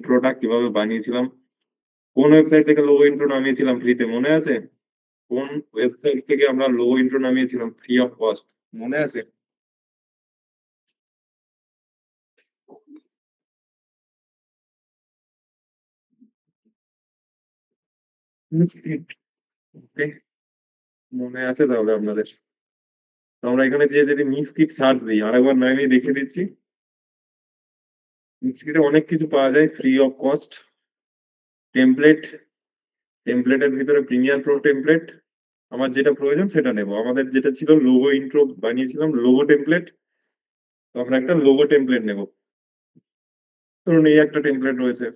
ইন্ট্রোটা কিভাবে বানিয়েছিলাম, কোন ওয়েবসাইট থেকে লোগো ইন্ট্রো নামিয়েছিলাম ফ্রিতে মনে আছে? কোন ওয়েবসাইট থেকে আমরা লোগো ইন্ট্রো নামিয়েছিলাম ফ্রি অফ কস্ট মনে আছে? ওকে, মনে আছে তাহলে আপনাদের? তো আমরা এখানে যে যদি মিক্সকিট সার্চ দিই, আরেকবার আমি দেখিয়ে দিচ্ছি। মিক্সকিটে অনেক কিছু পাওয়া যায় ফ্রি অফ কস্ট। টেমপ্লেট, টেমপ্লেটের ভিতরে প্রিমিয়ার প্রো টেমপ্লেট। আমার যেটা প্রয়োজন সেটা নেব। আমাদের যেটা ছিল লোগো ইন্ট্রো বানিয়েছিলাম লোগো টেমপ্লেট, তো আমরা একটা লোগো টেমপ্লেট নেব। ধরুন এই একটা টেমপ্লেট রয়েছে,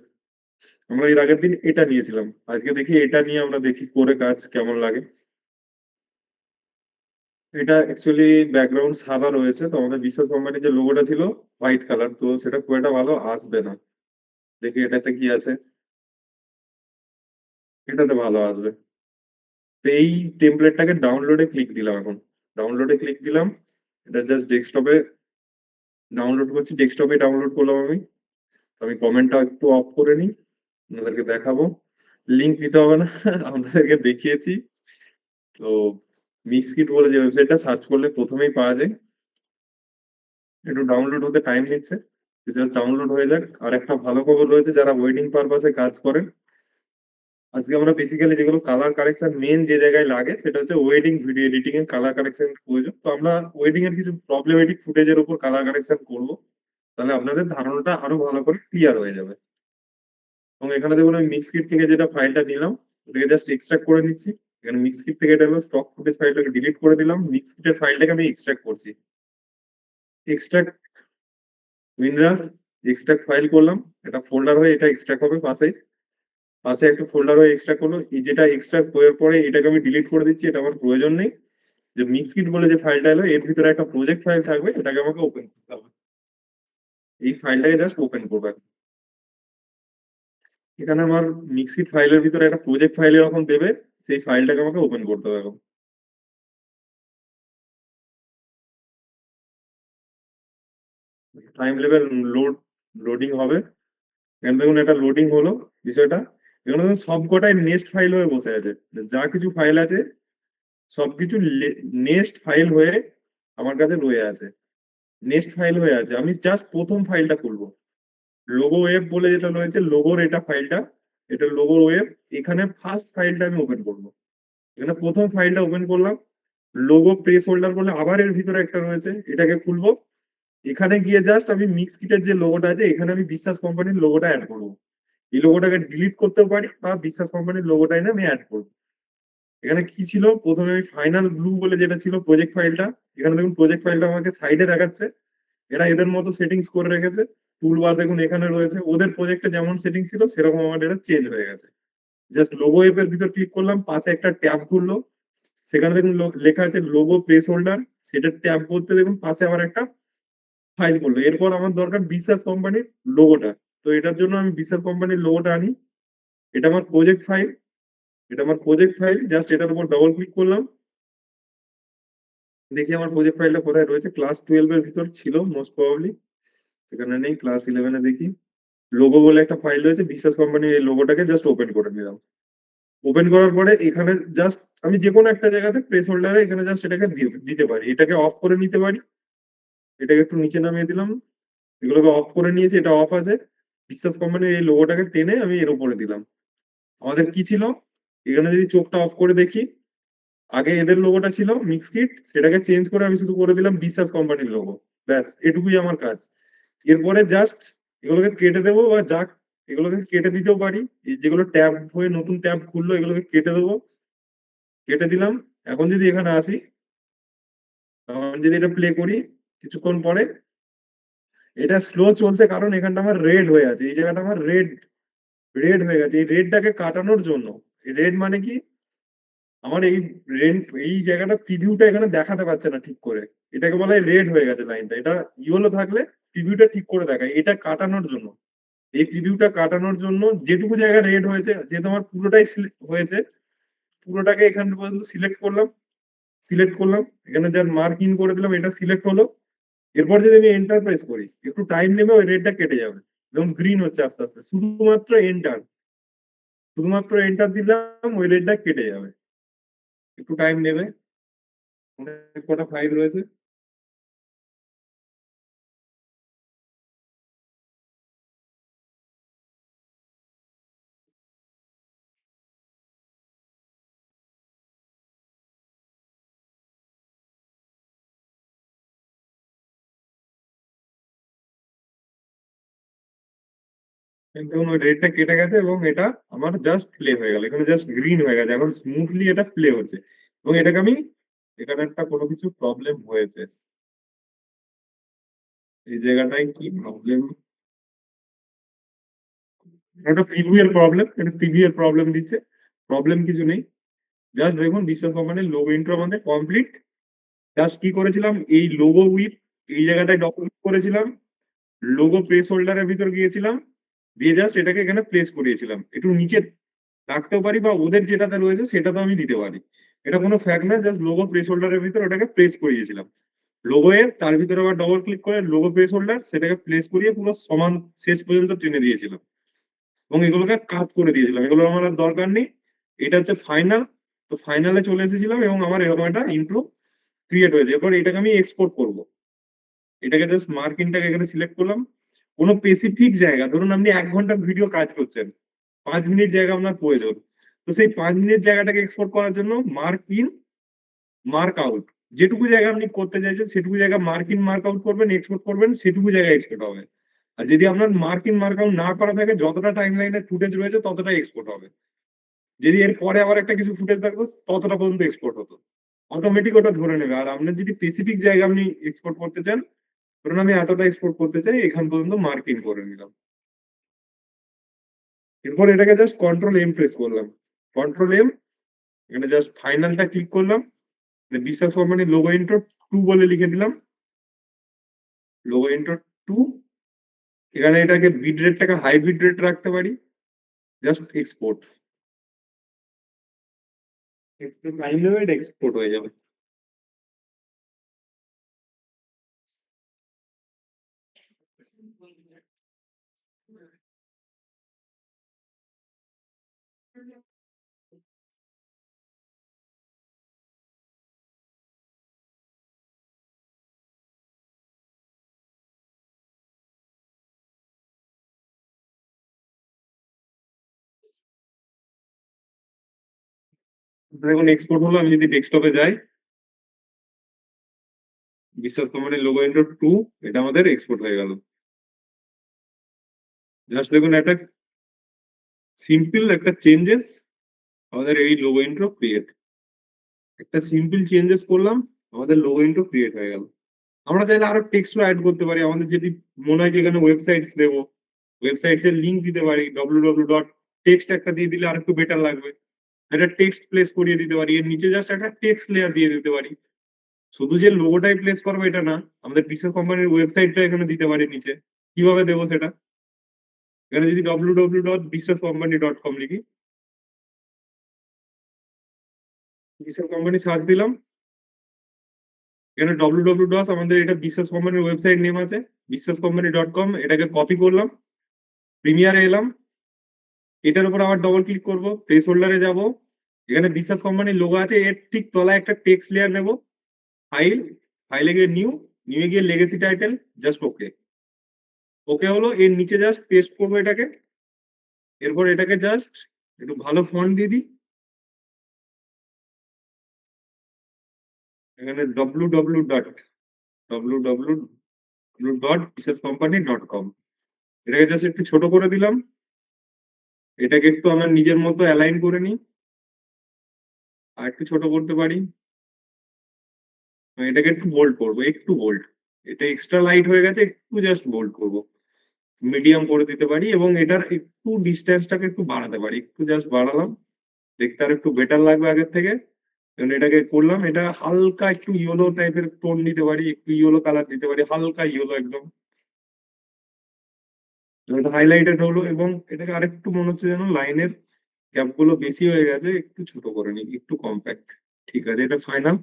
আমরা এর আগের দিন এটা নিয়েছিলাম, আজকে দেখি এটা নিয়ে আমরা দেখি করে কাজ কেমন লাগে। এটা অ্যাকচুয়ালি ব্যাকগ্রাউন্ড সাদা রয়েছে, তো আমাদের বিশ্বাস কোম্পানির যে লোগোটা ছিল হোয়াইট কালার, তো সেটা খুব একটা ভালো আসবে না। দেখি এটাতে কি আছে, এটাতে ভালো আসবে। তো এই টেমপ্লেটটাকে ডাউনলোডে ক্লিক দিলাম এখন। ডাউনলোডে ক্লিক দিলাম, এটা জাস্ট ডেস্কটপে ডাউনলোড করছি, ডেস্কটপে ডাউনলোড করলাম আমি। আমি কমেন্টটা একটু অফ করে নিই, আপনাদেরকে দেখাবো। লিংক দিতে হবে না, আপনাদেরকে দেখিয়েছি। তো মিক্সকিট বলে যে ওয়েবসাইটটা সার্চ করলে প্রথমেই পাওয়া যায়। একটু ডাউনলোড হতে টাইম নিচ্ছে, জাস্ট ডাউনলোড হয়ে যাক। আর একটা ভালো খবর রয়েছে, যারা ওয়েডিং পারপাসে কাজ করেন, আজকে আমরা বেসিক্যালি যেগুলো কালার কারেকশন মেন যে জায়গায় লাগে সেটা হচ্ছে ওয়েডিং ভিডিও এডিটিং এর কালার কারেকশন প্রয়োজন। তো আমরা ওয়েডিং এর কিছু প্রবলেমেটিক ফুটেজের উপর কালার কারেকশন করব, তাহলে আপনাদের ধারণাটা আরো ভালো করে ক্লিয়ার হয়ে যাবে। এবং এখানে দেখুন আমি মিক্সকিট থেকে যেটা ফাইলটা নিলাম ওটাকে জাস্ট এক্সট্রাক্ট করে নিচ্ছি। এখানে মিক্সকিট থেকে এটা হলো স্টক ফুটেজ ফাইলটাকে ডিলিট করে দিলাম, মিক্সকিটের ফাইলটাকে আমি এক্সট্রাক্ট করছি। এক্সট্রাক্ট উইনরার, এক্সট্রাক্ট ফাইল করলাম, এটা ফোল্ডার হয়ে এটা এক্সট্রাক্ট হবে পাশে। পাশে একটা ফোল্ডার হয়ে এক্সট্রাক্ট করলো, এই যেটা এক্সট্রাক্ট করার পরে এটাকে আমি ডিলিট করে দিচ্ছি, এটা আমার প্রয়োজন নেই। যে মিক্সকিট বলে যে ফাইলটা এলো এর ভিতরে একটা প্রজেক্ট ফাইল থাকবে, এটাকে আমাকে ওপেন করতে হবে। এই ফাইলটাকে জাস্ট ওপেন করবে। এখানে আমার মিক্সিট ফাইলের ভিতরে একটা প্রজেক্ট ফাইল এরকম দেবে, সেই ফাইলটাকে আমাকে ওপেন করতে হবে এখন। টাইম লেভেল লোড, লোডিং হবে। এখানে দেখুন এটা লোডিং হলো বিষয়টা। এখানে দেখুন সবকটাই নেক্সট ফাইল হয়ে বসে আছে, যা কিছু ফাইল আছে সবকিছু নেক্সট ফাইল হয়ে আমার কাছে রয়ে আছে। নেক্সট ফাইল হয়ে আছে, আমি জাস্ট প্রথম ফাইলটা খুলবো। লোগো ওয়েব বলে যেটা রয়েছে লোগোর এটা ফাইলটা, এটা লোগো ওয়েব। এখানে ফার্স্ট ফাইলটা আমি ওপেন করবো। এখানে প্রথম ফাইলটা ওপেন করলাম। লোগো প্লেস হোল্ডার বলে আবার এর ভিতরে একটা রয়েছে, এটাকে খুলবো। এখানে গিয়ে জাস্ট আমি মিক্স কিটের যে লোগোটা আছে এখানে আমি বিশ্বাস কোম্পানির লোগোটা অ্যাড করবো। এই লোগোটাকে ডিলিট করতেও পারি বা বিশ্বাস কোম্পানির লোগোটা এনে আমি অ্যাড করবো। এখানে কি ছিল, প্রথমে আমি ফাইনাল ব্লু বলে যেটা ছিল প্রজেক্ট ফাইলটা, এখানে দেখুন প্রজেক্ট ফাইলটা আমাকে সাইডে দেখাচ্ছে। এরা এদের মতো সেটিংস করে রেখেছে। টুল বার দেখুন এখানে রয়েছে, ওদের প্রজেক্টে যেমন সেটিং ছিল সেরকম আমার এটা চেঞ্জ হয়ে গেছে। জাস্ট লোগো এর ভিতর ক্লিক করলাম, পাশে একটা ট্যাব খুললো। সেখানে দেখুন লেখা আছে লোগো প্লেস হোল্ডার, সেটা ট্যাব করতে দেখুন পাশে আবার একটা ফাইল করলো। এরপর আমার দরকার বিশ্বাস কোম্পানির লোগোটা, তো এটার জন্য আমি বিশ্বাস কোম্পানির লোগোটা আনি। এটা আমার প্রজেক্ট ফাইল, এটা আমার প্রজেক্ট ফাইল, জাস্ট এটার উপর ডবল ক্লিক করলাম। দেখি আমার প্রজেক্ট ফাইলটা কোথায় রয়েছে, ক্লাস 12 এর ভিতর ছিল মোস্ট প্রবাবলি, এখানে নেই। ক্লাস 11 এ দেখি লোগো বলে একটা ফাইল রয়েছে বিশ্বাস কোম্পানির, এই লোগোটাকে জাস্ট ওপেন করে নিলাম। ওপেন করার পরে এখানে জাস্ট আমি যে কোনো একটা জায়গাতে প্লেস হোল্ডারে এখানে জাস্ট এটাকে দিতে পারি, এটাকে অফ করে নিতে পারি। এটাকে একটু নিচে নামিয়ে দিলাম, এগুলোকে অফ করে নিয়েছি, এটা অফ আছে। বিশ্বাস কোম্পানির এই লোগোটাকে টেনে আমি এর উপরে দিলাম। আমাদের কি ছিল, এখানে যদি চোখটা অফ করে দেখি, আগে এদের লোগোটা ছিল মিক্স কিট, সেটাকে চেঞ্জ করে আমি শুধু করে দিলাম বিশ্বাস কোম্পানির লোগো। ব্যাস এটুকুই আমার কাজ। এরপরে জাস্ট এগুলোকে কেটে দেবো বা যাক, এগুলোকে কেটে দিতেও পারি। এই যেগুলো ট্যাব হয়ে নতুন ট্যাব খুললো এগুলোকে কেটে দেবো, কেটে দিলাম। এখন যদি এখানে আসি, এখন যদি এটা প্লে করি কিছুক্ষণ পরে, এটা স্লো চলছে কারণ এখানটা আমার রেড হয়ে আছে, এই জায়গাটা আমার রেড রেড হয়ে গেছে। এই রেডটাকে কাটানোর জন্য, রেড মানে কি, আমার এই রেড এই জায়গাটা প্রিভিউটা এখানে দেখাতে পারছে না ঠিক করে, এটাকে বলা হয় রেড হয়ে গেছে লাইনটা। এটা ইয়েলো থাকলে প্রিভিউটা ঠিক করে দেখায়, এটা কাটানোর জন্য। এই প্রিভিউটা কাটানোর জন্য যেটুকু জায়গা রেড হয়েছে, যেহেতু আমার পুরোটাই হয়েছে, পুরোটাকে এখান পর্যন্ত সিলেক্ট করলাম। সিলেক্ট করলাম, এখানে যার মার্ক ইন করে দিলাম, এটা সিলেক্ট হলো। এরপর যদি আমি এন্টার প্রেস করি একটু টাইম নেবে, ওই রেডটা কেটে যাবে। যেমন গ্রিন হচ্ছে আস্তে আস্তে, শুধুমাত্র এন্টার দিলাম, ওই রেডটা কেটে যাবে। একটু টাইম নেবে, অনেক কটা ফাইল রয়েছে। দেখুন ওই রেডটা কেটে গেছে এবং এটা আমার জাস্ট প্লে হয়ে গেল, এখানে জাস্ট গ্রিন হয়ে গেছে, এখন স্মুথলি এটা প্লে হচ্ছে। এবং এটাকে আমি, এখানে একটা কোনো কিছু প্রবলেম হয়েছে, এই জায়গাটায় কি প্রবলেম, এটা প্রিভিউ এর প্রবলেম দিচ্ছে। প্রবলেম কিছু নেই, জাস্ট দেখুন বিশ্বাস কোম্পানির লোগো ইন্ট্রো আমাদের কমপ্লিট। জাস্ট কি করেছিলাম, এই লোগো উইথ, এই জায়গাটায় ডবল ক্লিক করেছিলাম, লোগো প্লেস হোল্ডারের ভিতর গিয়েছিলাম, দিয়ে জাস্ট এটাকে এখানে প্লেস করিয়েছিলাম। একটু নিচে রাখতেও পারি বা ওদের যেটাতে রয়েছে সেটাতে আমি দিতে পারি, এটা কোনো ফ্যাক্ট না, জাস্ট লোগো প্লেস হোল্ডারের ভিতর ওটাকে প্লেস করিয়েছিলাম। লোগো এর তার ভিতরে আবার ডবল ক্লিক করে লোগো প্লেস হোল্ডার, সেটাকে প্লেস করিয়ে পুরো সমান শেষ পর্যন্ত টেনে দিয়েছিলাম এবং এগুলোকে কাট করে দিয়েছিলাম, এগুলো আমার আর দরকার নেই। এটা হচ্ছে ফাইনাল। তো ফাইনালে চলে এসেছিলাম এবং আমার এরকম একটা ইন্ট্রো ক্রিয়েট হয়েছে। এরপর এটাকে আমি এক্সপোর্ট করব, এটাকে জাস্ট মার্কিংটাকে এখানে সিলেক্ট করলাম। কোনো স্পেসিফিক জায়গা, ধরুন আপনি 1 ঘন্টার ভিডিও কাজ করছেন, 5 মিনিট জায়গা আপনার প্রয়োজন, তো সেই 5 মিনিট জায়গাটাকে এক্সপোর্ট করার জন্য মার্ক ইন, মার্ক আউট, যেটুকু জায়গা আপনি করতে চাইছেন সেটুকু জায়গা মার্ক ইন মার্ক আউট করবেন, এক্সপোর্ট করবেন, সেটুকু জায়গা এক্সপোর্ট হবে। আর যদি আপনার মার্ক ইন মার্ক আউট না করা থাকে, যতটা টাইম লাইনে ফুটেজ রয়েছে ততটা এক্সপোর্ট হবে। যদি এর পরে আবার একটা কিছু ফুটেজ থাকতো ততটা পর্যন্ত এক্সপোর্ট হতো, অটোমেটিক ওটা ধরে নেবে। আর আপনার যদি স্পেসিফিক জায়গা আপনি এক্সপোর্ট করতে চান, ধরুন আমি এতটা এক্সপোর্ট করতে চাই, এখান পর্যন্ত মার্ক ইন করে নিলাম। এরপর এটাকে জাস্ট কন্ট্রোল এম প্রেস করলাম, কন্ট্রোল এম, এখানে জাস্ট ফাইনালটা ক্লিক করলাম, বিশ্বাস কোম্পানির লোগো ইন্ট্রো 2 বলে লিখে দিলাম, লোগো ইন্ট্রো 2। এখানে এটাকে বিট রেটটাকে হাই বিট রেট রাখতে পারি, জাস্ট এক্সপোর্ট, একটু টাইম নেবে, এটা এক্সপোর্ট হয়ে যাবে। দেখুন এক্সপোর্ট হলো, আমি যদি ডেস্কটপে যাই, বিশ্বাস কোম্পানির লোগো ইন্ট্রো 2, এটা আমাদের এক্সপোর্ট হয়ে গেল। জাস্ট দেখুন একটা সিম্পল একটা চেঞ্জেস, আমাদের এই লোগো ইন্ট্রো ক্রিয়েট, একটা সিম্পল চেঞ্জেস করলাম, আমাদের লোগো ইন্ট্রো ক্রিয়েট হয়ে গেল। আমরা চাইলে আরো টেক্সট অ্যাড করতে পারি, আমাদের যদি মনে হয় যে এখানে ওয়েবসাইটস দেবো, ওয়েবসাইটস এর লিঙ্ক দিতে পারি, www ডট টেক্সট একটা দিয়ে দিলে আর একটু বেটার লাগবে। একটা টেক্সট প্লেস করিয়ে দিতে পারি, এর নিচে জাস্ট একটা টেক্সট লেয়ার দিয়ে দিতে পারি। শুধু যে লোগোটাই প্লেস করবো এটা না, আমাদের পিসেল কোম্পানির ওয়েবসাইটটা এখানে দিতে পারি নিচে। কিভাবে দেবো সেটা, এখানে যদি www.বিশ্বাসকম্পানি.com লিখি, বিশ্বাস কোম্পানি সার্চ দিলাম, এখানে www. আমাদের এটা বিশ্বাস কোম্পানির ওয়েবসাইট নেম আছে, বিশ্বাসকম্পানি.com, এটাকে কপি করলাম, প্রিমিয়ারে এলাম, এটার উপর আবার ডবল ক্লিক করব, প্লেস হোল্ডারে যাব, এখানে বিশ্বাস কোম্পানির লোগো আছে, এর ঠিক তলায় একটা টেক্সট লেয়ার নেব, ফাইল, ফাইলে গিয়ে নিউ, নিউ গিয়ে লেগেসি টাইটেল, জাস্ট ওকে, ওকে হলো। এর নিচে জাস্ট পেস্ট করবো এটাকে, এরপর এটাকে জাস্ট একটু ভালো ফন্ট দিয়ে দিই, এখানে www.বিশ্বাসকম্পানি.com, এটাকে জাস্ট একটু ছোট করে দিলাম, এটাকে একটু আমার নিজের মতো অ্যালাইন করে নিই, আর একটু ছোট করতে পারি, এটাকে একটু বোল্ড করবো, একটু বোল্ড, এটা এক্সট্রা লাইট হয়ে গেছে, একটু জাস্ট বোল্ড করবো, মিডিয়াম করে দিতে পারি এবং এটার একটু ডিস্টেন্সটাকে একটু বাড়াতে পারি, একটু জাস্ট বাড়ালাম, দেখতে আর একটু বেটার লাগবে আগের থেকে। এবং এটাকে করলাম, এটা হালকা একটু ইয়েলো টাইপের টোন দিতে পারি, একটু ইয়েলো কালার দিতে পারি, হালকা ইয়েলো একদম, এটা হাইলাইটেড হলো। এবং এটাকে আরেকটু মনে হচ্ছে যেন লাইনের গ্যাপ গুলো বেশি হয়ে গেছে, একটু ছোট করে নিই, একটু কম্প্যাক্ট। ঠিক আছে, এটা ফাইনাল।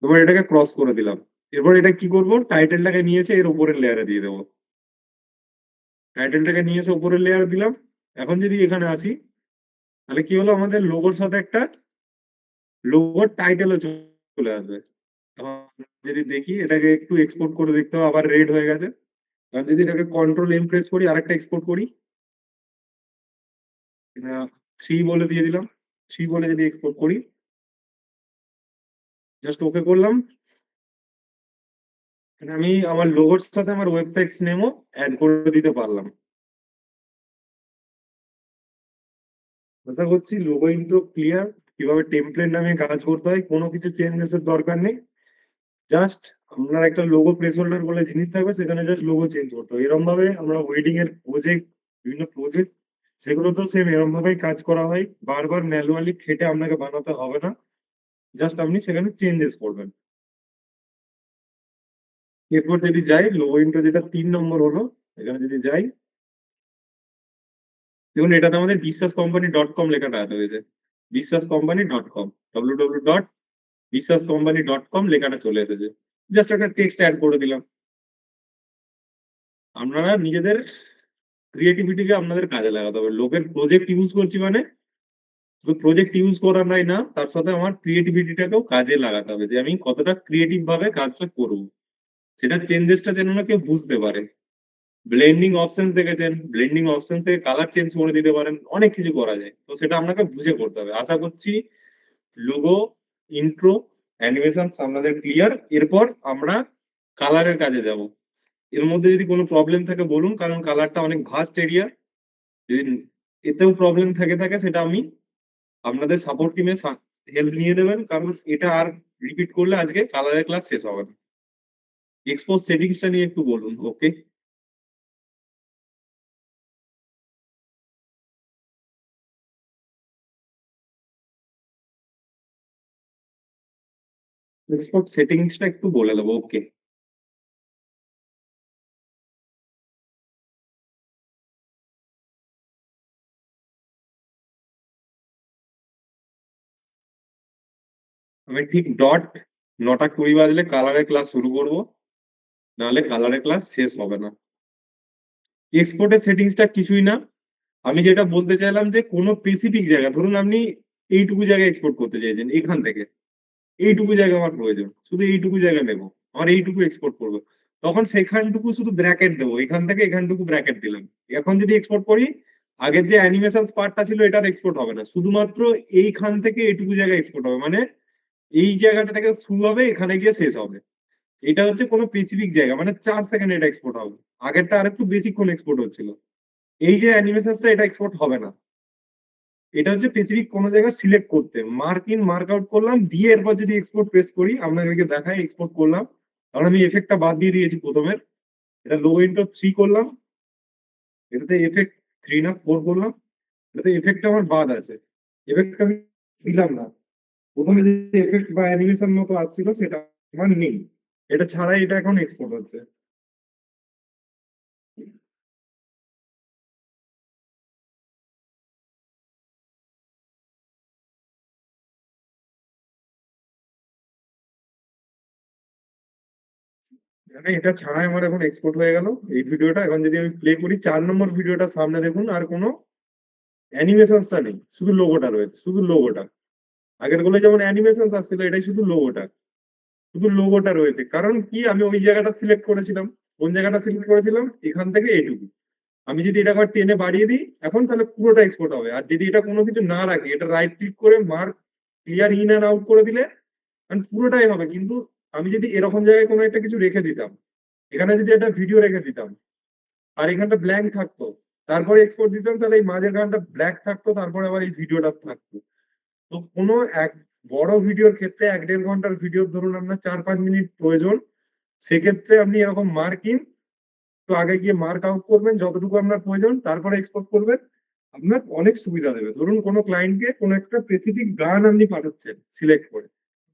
এবার এটাকে ক্রস করে দিলাম, এরপর এটা কি করব, টাইটেলটাকে নিয়েছে এর উপরের লেয়ারে দিয়ে দেবো, টাইটেলটাকে নিয়ে এসে উপরের লেয়ার দিলাম। এখন যদি এখানে আসি, তাহলে কি হলো, আমাদের লোগোর সাথে একটা লোগোর টাইটেলও চলে আসবে। এখন যদি দেখি, এটাকে একটু এক্সপোর্ট করে দেখতে হবে, আবার রেড হয়ে গেছে। কারণ যদি এটাকে কন্ট্রোল এম প্রেস করি, আরেকটা এক্সপোর্ট করি, 3 বলে দিয়ে দিলাম, 3 বলে যদি এক্সপোর্ট করি, জাস্ট ওকে করলাম, আমি আমার লোগোর সাথে আমার ওয়েবসাইট নেমও অ্যাড করে দিতে পারলাম। আশা করছি লোগো ইন্ট্রো ক্লিয়ার। কিভাবে টেমপ্লেট নামে কাজ করতে হয়, কোনো কিছু চেঞ্জেস এর দরকার নেই। জাস্ট আপনার একটা লোগো প্লেস হোল্ডার বলে জিনিস থাকবে, সেখানে জাস্ট লোগো চেঞ্জ করতে হবে। এরকম ভাবে আমরা ওয়েডিং এর প্রজেক্ট, বিভিন্ন প্রজেক্ট, সেগুলো তো সেম এরকম ভাবেই কাজ করা হয়। বারবার ম্যানুয়ালি খেটে আপনাকে বানাতে হবে না, জাস্ট আপনি সেখানে চেঞ্জেস করবেন। এরপর যদি যাই, লোগো ইন্ট্রো যেটা 3 নম্বর হলো, এখানে যদি যাই, দেখুন এটাতে আমাদের বিশ্বাস কোম্পানি ডট কম লেখাটা রয়েছে। বিশ্বাস কোম্পানি ডট কম, www.বিশ্বাসকোম্পানি.com লেখাটা চলে এসেছে। জাস্ট একটা টেক্সট অ্যাড করে দিলাম। আপনারা নিজেদের ক্রিয়েটিভিটিকে আপনাদের কাজে লাগাতে হবে। লোকের প্রজেক্ট ইউজ করছি মানে শুধু প্রজেক্ট ইউজ করা নাই না, তার সাথে আমার ক্রিয়েটিভিটিটাকেও কাজে লাগাতে হবে, যে আমি কতটা ক্রিয়েটিভ ভাবে কাজটা করব। সেটা চেঞ্জেসটা যেন না কেউ বুঝতে পারে। ব্লেন্ডিং অপশন দেখেছেন, ব্লেন্ডিং অপশন থেকে কালার চেঞ্জ করে দিতে পারেন, অনেক কিছু করা যায়। তো সেটা আপনাকে বুঝে করতে হবে। আশা করছি লোগো, ইন্ট্রো, অ্যানিমেশন আপনাদের ক্লিয়ার। এরপর আমরা কালারের কাজে যাব। এর মধ্যে যদি কোনো প্রবলেম থাকে বলুন, কারণ কালারটা অনেক ভাস্ট এরিয়া। যদি এতেও প্রবলেম থাকে সেটা আমি আপনাদের সাপোর্ট টিমে হেল্প নিয়ে নেবেন, কারণ এটা আর রিপিট করলে আজকে কালারের ক্লাস শেষ হবে না। এক্সপোজ সেটিংসটা নিয়ে একটু বলুন। ওকে, এক্সপোর্ট সেটিংসটা একটু বলে দেবো। ওকে, আমি ঠিক ডট 9টা 20 বাজলে কালারের ক্লাস শুরু করব, নাহলে কালারের ক্লাস শেষ হবে না। এক্সপোর্টের সেটিংসটা কিছুই না, আমি যেটা বলতে চাইলাম যে কোনো স্পেসিফিক জায়গা, ধরুন আপনি এইটুকু জায়গায় এক্সপোর্ট করতে চাইছেন, এখান থেকে এইটুকু জায়গা আমার প্রয়োজন, শুধু এইটুকু জায়গা নেবো, আমার এইটুকু এক্সপোর্ট করবো, তখন সেখানটুকু শুধু ব্র্যাকেট দেবো, এখান থেকে এখানটুকু ব্র্যাকেট দিলাম। এখন যদি এক্সপোর্ট করি, আগের যে অ্যানিমেশন পার্টটা ছিল এটার এক্সপোর্ট হবে না, শুধুমাত্র এইখান থেকে এইটুকু জায়গায় এক্সপোর্ট হবে, মানে এই জায়গাটা থেকে শুরু হবে, এখানে গিয়ে শেষ হবে। এটা হচ্ছে কোনো স্পেসিফিক জায়গা, মানে 4 সেকেন্ড এটা এক্সপোর্ট হবে। আগেরটা আরেকটু বেশিক্ষণ এক্সপোর্ট হচ্ছিল। এই যে অ্যানিমেশনটা, এটা এক্সপোর্ট হবে না। এটা হচ্ছে স্পেসিফিক কোনো জায়গা সিলেক্ট করতে, মার্ক ইন মার্ক আউট করলাম, দিয়ে এরপর যদি এক্সপোর্ট প্রেস করি, আপনাদেরকে দেখাই এক্সপোর্ট করলাম। কারণ আমি এফেক্টটা বাদ দিয়ে দিয়েছি প্রথমে। এটা লো ইন্টো 3 করলাম, এটাতে এফেক্ট 3 না 4 করলাম, এটাতে এফেক্ট আমার বাদ আছে, এফেক্ট আমি দিলাম না। প্রথমে যে এফেক্ট বা অ্যানিমেশন মতো আসছিল সেটা আমার নেই, এটা ছাড়াই এটা এখন এক্সপোর্ট হচ্ছে। মানে এটা ছাড়াই আমার এখন এক্সপোর্ট হয়ে গেল এই ভিডিওটা। এখন যদি আমি প্লে করি, 4 নম্বর ভিডিওটা সামনে দেখুন, আর কোনো অ্যানিমেশনসটা নেই, শুধু লোগোটা রয়েছে, শুধু লোগোটা। আগের গুলো যেমন অ্যানিমেশন আসছিল, এটাই শুধু লোগোটা, শুধু লোগোটা রয়েছে। কারণ কি, আমি ওই জায়গাটা সিলেক্ট করেছিলাম। কোন জায়গাটা সিলেক্ট করেছিলাম, এখান থেকে এইটুকু। আমি যদি এটা আবার টেনে বাড়িয়ে দিই এখন, তাহলে পুরোটা এক্সপোর্ট হবে। আর যদি এটা কোনো কিছু না রাখি, এটা রাইট ক্লিক করে mark clear in and out করে দিলে পুরোটাই হবে। কিন্তু আমি যদি এরকম জায়গায় কোনো একটা কিছু রেখে দিতাম, এখানে যদি একটা ভিডিও রেখে দিতাম, আর এখানটা ব্ল্যাঙ্ক থাকতো, তারপরে এক্সপোর্ট দিতাম, তাহলে এই মাঝের গানটা ব্ল্যাক থাকতো, তারপরে আবার এই ভিডিওটা থাকতো। তো কোনো এক বড় ভিডিওর ক্ষেত্রে, 1-1.5 ঘন্টার ভিডিও ধরুন আপনার 4-5 মিনিট প্রয়োজন, সেক্ষেত্রে আপনি এরকম মার্ক ইন, তো আগে গিয়ে মার্ক আউট করবেন যতটুকু আপনার প্রয়োজন, তারপরে এক্সপোর্ট করবেন। আপনার অনেক সুবিধা দেবে। ধরুন কোনো ক্লায়েন্টকে কোনো একটা স্পেসিফিক গান আপনি পাঠাচ্ছেন সিলেক্ট করে,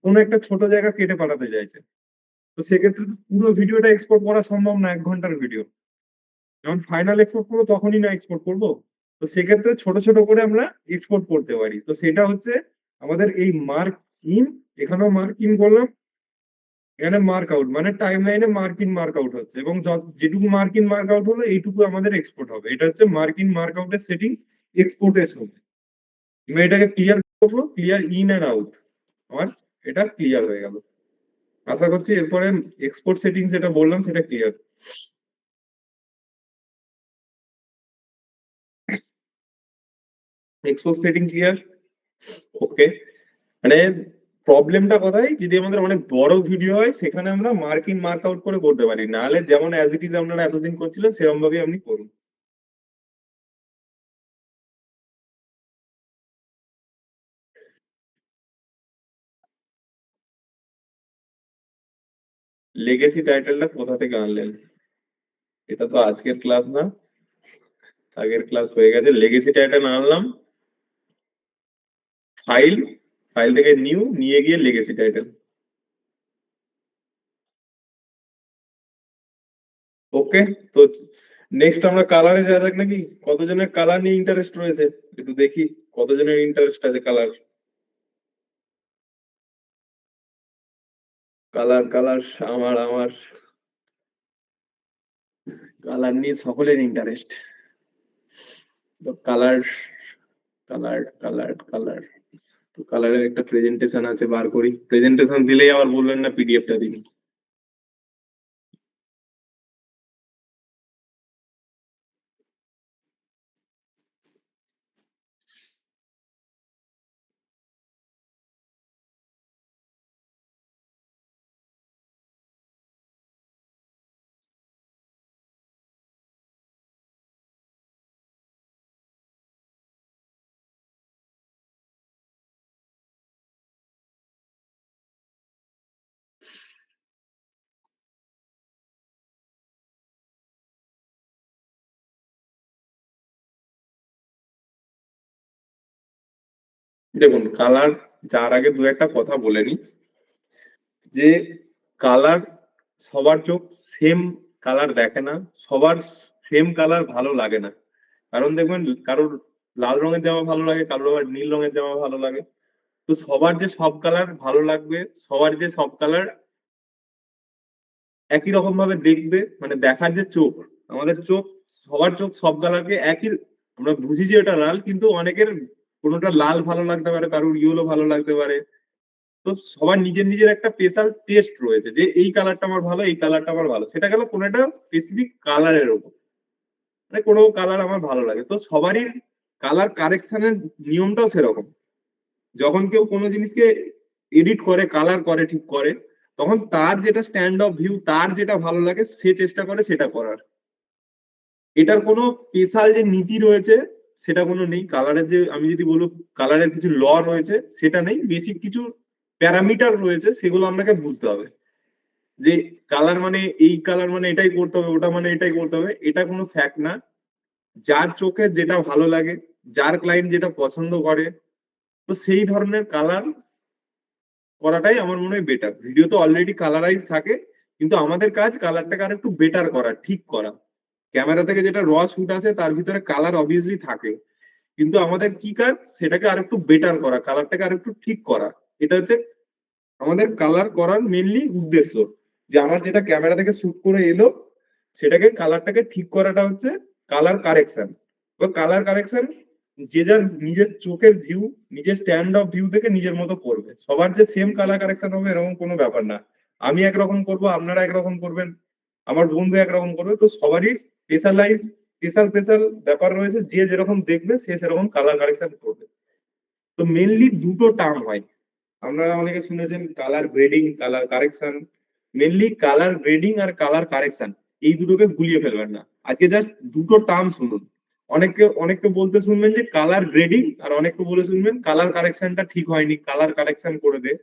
কোনো একটা ছোট জায়গা কেটে পাঠাতে চাইছেন, তো সেক্ষেত্রে তো পুরো ভিডিওটা এক্সপোর্ট করা সম্ভব না, 1 ঘন্টার ভিডিও। যখন ফাইনাল এক্সপোর্ট করবো তখনই না এক্সপোর্ট করবো। তো সেক্ষেত্রে ছোট ছোট করে আমরা এক্সপোর্ট করতে পারি। তো সেটা হচ্ছে আমাদের এই মার্ক ইন, এখানেও মার্ক ইন করলাম, এখানে মার্ক আউট মানে টাইম লাইনে মার্কিন মার্ক আউট হচ্ছে, এবং যেটুকু মার্কিন মার্ক আউট হলো এইটুকু আমাদের এক্সপোর্ট হবে। এটা হচ্ছে মার্কিন মার্ক আউটের সেটিংস এক্সপোর্টের সময়। আমি এটাকে ক্লিয়ার করবো, ক্লিয়ার ইন অ্যান্ড আউট, আমার এটা ক্লিয়ার হয়ে গেল। আশা করছি এরপরে এক্সপোর্ট সেটিংস যেটা বললাম সেটা clear. Export setting clear. Okay, মানে প্রবলেমটা কোথায়, যদি আমাদের অনেক বড় ভিডিও হয় সেখানে আমরা মার্কিং মার্ক আউট করে করতে পারি, নাহলে যেমন অ্যাজ ইট ইজ আপনারা এতদিন করছিলেন সেরকম ভাবে আপনি করুন। লেগেসি টাইটেলটা কোথা থেকে আনলেন? এটা তো আজকের ক্লাস না, আগের ক্লাস হয়ে গেছে। লেগেসি টাইটেল আনলাম, ফাইল, ফাইল থেকে নিউ নিয়ে গিয়ে লেগেসি টাইটেল। ওকে, তো নেক্সট আমরা কালারে যাওয়া যাক নাকি? কতজনের কালার নিয়ে ইন্টারেস্ট রয়েছে একটু দেখি, কতজনের ইন্টারেস্ট আছে কালার। কালার কালার, আমার আমার কালার নিয়ে সকলের ইন্টারেস্ট। তো কালার, কালার কালার কালার, তো কালারের একটা প্রেজেন্টেশন আছে, বার করি। প্রেজেন্টেশন দিলেই আবার বলবেন না পিডিএফটা দিন। দেখুন কালার, যার আগে দু একটা কথা বলে নি, যে কালার, সবার চোখ সেম কালার দেখে না, সবার সেম কালার ভালো লাগে না। কারণ দেখবেন কারোর লাল রঙের জামা ভালো লাগে, কারোর আবার নীল রঙের জামা ভালো লাগে। তো সবার যে সব কালার ভালো লাগবে, সবার যে সব কালার একই রকম ভাবে দেখবে, মানে দেখার যে চোখ, আমাদের চোখ, সবার চোখ সব কালারকে একই, আমরা বুঝি যে এটা লাল, কিন্তু অনেকের কোনোটা লাল ভালো লাগতে পারে, কারোর ইয়েলো ভালো লাগতে পারে। তো সবার নিজের নিজের একটা স্পেশাল টেস্ট রয়েছে, যে এই কালারটা আমার ভালো, এই কালারটা আমার ভালো, সেটা গেল কোনো একটা স্পেসিফিক কালারের উপর, মানে কোনো কালার আমার ভালো লাগে। তো সবারই কালার কারেকশনের নিয়মটাও সেরকম। যখন কেউ কোনো জিনিসকে এডিট করে, কালার করে, ঠিক করে, তখন তার যেটা স্ট্যান্ড অফ ভিউ, তার যেটা ভালো লাগে সে চেষ্টা করে সেটা করার। এটার কোনো স্পেশাল যে নীতি রয়েছে সেটা কোনো নেই। কালারের যে আমি যদি বলবো কালারের কিছু ল রয়েছে সেটা নেই, বেসিক কিছু প্যারামিটার রয়েছে, সেগুলো আপনাকে বুঝতে হবে। যে কালার মানে এই কালার মানে এটাই করতে হবে, ওটা মানে এটাই করতে হবে, এটা কোনো ফ্যাক্ট না। যার চোখে যেটা ভালো লাগে, যার ক্লায়েন্ট যেটা পছন্দ করে, তো সেই ধরনের কালার করাটাই আমার মনে হয় বেটার। ভিডিও তো অলরেডি কালারাইজ থাকে, কিন্তু আমাদের কাজ কালারটাকে আর একটু বেটার করা, ঠিক করা। ক্যামেরা থেকে যেটা র শুট আসে তার ভিতরে কালার অবভিয়াসলি থাকে, কিন্তু আমাদের কি কাজ, সেটাকে আর একটু বেটার করা, কালারটাকে আর একটু ঠিক করা। এটা হচ্ছে আমাদের কালার করার মেনলি উদ্দেশ্য। যে আমার যেটা ক্যামেরা থেকে শুট করে এলো, সেটাকে কালারটাকে ঠিক করাটা হচ্ছে কালার কারেকশন। বা কালার কারেকশন যে যার নিজের চোখের ভিউ, নিজের স্ট্যান্ড অফ ভিউ থেকে নিজের মতো করবে। সবার যে সেম কালার কারেকশন হবে এরকম কোনো ব্যাপার না। আমি একরকম করব, আপনারা একরকম করবেন, আমার বন্ধু একরকম করবে। তো সবারই স্পেশালাইজ, স্পেশাল স্পেশাল ব্যাপার রয়েছে, যে যেরকম দেখবে সে সেরকম কালার কারেকশন করবে। তো মেনলি দুটো টার্ম হয়, আপনারা অনেকে শুনেছেন colour grading, colour correction. Mainly colour grading আর কালার কারেকশন, এই দুটোকে গুলিয়ে ফেলবেন না। আজকে জাস্ট দুটো টার্ম শুনুন। অনেককে অনেককে বলতে শুনবেন যে কালার গ্রেডিং, আর অনেককে বলে শুনবেন কালার কারেকশনটা ঠিক হয়নি, কালার কারেকশন করে দে।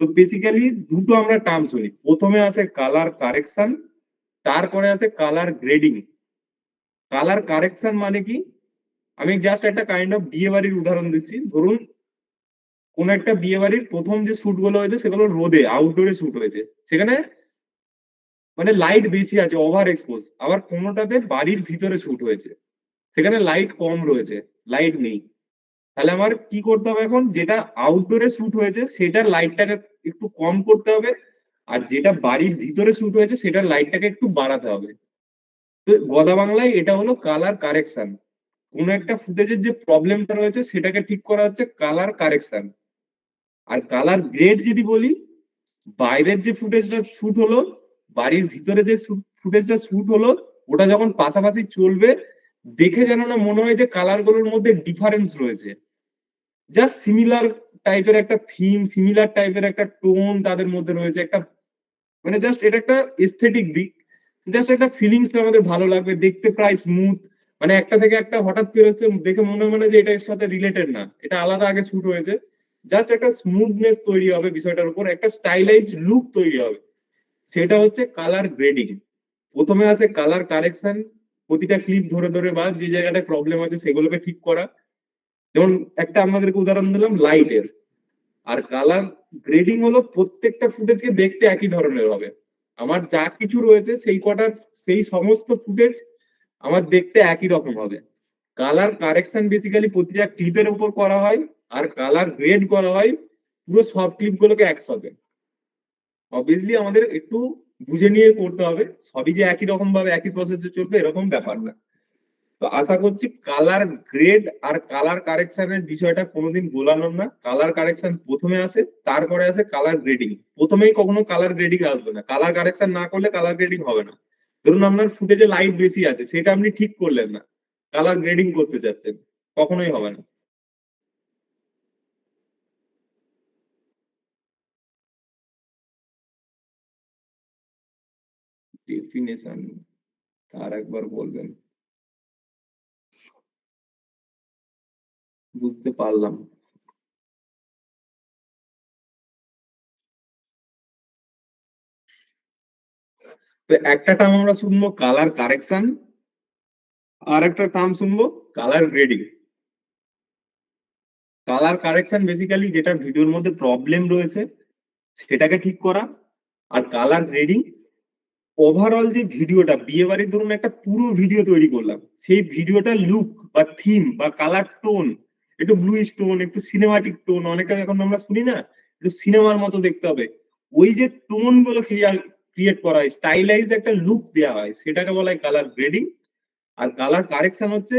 তো বেসিক্যালি দুটো আমরা টার্ম শুনি, প্রথমে আছে কালার কারেকশন, তারপরে আছে কালার গ্রেডিং। কালার কারেকশন মানে কি, আমি জাস্ট একটা কাইন্ড অফ বিয়ে বাড়ির উদাহরণ দিচ্ছি। ধরুন কোন একটা বিয়ে বাড়ির প্রথম যে শুট গুলো হয়েছে সেগুলো রোদে, আউটডোরে শুট হয়েছে, সেখানে মানে লাইট বেশি আছে, ওভার এক্সপোজ। আবার কোনোটাতে বাড়ির ভিতরে শুট হয়েছে, সেখানে লাইট কম রয়েছে, লাইট নেই। তাহলে আমার কি করতে হবে, এখন যেটা আউটডোরে শুট হয়েছে সেটার লাইটটাকে একটু কম করতে হবে, আর যেটা বাড়ির ভিতরে শুট হয়েছে সেটার লাইটটাকে একটু বাড়াতে হবে। তো গদা বাংলায় এটা হলো কালার কারেকশন। কোন একটা ফুটেজের যে প্রবলেমটা রয়েছে সেটাকে ঠিক করা হচ্ছে কালার কারেকশন। আর কালার গ্রেড যদি বলি, বাইরের যে ফুটেজটা শুট হলো, বাড়ির ভিতরে যে ফুটেজটা শুট হলো, ওটা যখন পাশাপাশি চলবে, দেখে যেন না মনে হয় যে কালার গুলোর মধ্যে ডিফারেন্স রয়েছে। জাস্ট সিমিলার টাইপের একটা থিম, সিমিলার টাইপের একটা টোন তাদের মধ্যে রয়েছে, একটা মানে জাস্ট এটা একটা এস্থেটিক দিক। জাস্ট একটা ফিলিংসটা আমাদের ভালো লাগবে, দেখতে প্রায় স্মুথ। মানে একটা থেকে একটা হঠাৎ করে হচ্ছে দেখে মনে হয় যে এটা এর সাথে রিলেটেড না, এটা আলাদা আগে শুট হয়েছে। জাস্ট একটা স্মুথনেস তৈরি হবে বিষয়টার উপর, একটা স্টাইলাইজ লুক তৈরি হবে। সেটা হচ্ছে কালার গ্রেডিং। প্রথমে আছে কালার কারেকশন, প্রতিটা ক্লিপ ধরে ধরে বা যে জায়গাটায় প্রবলেম আছে সেগুলোকে ঠিক করা। যেমন একটা আমাদেরকে উদাহরণ দিলাম লাইটের। আর কালার গ্রেডিং হলো প্রত্যেকটা ফুটেজকে দেখতে একই ধরনের হবে। আমার যা কিছু রয়েছে সেই কটার, সেই সমস্ত ফুটেজ আমার দেখতে একই রকম হবে। কালার কারেকশন বেসিক্যালি প্রতিটা ক্লিপের উপর করা হয়। আর কালার গ্রেড করা হয় পুরো সব ক্লিপ গুলোকে একসাথে। অবভিয়াসলি আমাদের একটু বুঝে নিয়ে করতে হবে, সবই যে একই রকম ভাবে একই প্রসেসে চলবে এরকম ব্যাপার না। তো আশা করছি কালার গ্রেড আর কালার কারেকশনের বিষয়টা কোনোদিন গোলানোর না। কালার কারেকশন প্রথমে আসে, তারপরে আসে কালার গ্রেডিং। প্রথমেই কখনো কালার গ্রেডিং আসবে না, কালার কারেকশন না করলে কালার গ্রেডিং হবে না। ধরুন আপনার ফুটেজে লাইট বেশি আছে, সেটা আপনি ঠিক করলেন না, কালার গ্রেডিং করতে চাচ্ছেন, কখনোই হবে না। ডেফিনেশন আর একবার বলবেন? বুঝতে পারলাম। তো একটা টার্ম আমরা শুনবো কালার কারেকশন, আর একটা টার্ম শুনবো colour grading. Colour correction basically যেটা ভিডিওর মধ্যে প্রবলেম রয়েছে সেটাকে ঠিক করা। আর কালার গ্রেডিং ওভারঅল যে ভিডিওটা, বিয়ে বাড়ির ধরুন একটা পুরো ভিডিও তৈরি করলাম, সেই ভিডিওটার লুক বা থিম বা কালার টোন, একটু ব্লুইশ টোন, একটু সিনেমাটিক টোন, অনেকে এখন আমরা শুনি না, একটু সিনেমার মতো দেখতে হবে, ওই যে টোন গুলো ক্রিয়েট করা হয়, স্টাইলাইজ একটা লুক দেওয়া হয়, সেটাকে বলা হয় কালার গ্রেডিং। আর কালার কারেকশন হচ্ছে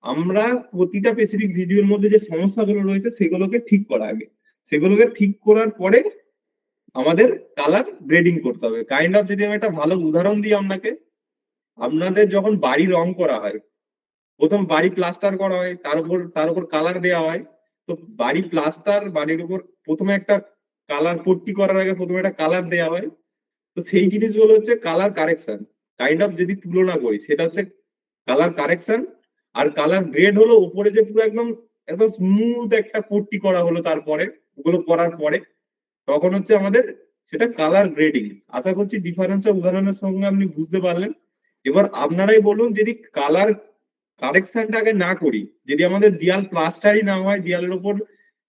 আমরা প্রতিটা স্পেসিফিক ভিডিওর মধ্যে যে সমস্যাগুলো রয়েছে সেগুলোকে ঠিক করা আগে, সেগুলোকে ঠিক করার পরে আমাদের কালার গ্রেডিং করতে হবে। কাইন্ড অফ যদি আমি একটা ভালো উদাহরণ দিই আপনাকে, আপনাদের যখন বাড়ি রং করা হয়, প্রথম বাড়ি প্লাস্টার করা হয়, তার উপর কালার দেওয়া হয়। তো বাড়ি প্লাস্টার, বাড়ির উপর প্রথমে একটা কালার পট্টি করার আগে প্রথমে একটা কালার দেওয়া হয়। তো সেই জিনিসগুলো হচ্ছে কালার কারেকশন। কাইন্ড অফ যদি তুলনা করি সেটা হচ্ছে কালার কারেকশন। আর কালার গ্রেড হলো উপরে যে পুরো একদম একদম স্মুথ একটা পট্টি করা হলো, তারপরে ওগুলো করার পরে তখন হচ্ছে আমাদের সেটা কালার গ্রেডিং। আশা করছি ডিফারেন্সটা উদাহরণের সঙ্গে আপনি বুঝতে পারলেন। এবার আপনারাই বলুন, যদি কালার কারেকশনটা আগে না করি, যদি আমাদের দেয়াল প্লাস্টারই না হয়, দেয়ালের উপর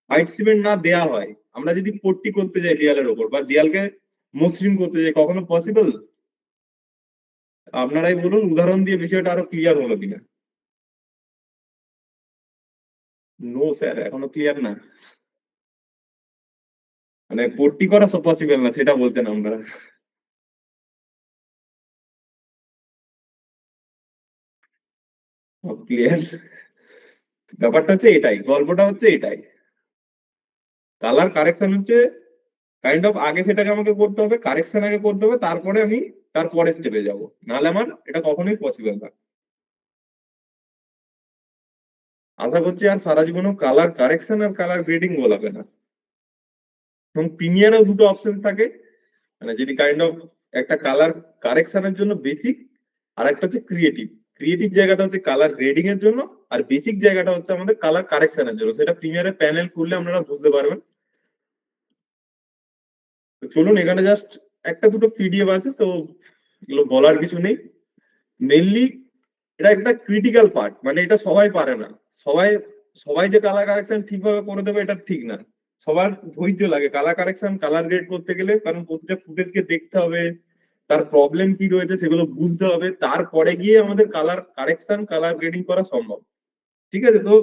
হোয়াইট সিমেন্ট না দেয়া হয়, আমরা যদি পট্টি করতে যাই দেয়ালের উপর বা দেয়ালকে মসৃণ করতে যাই, কখনো পসিবল? আপনারাই বলুন উদাহরণ দিয়ে বিষয়টা আরো ক্লিয়ার হলো কিনা। নো স্যার, এখনো ক্লিয়ার না। মানে পট্টি করা সব পসিবল না সেটা বলছেন আমরা? ক্লিয়ার। ব্যাপারটা হচ্ছে এটাই, গল্পটা হচ্ছে এটাই। কালার কারেকশন হচ্ছে কাইন্ড অফ আগে সেটাকে আমাকে করতে হবে, কারেকশন আগে করতে হবে, তারপরে আমি তারপরে স্টেপে যাব, নাহলে আমার এটা কখনোই পসিবল না। আশা করছি আর সারা জীবনেও কালার কারেকশন আর কালার গ্রেডিং বলাবে না। এবং প্রিমিয়ারেও দুটো অপশন থাকে, মানে যদি কাইন্ড অফ একটা কালার কারেকশনের জন্য বেসিক, আর একটা হচ্ছে ক্রিয়েটিভ। ক্রিয়েটিভ জায়গাটা হচ্ছে কালার গ্রেডিং এর জন্য, আর বেসিক জায়গাটা হচ্ছে আমাদের কালার কারেকশনের জন্য। সেটা প্রিমিয়ারের প্যানেল খুললে আপনারা বুঝতে পারবেন। তো চলুন, এখানে জাস্ট একটা দুটো পিডিএফ আছে, তো এগুলো বলার কিছু নেই। মেনলি এটা একটা ক্রিটিক্যাল পার্ট, মানে এটা সবাই পারে না। সবাই সবাই যে কালার কারেকশন ঠিকভাবে করে দেবে এটা ঠিক না। সবার ধৈর্য লাগে কালার কারেকশন কালার গ্রেড করতে গেলে, কারণ প্রতিটা ফুটেজকে দেখতে হবে, তার প্রবলেম কি রয়েছে সেগুলো বুঝতে হবে, তারপরে গিয়ে আমাদের কালার কারেকশন কালার গ্রেডিং করা সম্ভব। ঠিক আছে? তো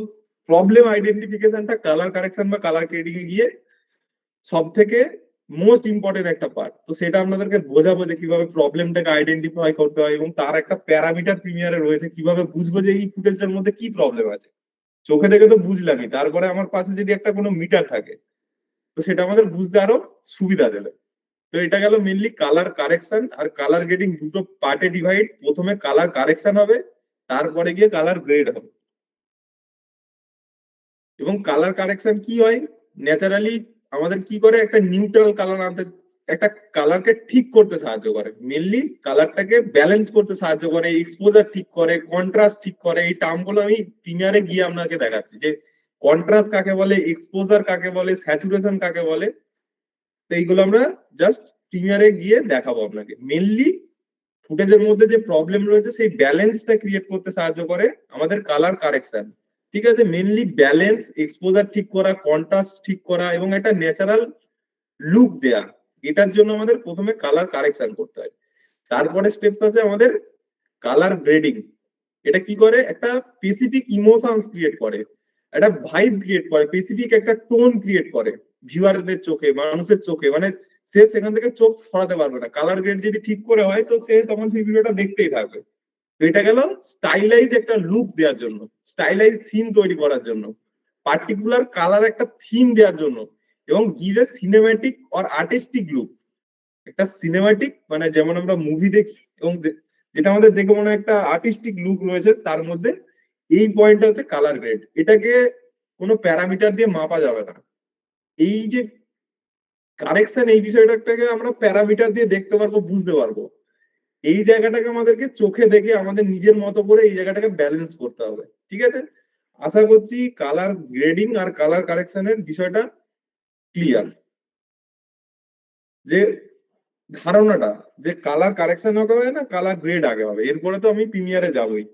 প্রবলেম আইডেন্টিফিকেশনটা কালার কারেকশন বা কালার গ্রেডিং এ গিয়ে সব থেকে মোস্ট ইম্পর্টেন্ট একটা পার্ট। তো সেটা আপনাদেরকে বোঝাবো যে কিভাবে প্রবলেমটাকে আইডেন্টিফাই করতে হয় এবং তার একটা প্যারামিটার প্রিমিয়ারে রয়েছে, কিভাবে বুঝবো যে এই ফুটেজটার মধ্যে কি প্রবলেম আছে। চোখে দেখে তো বুঝলামই, তারপরে আমার পাশে যদি একটা কোনো মিটার থাকে তো সেটা আমাদের বুঝতে আরো সুবিধা দেবে। তো এটা গেল মেনলি কালার কারেকশন আর কালার গ্রেডিং, দুটো পার্টে ডিভাইড। প্রথমে কালার কারেকশন হবে, তারপরে গিয়ে কালার গ্রেড হবে। এবং কালার কারেকশন কি হয়, ন্যাচারালি আমাদের কি করে, একটা নিউট্রাল কালার আনতে, একটা কালারকে ঠিক করতে সাহায্য করে, মেনলি কালারটাকে ব্যালেন্স করতে সাহায্য করে, এক্সপোজার ঠিক করে, কন্ট্রাস্ট ঠিক করে। এই টার্মগুলো আমি প্রিমিয়ারে গিয়ে আপনাকে দেখাচ্ছি যে কন্ট্রাস্ট কাকে বলে, এক্সপোজার কাকে বলে, স্যাচুরেশন কাকে বলে। তো এইগুলো আমরা জাস্ট প্রিমিয়ারে গিয়ে দেখাবো আপনাকে। মেনলি ফুটেজের মধ্যে যে প্রবলেম রয়েছে সেই ব্যালেন্সটা ক্রিয়েট করতে সাহায্য করে আমাদের কালার কারেকশন। ঠিক আছে, মেনলি ব্যালেন্স, এক্সপোজার ঠিক করা, কন্ট্রাস্ট ঠিক করা এবং একটা ন্যাচারাল লুক দেয়া, এটার জন্য আমাদের প্রথমে কালার কারেকশন করতে হয়। তারপরে স্টেপস আছে আমাদের কালার গ্রেডিং। এটা কি করে, একটা স্পেসিফিক ইমোশনস ক্রিয়েট করে, একটা ভাইব ক্রিয়েট করে, স্পেসিফিক একটা টোন ক্রিয়েট করে ভিউয়ারদের চোখে, মানুষের চোখে। মানে সে সেখান থেকে চোখ সরাতে পারবে না। কালার গ্রেড যদি ঠিক করে হয় তো সে তখন সেই ভিডিওটা দেখতেই থাকবে। তো এটা গেল স্টাইলাইজ একটা লুক দেওয়ার জন্য, স্টাইলাইজ সিন তৈরি করার জন্য, পার্টিকুলার কালার একটা থিম দেওয়ার জন্য, এবং give a cinematic or artistic look. একটা সিনেম্যাটিক মানে যেমন আমরা মুভি দেখি এবং যেটা আমাদের দেখে মনে হয় একটা আর্টিস্টিক লুক রয়েছে তার মধ্যে, এই পয়েন্টটা হচ্ছে কালার গ্রেড। এটাকে কোনো প্যারামিটার দিয়ে মাপা যাবে না। এই যে কারেকশন, এই বিষয়টাকে আমরা প্যারামিটার দিয়ে দেখতে পারবো, বুঝতে পারবো। এই জায়গাটাকে আমাদেরকে চোখে দেখে আমাদের নিজের মতো করে এই জায়গাটাকে ব্যালেন্স করতে হবে। ঠিক আছে, আশা করছি কালার গ্রেডিং আর কালার কারেকশনের বিষয়টা ক্লিয়ার। যে ধারণাটা যে কালার কারেকশন আগে হবে না, কালার গ্রেড আগে হবে, এরপরে তো আমি প্রিমিয়ারে যাবই।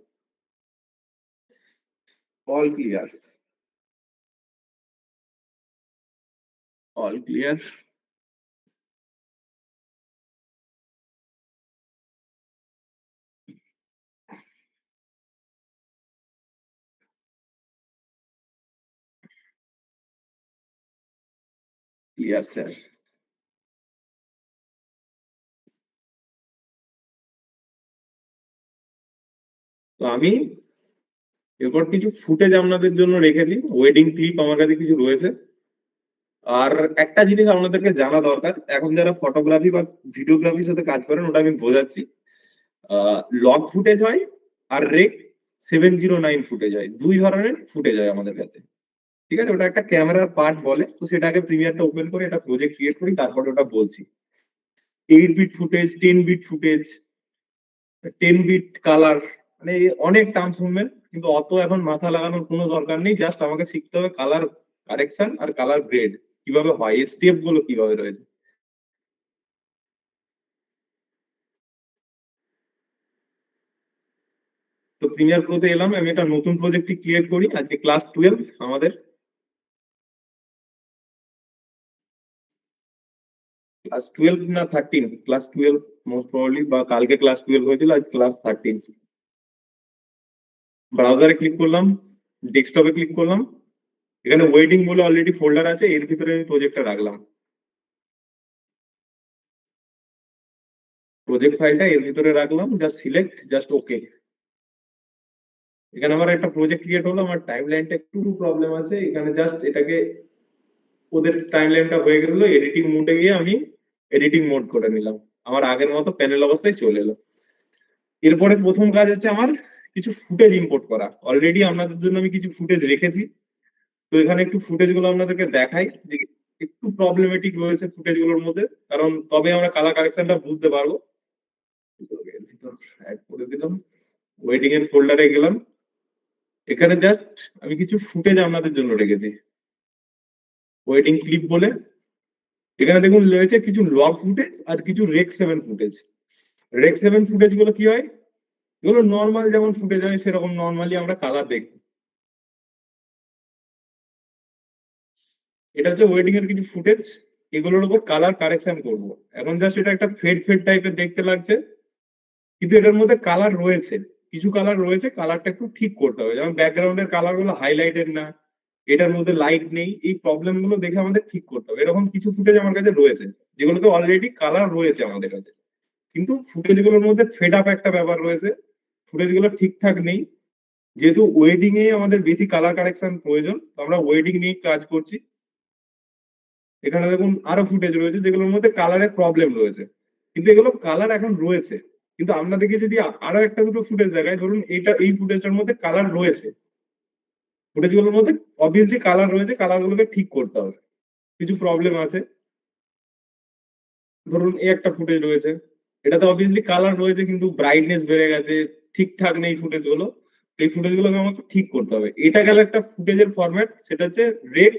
All clear, all clear. Clear sir. তো আমি এরপর কিছু ফুটেজ আপনাদের জন্য রেখেছি, ওয়েডিং ক্লিপ আমার কাছে কিছু রয়েছে। আর একটা জিনিস আপনাদেরকে জানা দরকার, এখন যারা ফটোগ্রাফি বা ভিডিওগ্রাফির সাথে কাজ করেন, ওটা আমি বোঝাচ্ছি। লগ ফুটেজ হয় আর রেক 709 ফুটেজ হয়, দুই ধরনের ফুটেজ হয় আমাদের কাছে। ঠিক আছে, ওটা একটা ক্যামেরার পার্ট বলে। তো সেটাকে প্রিমিয়ারটা ওপেন করে এটা প্রজেক্ট ক্রিয়েট করি, তারপরে ওটা বলছি। 8 bit footage, 10 bit footage, 10 bit colour, মানে অনেক টার্ম শুনবেন, কিন্তু অত এখন মাথা লাগানোর কোনো দরকার নেই। জাস্ট আমাকে শিখতে হবে কালার কারেকশন আর কালার গ্রেড কিভাবে হয়, এই স্টেপ গুলো কিভাবে রয়েছে। তো প্রিমিয়ার প্রোতে এলাম, আমি একটা নতুন প্রজেক্ট ক্রিয়েট করি। আজকে ক্লাস 12 আমাদের, ক্লাস 12 না 13, ক্লাস 12 মোস্ট প্রবাবলি, বা কালকে ক্লাস 12 হয়েছিল, আজ ক্লাস 13। ব্রাউজারে ক্লিক করলাম, ডেস্কটপে ক্লিক করলাম, এখানে ওয়েডিং বলে অলরেডি ফোল্ডার আছে, এর ভিতরে আমি প্রজেক্টটা রাখলাম। প্রজেক্ট ফাইলটা এর ভিতরে রাখলাম, জাস্ট সিলেক্ট, জাস্ট ওকে। এখানে আমার একটা প্রজেক্ট ক্রিয়েট হলো। আমার টাইম লাইনটা একটু প্রবলেম আছে এখানে, জাস্ট এটাকে, ওদের টাইম লাইনটা হয়ে গেছিল, এডিটিং মোডে গিয়ে আমি এডিটিং মোড করে নিলাম, আমার আগের মতো প্যানেল অবস্থায় চলে এলো। এরপরে প্রথম কাজ হচ্ছে আমার কিছু ফুটেজ ইম্পোর্ট করা। অলরেডি আপনাদের জন্য আমি কিছু ফুটেজ রেখেছি। তো এখানে একটু ফুটেজ গুলো আপনাদেরকে দেখাই যে একটু প্রবলেমেটিক রয়েছে ফুটেজ গুলোর মধ্যে, কারণ তবে আমরা কালার কারেকশনটা বুঝতে পারবো। অ্যাড করে দিলাম, ওয়েডিং এর ফোল্ডারে গেলাম, এখানে জাস্ট আমি কিছু ফুটেজ আপনাদের জন্য রেখেছি, ওয়েডিং ক্লিপ বলে। এখানে দেখুন রয়েছে কিছু লগ ফুটেজ আর কিছু রেক 7 ফুটেজ। রেক 7 ফুটেজ গুলো কি হয়, এগুলো নর্মাল যেমন ফুটেজ হয় সেরকম নর্মালি আমরা কালার দেখি। এটা হচ্ছে ওয়েডিং এর কিছু ফুটেজ, এগুলোর উপর কালার কারেকশন করব। এখন জাস্ট এটা একটা ফেড ফেড টাইপের দেখতে লাগছে, কিন্তু এটার মধ্যে কালার রয়েছে, কিছু কালার রয়েছে, কালারটা একটু ঠিক করতে হবে। যেমন ব্যাকগ্রাউন্ডের কালার গুলো হাইলাইটেড না, এটার মধ্যে লাইট নেই, এই প্রবলেম গুলো দেখে আমাদের ঠিক করতে হবে। এরকম কিছু ফুটেজ আমার কাছে রয়েছে। যেগুলোতে অলরেডি কালার রয়েছে আমাদের কাছে, কিন্তু ফুটেজ গুলোর মধ্যে ফেড আপ একটা ব্যাপার রয়েছে, ফুটেজ গুলো ঠিকঠাক নেই। যেহেতু ওয়েডিং এ আমাদের বেশি কালার কারেকশন প্রয়োজন, তো আমরা ওয়েডিং নিয়ে কাজ করছি। এখানে দেখুন আরো ফুটেজ রয়েছে যেগুলোর মধ্যে কালারের প্রবলেম রয়েছে, কিন্তু এগুলো কালার এখন রয়েছে। কিন্তু আপনাদেরকে যদি আরো একটা দুটো ফুটেজ দেখায়, ধরুন এই ফুটেজটার মধ্যে কালার রয়েছে, ফুটেজ গুলোর মধ্যে অবভিয়াসলি কালার রয়েছে, কালার গুলোকে ঠিক করতে হবে, কিছু প্রবলেম আছে। ধরুন এই একটা ফুটেজ রয়েছে, এটাতে অবভিয়াসলি কালার রয়েছে কিন্তু ব্রাইটনেস বেড়ে গেছে, ঠিকঠাক নেই ফুটেজ গুলো। এই ফুটেজ গুলোকে আমাকে ঠিক করতে হবে। এটা গেল একটা ফুটেজের ফরম্যাট, সেটা হচ্ছে রেক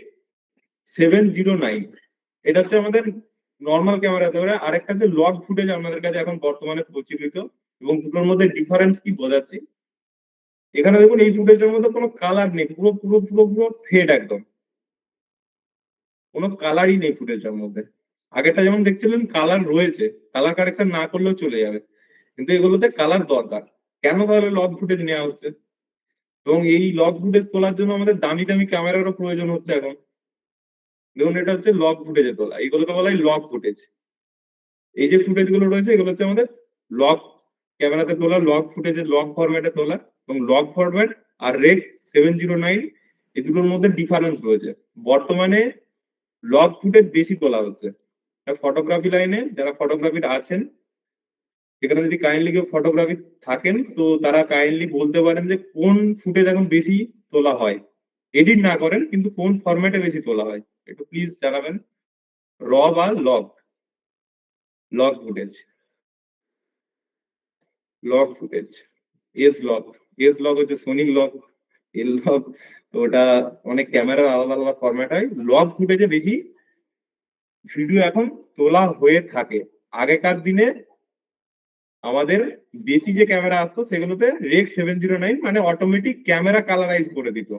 709। এটা হচ্ছে আমাদের নর্মাল ক্যামেরা ধরে। আরেকটা হচ্ছে লগ ফুটেজ আমাদের কাছে এখন বর্তমানে প্রচলিত, এবং দুটোর মধ্যে ডিফারেন্স কি বোঝাচ্ছি। এখানে দেখুন এই ফুটেজের মধ্যে কোনো কালার নেই, পুরো পুরো পুরো পুরো ফেড একদম, কোনো কালারই নেই ফুটেজের মধ্যে। আগেরটা যেমন দেখছিলেন কালার রয়েছে, কালার কারেকশন না করলেও চলে যাবে, কিন্তু এগুলোতে কালার দরকার। কেন তাহলে লগ ফুটেজ নেওয়া হচ্ছে? এবং এই লগ ফুটেজ তোলার জন্য আমাদের দামি দামি ক্যামেরারও প্রয়োজন হচ্ছে এখন। দেখুন এটা হচ্ছে লগ ফুটেজে তোলা, এগুলোকে বলা হয় লগ ফুটেজ। এই যে ফুটেজ গুলো রয়েছে এগুলো হচ্ছে আমাদের লগ ক্যামেরাতে তোলা, লগ ফুটেজের লগ ফরম্যাটে তোলা। এবং লগ ফরম্যাট আর রেক 709, এই দুটোর মধ্যে ডিফারেন্স রয়েছে। বর্তমানে লগ ফুটেজ বেশি তোলা হচ্ছে। ফটোগ্রাফি লাইনে যারা ফটোগ্রাফির আছেন, এখানে যদি কাইন্ডলি কেউ ফটোগ্রাফি থাকেন, তো তারা কাইন্ডলি বলতে পারেন যে কোন ফুটেজ এখন বেশি তোলা হয়। এডিট না করেন, কিন্তু কোন ফরম্যাটে বেশি তোলা হয় একটু প্লিজ জানাবেন। র বা log? Log footage, log footage, log, log হচ্ছে সোনি লগ, এল লগ। তো ওটা অনেক ক্যামেরার আলাদা আলাদা ফরম্যাট হয়। লগ ফুটেজে বেশি ভিডিও এখন তোলা হয়ে থাকে। আগেকার দিনে আমাদের বেশি যে ক্যামেরা আসতো সেগুলোতে রেক 709 মানে অটোমেটিক ক্যামেরা কালারাইজ করে দিত।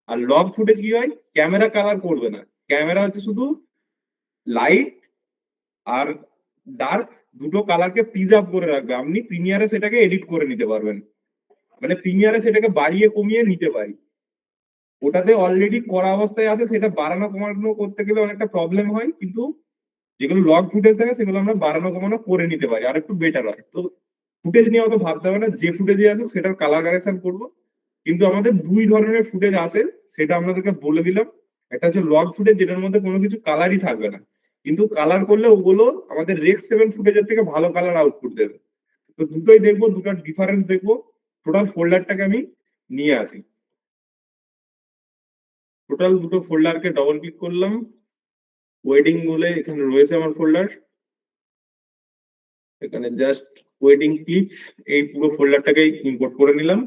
আর লগ ফুটেজ কি হয়, ক্যামেরা কালার করবে না, ক্যামেরা হচ্ছে শুধু লাইট আর ডার্ক দুটো কালারকে প্রিজার্ভ করে রাখবে। আপনি প্রিমিয়ারে সেটাকে এডিট করে নিতে পারবেন, মানে প্রিমিয়ারে সেটাকে বাড়িয়ে কমিয়ে নিতে পারি। ওটাতে অলরেডি করা অবস্থায় আছে, সেটা বাড়ানো কমানো করতে গেলে অনেকটা প্রবলেম হয়, কিন্তু যেগুলো লগ ফুটেজ থাকে সেগুলো আমরা বাড়ানো কমানো করে নিতে পারি, আর একটু বেটার হয়। তো ফুটেজ নিয়ে অত ভাবতে হবে না, যে ফুটেজে আসুক সেটার কালার কারেকশন করবো। কিন্তু আমাদের দুই ধরনের ফুটেজ আছে, সেটা আপনাদেরকে বলে দিলাম। একটা হচ্ছে লগ ফুটেজ, যেটার মধ্যে কোনো কিছু কালারই থাকবে না, কিন্তু কালার করলে ওগুলো আমাদের রেক 7 ফুটেজের থেকে ভালো কালার আউটপুট দেবে। তো দুটোই দেখবো, দুটোর ডিফারেন্স দেখবো। টোটাল ফোল্ডারটাকে আমি নিয়ে আসি। টোটাল দুটো ফোল্ডারকে ডবল ক্লিক করলাম, ওয়েডিং বলে এখানে রয়েছে আমার ফোল্ডার। এখানে জাস্ট ওয়েডিং ক্লিপ, এই পুরো ফোল্ডারটাকে ইম্পোর্ট করে নিলাম।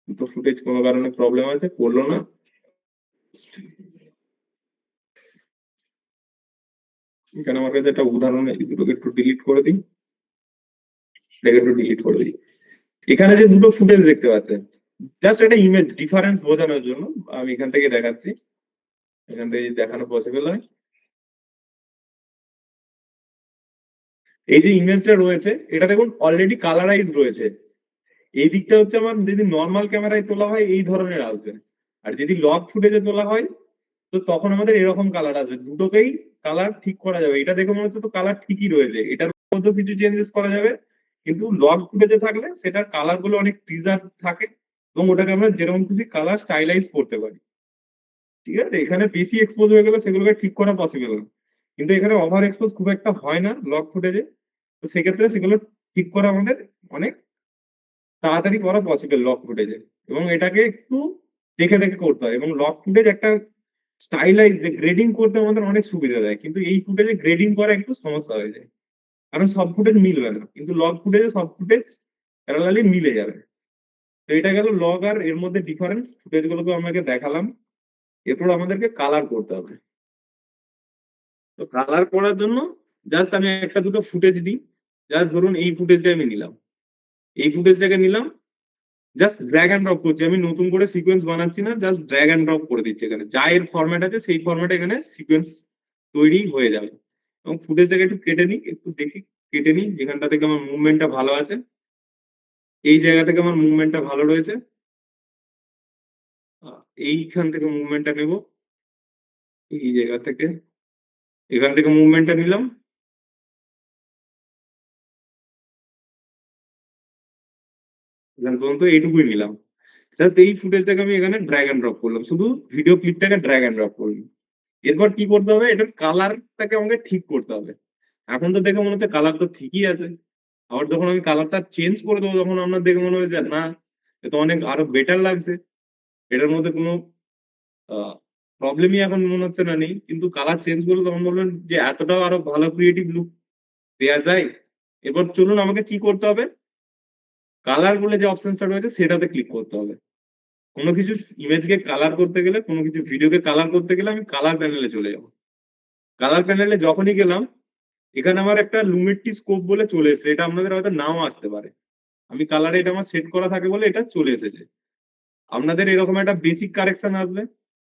দুটো ফুটেজ কোনো কারণে প্রবলেম আছে, করলো না। এখানে আমার কাছে একটা উদাহরণ, এই দুটোকে একটু ডিলিট করে দিই, এটাকে একটু ডিলিট করে দিই। এখানে যে দুটো ফুটেজ দেখতে পাচ্ছেন, জাস্ট একটা ইমেজ ডিফারেন্স বোঝানোর জন্য আমি এখান থেকে দেখাচ্ছি। এখান থেকে যদি দেখানো পসিবল হয়, এই যে ইমেজটা রয়েছে এটা দেখুন অলরেডি কালারাইজ রয়েছে। এই দিকটা হচ্ছে আমার যদি নর্মাল ক্যামেরায় তোলা হয় এই ধরনের আসবে, আর যদি লগ ফুটেজে তোলা হয় তো তখন আমাদের এরকম কালার আসবে। দুটোকেই কালার ঠিক করা যাবে, এটা দেখে মনে হচ্ছে তো কালার ঠিকই রয়েছে, এটার মধ্যে কিছু চেঞ্জেস করা যাবে। কিন্তু লগ ফুটেজে থাকলে সেটার কালার গুলো অনেক প্রিজার্ভ থাকে, এবং ওটাকে আমরা যেরকম খুশি কালার স্টাইলাইজ করতে পারি। ঠিক আছে, এখানে বেশি এক্সপোজ হয়ে গেলে সেগুলোকে ঠিক করা পসিবল না, কিন্তু এখানে ওভার এক্সপোজ খুব একটা হয় না লগ ফুটেজে। তো সেক্ষেত্রে সেগুলো ঠিক করা আমাদের অনেক তাড়াতাড়ি করা পসিবল লক ফুটেজে। এবং এটাকে একটু দেখে দেখে করতে হয়। এবং লক ফুটেজ একটা স্টাইলাইজ যে গ্রেডিং করতে আমাদের অনেক সুবিধা দেয়, কিন্তু এই ফুটেজে গ্রেডিং করা একটু সমস্যা হয়ে যায়, কারণ সব ফুটেজ মিলবে না। কিন্তু লগ ফুটেজে সব ফুটেজ প্যারালালি মিলে যাবে। তো এটা গেল লগ আর এর মধ্যে ডিফারেন্স, ফুটেজ গুলোকে আমাকে দেখালাম। এরপর আমাদেরকে কালার করতে হবে। তো কালার করার জন্য জাস্ট আমি একটা দুটো ফুটেজ দিই। জাস্ট ধরুন এই ফুটেজটা আমি নিলাম, এই ফুটেজটাকে নিলাম, জাস্ট ড্র্যাগ অ্যান্ড ড্রপ করছি। আমি নতুন করে সিকোয়েন্স বানাচ্ছি না, জাস্ট ড্র্যাগ অ্যান্ড ড্রপ করে দিচ্ছি। এখানে যা এর ফরম্যাট আছে সেই ফরম্যাটে এখানে সিকোয়েন্স তৈরি হয়ে যাবে। এবং ফুটেজটাকে একটু কেটে নিই, একটু দেখি, কেটে নিই যেখানটা থেকে আমার মুভমেন্টটা ভালো আছে। এই জায়গা থেকে আমার মুভমেন্টটা ভালো রয়েছে, এইখান থেকে মুভমেন্টটা নেব। এই জায়গা থেকে এখান থেকে মুভমেন্টটা নিলাম, এখান পর্যন্ত এইটুকুই নিলাম। জাস্ট এই ফুটেজটাকে আমি এখানে ড্র্যাগ এন্ড ড্রপ করলাম, শুধু ভিডিও ক্লিপটাকে ড্র্যাগ এন্ড ড্রপ করলাম। এরপর কি করতে হবে, এটার কালারটাকে আমাকে ঠিক করতে হবে। এখন তো দেখে মনে হচ্ছে কালার তো ঠিকই আছে, আবার যখন আমি কালারটা চেঞ্জ করে দেবো তখন আপনার দেখে মনে হবে যে না, এ তো অনেক আরো বেটার লাগছে, এটার মধ্যে কোনো প্রবলেমই এখন মনে হচ্ছে না নেই। কিন্তু কালার চেঞ্জ করলে তখন বলবেন যে এতটাও আরো ভালো ক্রিয়েটিভ লুক দেওয়া যায়। এবার চলুন আমাকে কি করতে হবে, কালার বলে যে অপশনটা রয়েছে সেটাতে ক্লিক করতে হবে। কোনো কিছু ইমেজকে কালার করতে গেলে, কোনো কিছু ভিডিওকে কালার করতে গেলে আমি কালার প্যানেলে চলে যাবো। কালার প্যানেলে যখনই গেলাম, এখানে আমার একটা লুমিট্রি স্কোপ বলে চলে এসেছে, এটা আপনাদের হয়তো নাও আসতে পারে। আমি কালারে এটা আমার সেট করা থাকে বলে এটা চলে এসেছে। আপনাদের এরকম একটা বেসিক কারেকশন আসবে,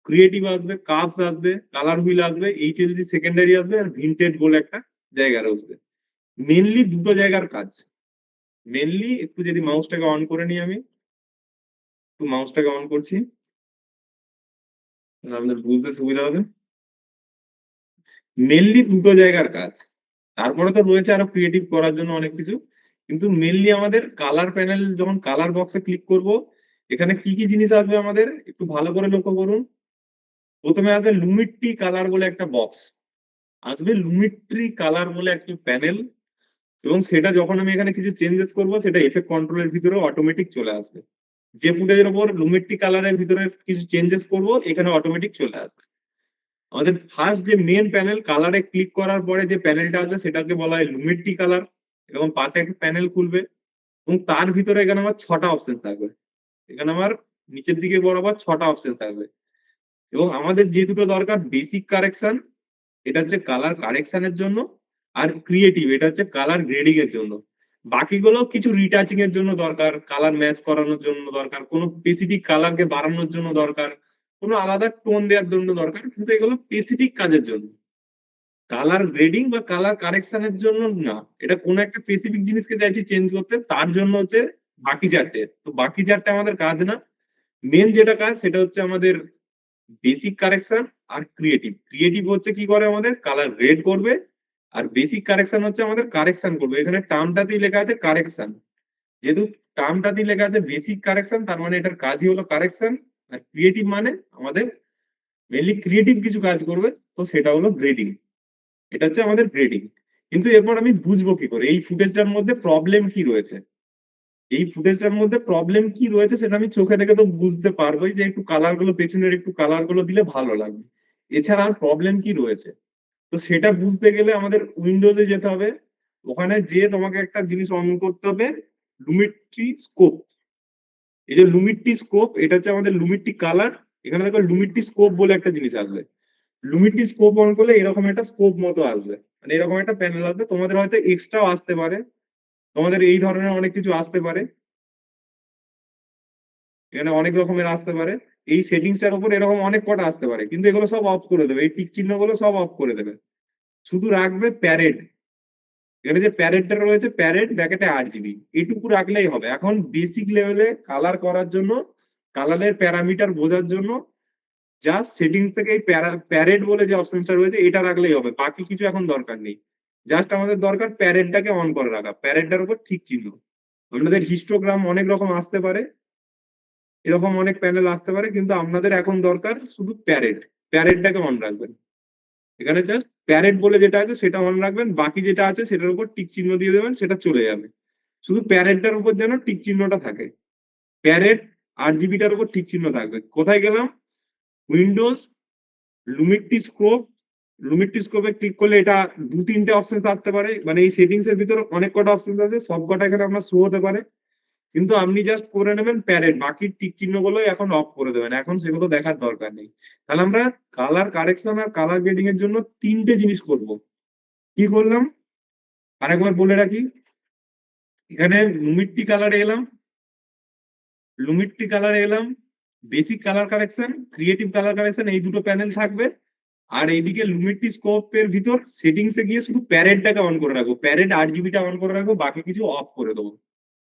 ক্রিয়েটিভ আসবে, কার্ভস আসবে, কালার হুইল আসবে, এইচএলজি সেকেন্ডারি আসবে, আর ভিনটেজ বলে একটা জায়গা আসবে। মেনলি দুটো জায়গার কাজ। মেনলি একটু যদি মাউসটাকে অন করে নিই, আমি একটু মাউসটাকে অন করছি, তাহলে আপনাদের বুঝতে সুবিধা হবে। মেনলি দুটো জায়গার কাজ, তারপরে তো রয়েছে আরো ক্রিয়েটিভ করার জন্য অনেক কিছু। কিন্তু মেনলি আমাদের কালার প্যানেল, যখন কালার বক্সে ক্লিক করব, এখানে কি কি জিনিস আসবে আমাদের একটু ভালো করে লক্ষ্য করুন। প্রথমে আসবে লুমিট্রি কালার বলে একটা বক্স, আসবে লুমিট্রি কালার বলে একটা প্যানেল, এবং সেটা যখন আমি এখানে কিছু চেঞ্জেস করব সেটা এফেক্ট কন্ট্রোলের ভিতরে অটোমেটিক চলে আসবে। যে ফুটেজের উপর লুমিট্রি কালারের ভিতরে কিছু চেঞ্জেস করব এখানে অটোমেটিক চলে আসবে। আমাদের ফার্স্ট যে মেন প্যানেল, কালারে ক্লিক করার পরে যে প্যানেলটা আসবে সেটাকে বলা হয় লুমিট্রি কালার, এবং পাশে একটা প্যানেল খুলবে, এবং তার ভিতরে এখানে আমার 6টা অপশন থাকবে। এখানে আমার নিচের দিকে বরাবর 6টা অপশন থাকবে, এবং আমাদের যে দুটো দরকার, বেসিক কারেকশন এটা হচ্ছে কালার কারেকশনের জন্য, আর ক্রিয়েটিভ এটা হচ্ছে কালার গ্রেডিং এর জন্য। বাকিগুলো কিছু রিটাচিং এর জন্য দরকার, কালার ম্যাচ করানোর জন্য দরকার, কোনো স্পেসিফিক কালারকে বাড়ানোর জন্য দরকার, কোনো আলাদা টোন দেওয়ার জন্য দরকার, কিন্তু এগুলো স্পেসিফিক কাজের জন্য। কালার গ্রেডিং বা কালার কারেকশনের জন্য না, এটা কোনো একটা স্পেসিফিক জিনিসকে চাইছি চেঞ্জ করতে, তার জন্য হচ্ছে বাকি চারটে। তো বাকি চারটে আমাদের কাজ না, মেন যেটা কাজ সেটা হচ্ছে আমাদের বেসিক কারেকশন আর ক্রিয়েটিভ। ক্রিয়েটিভ হচ্ছে কি করে, আমাদের কালার গ্রেড করবে, আর বেসিক কারেকশন হচ্ছে আমাদের কারেকশন করবে। এখানে টার্মটাতেই লেখা আছে কারেকশন, যেহেতু টার্মটাতেই লেখা আছে বেসিক কারেকশন, তার মানে এটার কাজই হলো কারেকশন। আর ক্রিয়েটিভ মানে আমাদের মেনলি ক্রিয়েটিভ কিছু কাজ করবে, তো সেটা হলো গ্রেডিং। এটা হচ্ছে আমাদের গ্রেডিং। কিন্তু এরপর আমি বুঝবো কি করে এই ফুটেজটার মধ্যে প্রবলেম কি রয়েছে। এই ফুটেজটার মধ্যে প্রবলেম কি রয়েছে সেটা আমি চোখে দেখে তো বুঝতে পারবোই, যে একটু কালার গুলো, পেছনের একটু কালার গুলো দিলে ভালো লাগবে। এছাড়া আর প্রবলেম কি রয়েছে, তো সেটা বুঝতে গেলে আমাদের উইন্ডোজে যেতে হবে। ওখানে যে তোমাকে একটা জিনিস অন করতে হবে, লুমিট্রি স্কোপ। এই যে লুমিট্রি স্কোপ, এটা হচ্ছে আমাদের লুমিট্রি কালার। এখানে দেখো লুমিট্রি স্কোপ বলে একটা জিনিস আসবে। লুমিট্রি স্কোপ অন করলে এরকম একটা স্কোপ মতো আসবে, মানে এরকম একটা প্যানেল আসবে। তোমাদের হয়তো এক্সট্রাও আসতে পারে, তোমাদের এই ধরনের অনেক কিছু আসতে পারে, এখানে অনেক রকমের আসতে পারে। এই সেটিংসটার উপর এরকম অনেক কটা আসতে পারে, কিন্তু এগুলো সব অফ করে দেবে, এই টিক চিহ্নগুলো সব অফ করে দেবে। শুধু রাখবে প্যারেড। এখানে যে প্যারেডটা রয়েছে, প্যারেড ব্যাকেটে 8 জিবি, এটুকু রাখলেই হবে। এখন বেসিক লেভেলে কালার করার জন্য, কালারের প্যারামিটার বোঝার জন্য, জাস্ট সেটিংস থেকে এই প্যারেড বলে যে অপশনটা রয়েছে এটা রাখলেই হবে, বাকি কিছু এখন দরকার নেই। জাস্ট আমাদের দরকার প্যারেডটাকে অন করে রাখা, প্যারেডটার উপর ঠিক চিহ্ন। আপনাদের হিস্টোগ্রাম অনেক রকম আসতে পারে, এরকম অনেক প্যানেল আসতে পারে, কিন্তু আপনাদের এখন দরকার শুধু প্যারেড। প্যারেডটাকে অন রাখবেন। এখানে জাস্ট প্যারেড বলে যেটা আছে সেটা অন রাখবেন, বাকি যেটা আছে সেটার উপর টিক চিহ্ন দিয়ে দেবেন, সেটা চলে যাবে। শুধু প্যারেডটার উপর যেন টিক চিহ্নটা থাকে, প্যারেড 8 জিবিটার উপর টিক চিহ্ন থাকবে। কোথায় গেলাম, উইন্ডোজ, লুমিট্রি স্কোপ। লুমিট্রি স্কোপে ক্লিক করলে এটা 2-3টে অপশন আসতে পারে, মানে এই সেটিংস এর ভিতরে অনেক কটা অপশন আছে, সব কটা এখানে আপনার শো হতে পারে। কিন্তু আপনি জাস্ট করে নেবেন প্যারেড, বাকি টিক চিহ্ন গুলো এখন অফ করে দেবেন, এখন সেগুলো দেখার দরকার নেই। তাহলে আমরা কালার কারেকশন আর কালার গ্রেডিং এর জন্য 3টে জিনিস করব। কি করলাম আরেকবার বলে রাখি, এখানে লুমিট্রি কালারে এলাম, লুমিট্রি কালারে এলাম, basic colour correction, creative colour correction, এই দুটো প্যানেল থাকবে। আর এইদিকে লুমিট্রি স্কোপের ভিতর সেটিংসে গিয়ে শুধু প্যারেডটাকে অন করে রাখবো, প্যারেড 8 জিবিটা অন করে রাখবো, বাকি কিছু অফ করে দেবো।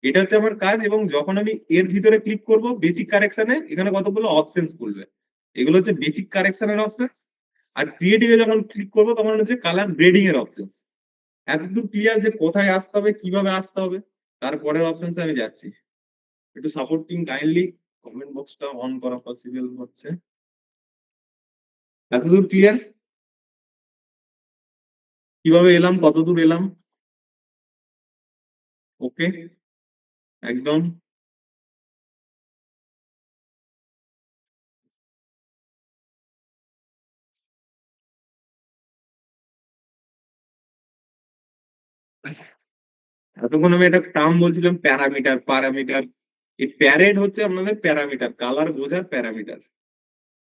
এটা হচ্ছে আমার কাজ। এবং যখন আমি এর ভিতরে ক্লিক করব বেসিক কারেকশনে, এখানে কতগুলো অপশনস খুলবে, এগুলো হচ্ছে বেসিক কারেকশনের অপশনস। আর ক্রিয়েটিভে যখন ক্লিক করবো তখন হচ্ছে কালার গ্রেডিং এর অপশন। এতদূর ক্লিয়ার যে কোথায় আসতে হবে, কিভাবে আসতে হবে? তারপরের অপশনস আমি যাচ্ছি। একটু সাপোর্টিং কাইন্ডলি কমেন্ট বক্সটা অন করা পসিবল হচ্ছে। এতদূর ক্লিয়ার? কিভাবে এলাম, কতদূর এলাম? ওকে, একদম। এতক্ষণ আমি একটা টার্ম বলছিলাম, প্যারামিটার। প্যারামিটার, এই প্যারেড হচ্ছে আপনাদের প্যারামিটার, কালার বোঝার প্যারামিটার।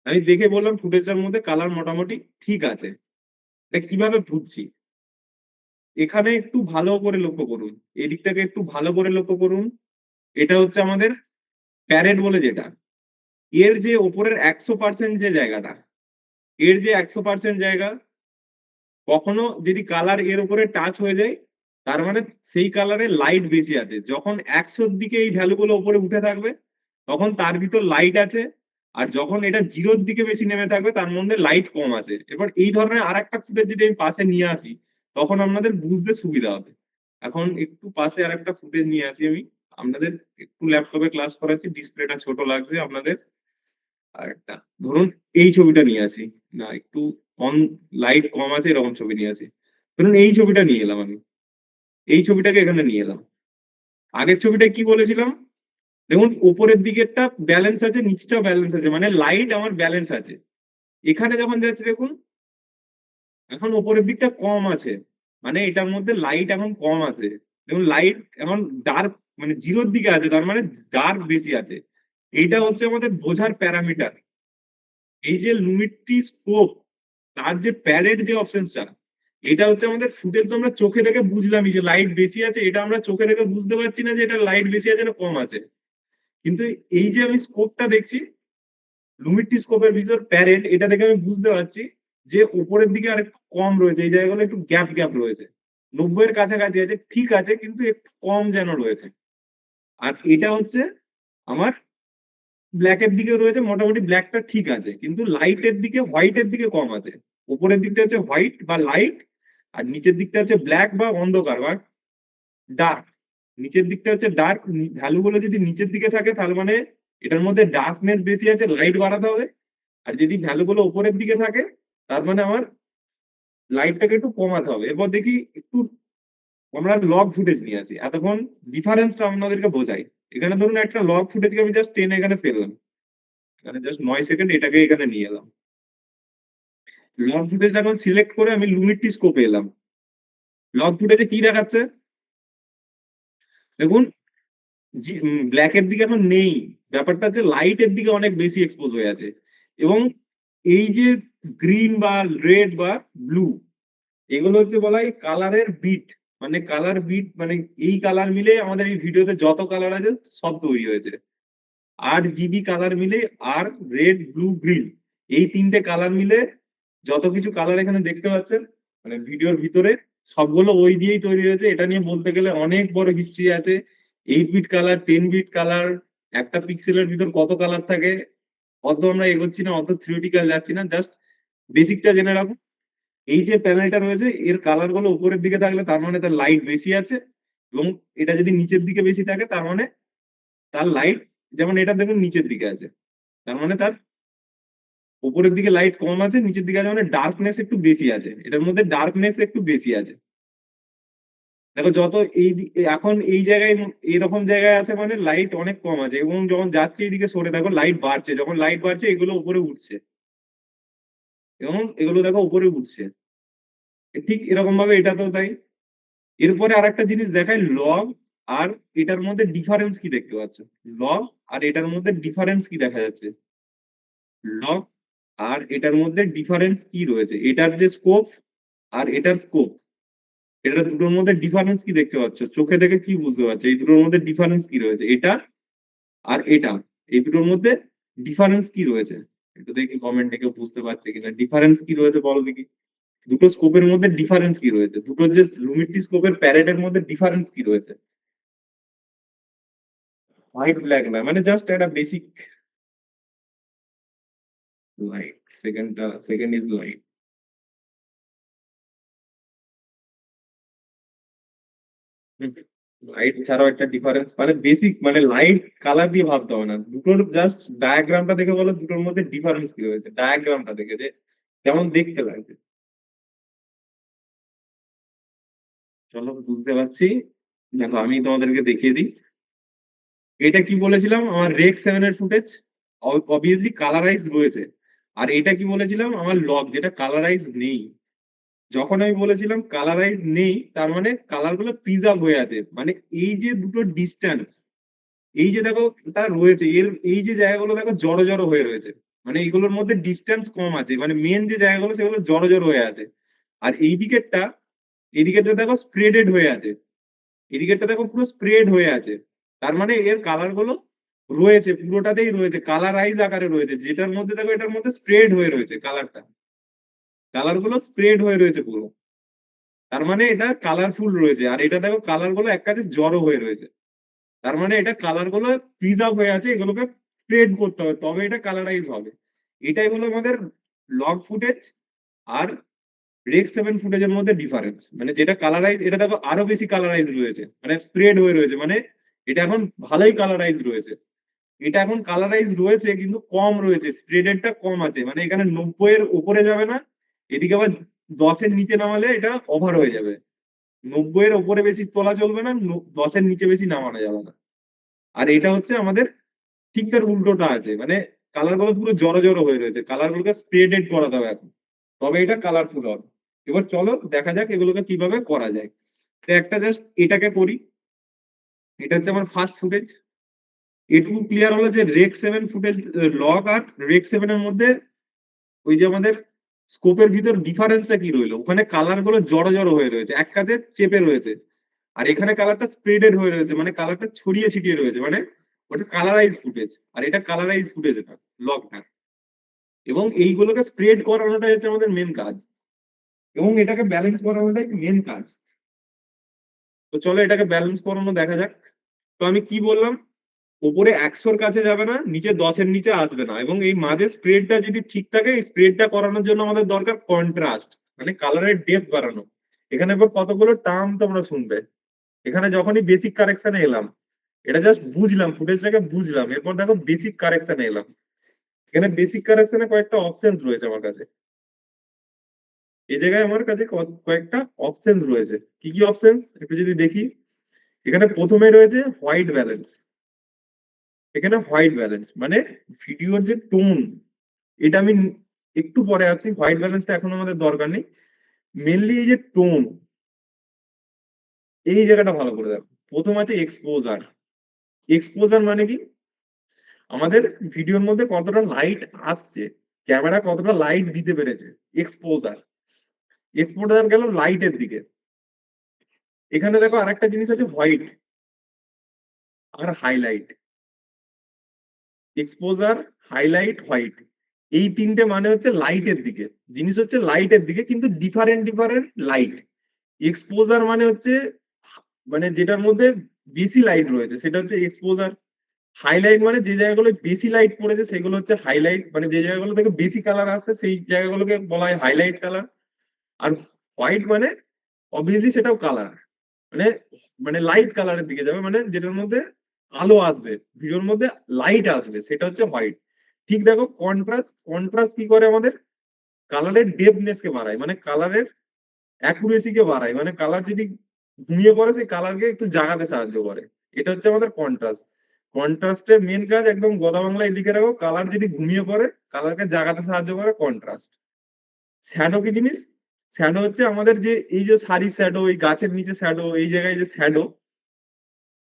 আমি দেখে বললাম ফুটেজটার মধ্যে কালার মোটামুটি ঠিক আছে। এটা কিভাবে বুঝছি? এখানে একটু ভালো করে লক্ষ্য করুন, এই দিকটাকে একটু ভালো করে লক্ষ্য করুন। এটা হচ্ছে আমাদের প্যারেড বলে যেটা, এর যে ওপরের 100% যে জায়গাটা, এর যে 100% জায়গা, কখনো যদি কালার এর উপরে টাচ হয়ে যায়, তার মানে সেই কালারে লাইট বেশি আছে। যখন 100-র দিকে এই ভ্যালুগুলো উপরে উঠে থাকবে, তখন তার ভিতর লাইট আছে। আর যখন এটা 0-র দিকে বেশি নেমে থাকবে, তার মধ্যে লাইট কম আছে। এবার এই ধরনের আর একটা ফুটেজ যদি আমি পাশে নিয়ে আসি, তখন আপনাদের বুঝতে সুবিধা হবে। এখন একটু পাশে আর একটা ফুটেজ নিয়ে আসি আমি আপনাদের। একটু ল্যাপটপে ক্লাস করাচ্ছি, ডিসপ্লেটা ছোট লাগছে আপনাদের। আর একটা ধরুন এই ছবিটা নিয়ে আসি, না একটু অন, লাইট কম আছে এরকম ছবি নিয়ে আসি। ধরুন এই ছবিটা নিয়ে এলাম আমি, এই ছবিটাকে এখানে নিয়ে এলাম। আগের ছবিটা কি বলেছিলাম? দেখুন উপরের দিকেরটা ব্যালেন্স আছে, নিচটাও ব্যালেন্স আছে, মানে লাইট আমার ব্যালেন্স আছে। এখানে যখন যাচ্ছে দেখুন, এখন উপরের দিকটা কম আছে, মানে এটার মধ্যে লাইট এখন কম আছে। দেখুন লাইট এখন ডার্ক, মানে 0-র দিকে আছে, তার মানে ডার্ক বেশি আছে। এইটা হচ্ছে আমাদের বোঝার প্যারামিটার। এই যে লুমিট্রি স্কোপ, তার যে প্যারেড যে অপশনসটা, এটা হচ্ছে আমাদের ফুটেজ। তো আমরা চোখে দেখে বুঝলামই যে লাইট বেশি আছে, এটা আমরা চোখে দেখে বুঝতে পারছি না যে এটা লাইট বেশি আছে না কম আছে। কিন্তু এই যে আমি স্কোপটা দেখছি, লুমিট্রি স্কোপের ভিতর প্যারেড, এটা দেখে আমি বুঝতে পারছি যে উপরের দিকে আর একটু কম রয়েছে, এই জায়গাগুলো একটু গ্যাপ গ্যাপ রয়েছে। 90-এর কাছাকাছি আছে, ঠিক আছে, কিন্তু একটু কম যেন রয়েছে। আর এটা হচ্ছে আমার ব্ল্যাকের দিকে রয়েছে, মোটামুটি ব্ল্যাকটা ঠিক আছে, কিন্তু লাইটের দিকে, হোয়াইটের দিকে কম আছে। উপরের দিকটা হচ্ছে হোয়াইট বা লাইট, আর নিচের দিকটা হচ্ছে ব্ল্যাক বা অন্ধকার বা ডার্ক। নিচের দিকটা হচ্ছে ডার্ক। ভ্যালু গুলো যদি নিচের দিকে থাকে, তার মানে এটার মধ্যে ডার্কনেস বেশি আছে, লাইট বাড়াতে হবে। আর যদি ভ্যালু গুলো উপরের দিকে থাকে, তার মানে আমার লাইটটাকে একটু কমাতে হবে। এরপর দেখি একটু আমরা লগ ফুটেজ নিয়ে আসি, এতক্ষণ ডিফারেন্সটা আপনাদেরকে বোঝাই। এখানে ধরুন একটা লগ ফুটেজকে আমি জাস্ট টেনে এখানে ফেললাম, এখানে জাস্ট 9 সেকেন্ড এটাকে এখানে নিয়ে এলাম। লগ ফুটেজটা এখন সিলেক্ট করে আমি লুমিট্রি স্কোপে এলাম। লগ ফুটেজে কি দেখাচ্ছে দেখুন, ব্ল্যাকের দিকে এখন নেই। ব্যাপারটা হচ্ছে লাইটের দিকে অনেক বেশি এক্সপোজ হয়ে আছে। এবং এই যে গ্রিন বা রেড বা ব্লু, এগুলো হচ্ছে বলা হয় কালারের বিট। মানে কালার বিট, মানে এই কালার মিলে আমাদের এই ভিডিওতে যত কালার আছে সব তৈরি হয়েছে। 8 জিবি কালার মিলে, আর রেড ব্লু গ্রিন, এই 3টে কালার মিলে যত কিছু কালার এখানে দেখতে পাচ্ছেন মানে ভিডিওর ভিতরে, সবগুলো ওই দিয়েই তৈরি হয়েছে। এটা নিয়ে বলতে গেলে অনেক বড় হিস্ট্রি আছে। 8 বিট কালার, 10 বিট কালার, একটা পিক্সেলের ভিতর কত কালার থাকে, অত আমরা এগোচ্ছি না, অত থিওরিটিক্যাল যাচ্ছি না, জাস্ট বেসিকটা জেনে রাখুন। এই যে প্যানেলটা রয়েছে, এর কালার গুলো উপরের দিকে থাকলে তার মানে তার লাইট বেশি আছে। এবং এটা যদি নিচের দিকে বেশি থাকে, তার মানে তার লাইট, যেমন এটা দেখুন নিচের দিকে আছে, তার মানে তার উপরের দিকে লাইট কম আছে, নিচের দিকে আছে মানে ডার্কনেস একটু বেশি আছে, এটার মধ্যে ডার্কনেস একটু বেশি আছে। দেখো যত এখন এই জায়গায় এরকম জায়গায় আছে মানে লাইট অনেক কম আছে, এবং যখন যাচ্ছে এইদিকে সরে দেখো লাইট বাড়ছে, যখন লাইট বাড়ছে এগুলো উপরে উঠছে, এবং এগুলো দেখো উপরে উঠছে। ঠিক এরকম ভাবে এটাতেও তাই। এরপরে আর একটা জিনিস দেখায়, লগ আর এটার মধ্যে ডিফারেন্স কি দেখতে পাচ্ছ? লগ আর এটার মধ্যে ডিফারেন্স কি দেখা যাচ্ছে? লগ আর এটার মধ্যে ডিফারেন্স কি রয়েছে? এটার যে স্কোপ আর এটার স্কোপ, এটা দুটোর মধ্যে ডিফারেন্স কি দেখতে পাচ্ছ? চোখে দেখে কি বুঝতে পারছো এই দুটোর মধ্যে ডিফারেন্স কি রয়েছে? এটা আর এটা, এই দুটোর মধ্যে ডিফারেন্স কি রয়েছে? একটু দেখি কমেন্টে কেউ বুঝতে পারছে কিনা, ডিফারেন্স কি রয়েছে বলো দেখি। দুটো স্কোপের মধ্যে ডিফারেন্স কি রয়েছে? দুটোর যে লুমিট্রি স্কোপের প্যারেটের মধ্যে ডিফারেন্স কি রয়েছে? হোয়াইট ব্ল্যাক না, মানে জাস্ট একটা basic light, second is light. Light ছাড়াও একটা ডিফারেন্স, মানে বেসিক, মানে লাইট কালার দিয়ে ভাবতে হবে না, দুটোর জাস্ট ডায়াগ্রামটা দেখে বলো দুটোর মধ্যে ডিফারেন্স কি রয়েছে, ডায়াগ্রামটা দেখে যে কেমন দেখতে লাগছে। চলো বুঝতে পারছি, দেখো আমি তোমাদেরকে দেখিয়ে দিই। এটা কি বলেছিলাম, আমার রেক 7 এর ফুটেজ অবভিয়াসলি কালারাইজ রয়েছে। আর এটা কি বলেছিলাম, আমার লগ যেটা কালারাইজ নেই। যখন আমি বলেছিলাম কালারাইজ নেই, তার মানে কালার গুলো প্রিজার্ভ হয়ে আছে, মানে এই যে দুটো ডিস্টেন্স, এই যে দেখো তা রয়েছে, এর এই যে জায়গাগুলো দেখো জড়ো জড়ো হয়ে রয়েছে, মানে এইগুলোর মধ্যে ডিস্টেন্স কম আছে, মানে মেন যে জায়গাগুলো সেগুলো জড়ো জড়ো হয়ে আছে। আর এই দিকেরটা, এই দিকেরটা দেখো স্প্রেডেড হয়ে আছে, এই দিকেরটা দেখো পুরো স্প্রেড হয়ে আছে। তার মানে এর কালার গুলো রয়েছে, পুরোটাতেই রয়েছে, কালারাইজ আকারে রয়েছে, যেটার মধ্যে দেখো এটার মধ্যে স্প্রেড হয়ে রয়েছে কালারটা, কালার গুলো স্প্রেড হয়ে রয়েছে পুরো। তার মানে এটা কালারফুল রয়েছে, আর এটা দেখো কালার গুলো এক কাছে জড়ো হয়ে রয়েছে। তার মানে এটা কালার গুলো প্রিজার্ভ হয়ে আছে, এগুলোকে স্প্রেড করতে হবে তবে এটা কালারাইজ হবে। এটাই হলো আমাদের লগ ফুটেজ আর রেক 7 ফুটেজের মধ্যে ডিফারেন্স, মানে যেটা কালারাইজ এটা দেখো আরো বেশি কালারাইজ রয়েছে, মানে স্প্রেড হয়ে রয়েছে, মানে এটা এখন ভালোই কালারাইজ রয়েছে। এটা এখন কালারাইজ রয়েছে কিন্তু কম রয়েছে, স্প্রেডেরটা কম আছে, মানে এখানে 90 এর উপরে যাবে না, এদিকে আবার 10-এর নিচে নামালে এটা ওভার হয়ে যাবে। 90 এর উপরে বেশি তোলা চলবে না, 10-এর নিচে বেশি নামানো যাবে না। আর এটা হচ্ছে আমাদের ঠিক তার উল্টোটা আছে, মানে কালার গুলো পুরো জড়ো জড়ো হয়ে রয়েছে, কালার গুলোকে স্প্রেডেড করাতে হবে এখন, তবে এটা কালারফুল হবে। এবার চলো দেখা যাক এগুলোকে কিভাবে করা যায়। তো একটা জাস্ট এটাকে করি, এটা হচ্ছে আমার ফার্স্ট ফুটেজ। এটুকু ক্লিয়ার হলো যে রেক 7 ফুটেজ লগ আর রেক 7 এর মধ্যে ওই যে আমাদের স্কোপের ভিতর ডিফারেন্সটা কি রইলো, ওখানে কালার গুলো জড়ো জড়ো হয়ে রয়েছে, এক কাছে চেপে রয়েছে। আর এখানে কালারটা স্প্রেডেড হয়ে রয়েছে, মানে কালারটা ছড়িয়ে ছিটিয়ে রয়েছে, মানে ওটা কালারাইজ ফুটেজ, আর এটা কালারাইজ ফুটেজ না, লগটা। এবং এইগুলোকে স্প্রেড করানোটাই হচ্ছে আমাদের মেন কাজ, এবং এটাকে ব্যালেন্স করানোটাই মেন কাজ। তো চলো এটাকে ব্যালেন্স করানো দেখা যাক। তো আমি কি বললাম, উপরে 100-র কাছে যাবে না, নিচে 10-এর নিচে আসবে না, এবং এই মাঝে স্প্রেডটা যদি ঠিক থাকে, এই স্প্রেডটা করানোর জন্য আমাদের দরকার কন্ট্রাস্ট, মানে কালারের ডেপথ বাড়ানো। এখানে এবার কতগুলো টার্ম তোমরা শুনবে। এখানে যখনই বেসিক কারেকশনে এলাম, এটা জাস্ট বুঝলাম, ফুটেজটাকে বুঝলাম, এরপর দেখো বেসিক কারেকশনে এলাম। এখানে বেসিক কারেকশনে কয়েকটা অপশনস রয়েছে আমার কাছে, এই জায়গায় আমার কাছে কয়েকটা অপশনস রয়েছে। কি কি অপশনস একটু যদি দেখি, এখানে প্রথমে রয়েছে হোয়াইট ব্যালেন্স। এখানে হোয়াইট ব্যালেন্স মানে ভিডিওর যে টোন, এটা আমি একটু পরে আসছি, হোয়াইট ব্যালেন্সটা এখন আমাদের দরকার নেই। মেনলি এই যে টোন, এই জায়গাটা ভালো করে দেখো। প্রথম আছে এক্সপোজার। এক্সপোজার মানে কি, আমাদের ভিডিওর মধ্যে কতটা লাইট আসছে, ক্যামেরা কতটা লাইট দিতে পেরেছে, এক্সপোজার। এক্সপোজার গেল লাইটের দিকে। এখানে দেখো আরেকটা জিনিস আছে হোয়াইট আর হাইলাইট। এক্সপোজার, হাইলাইট, হোয়াইট, এই তিনটে মানে হচ্ছে লাইটের দিকে, জিনিস হচ্ছে লাইটের দিকে, কিন্তু ডিফারেন্ট ডিফারেন্ট লাইট। এক্সপোজার মানে হচ্ছে মানে যেটার মধ্যে বেশি লাইট রয়েছে সেটা হচ্ছে এক্সপোজার। হাইলাইট মানে যে জায়গাগুলো বেশি লাইট পড়েছে সেগুলো হচ্ছে হাইলাইট, মানে যে জায়গাগুলো থেকে বেশি কালার আসছে সেই জায়গাগুলোকে বলা হয় হাইলাইট কালার। আর হোয়াইট মানে অবভিয়াসলি সেটাও কালার, মানে মানে লাইট কালারের দিকে যাবে, মানে যেটার মধ্যে আলো আসবে, ভিডিওর মধ্যে লাইট আসবে, সেটা হচ্ছে হোয়াইট। ঠিক দেখো কন্ট্রাস্ট, কন্ট্রাস্ট কি করে আমাদের কালারের ডেপনেস কে বাড়ায়, মানে কালারের অ্যাকুরেসি কে বাড়ায়, মানে কালার যদি ঘুমিয়ে পড়ে সেই কালারকে একটু জাগাতে সাহায্য করে। এটা হচ্ছে আমাদের কন্ট্রাস্ট। কন্ট্রাস্টের মেন কাজ একদম গদা বাংলায় লিখে রাখো, কালার যদি ঘুমিয়ে পড়ে কালারকে জাগাতে সাহায্য করে কন্ট্রাস্ট। শ্যাডো কি জিনিস, শ্যাডো হচ্ছে আমাদের যে এই যে সারি শ্যাডো, এই গাছের নিচে শ্যাডো, এই জায়গায় যে শ্যাডো,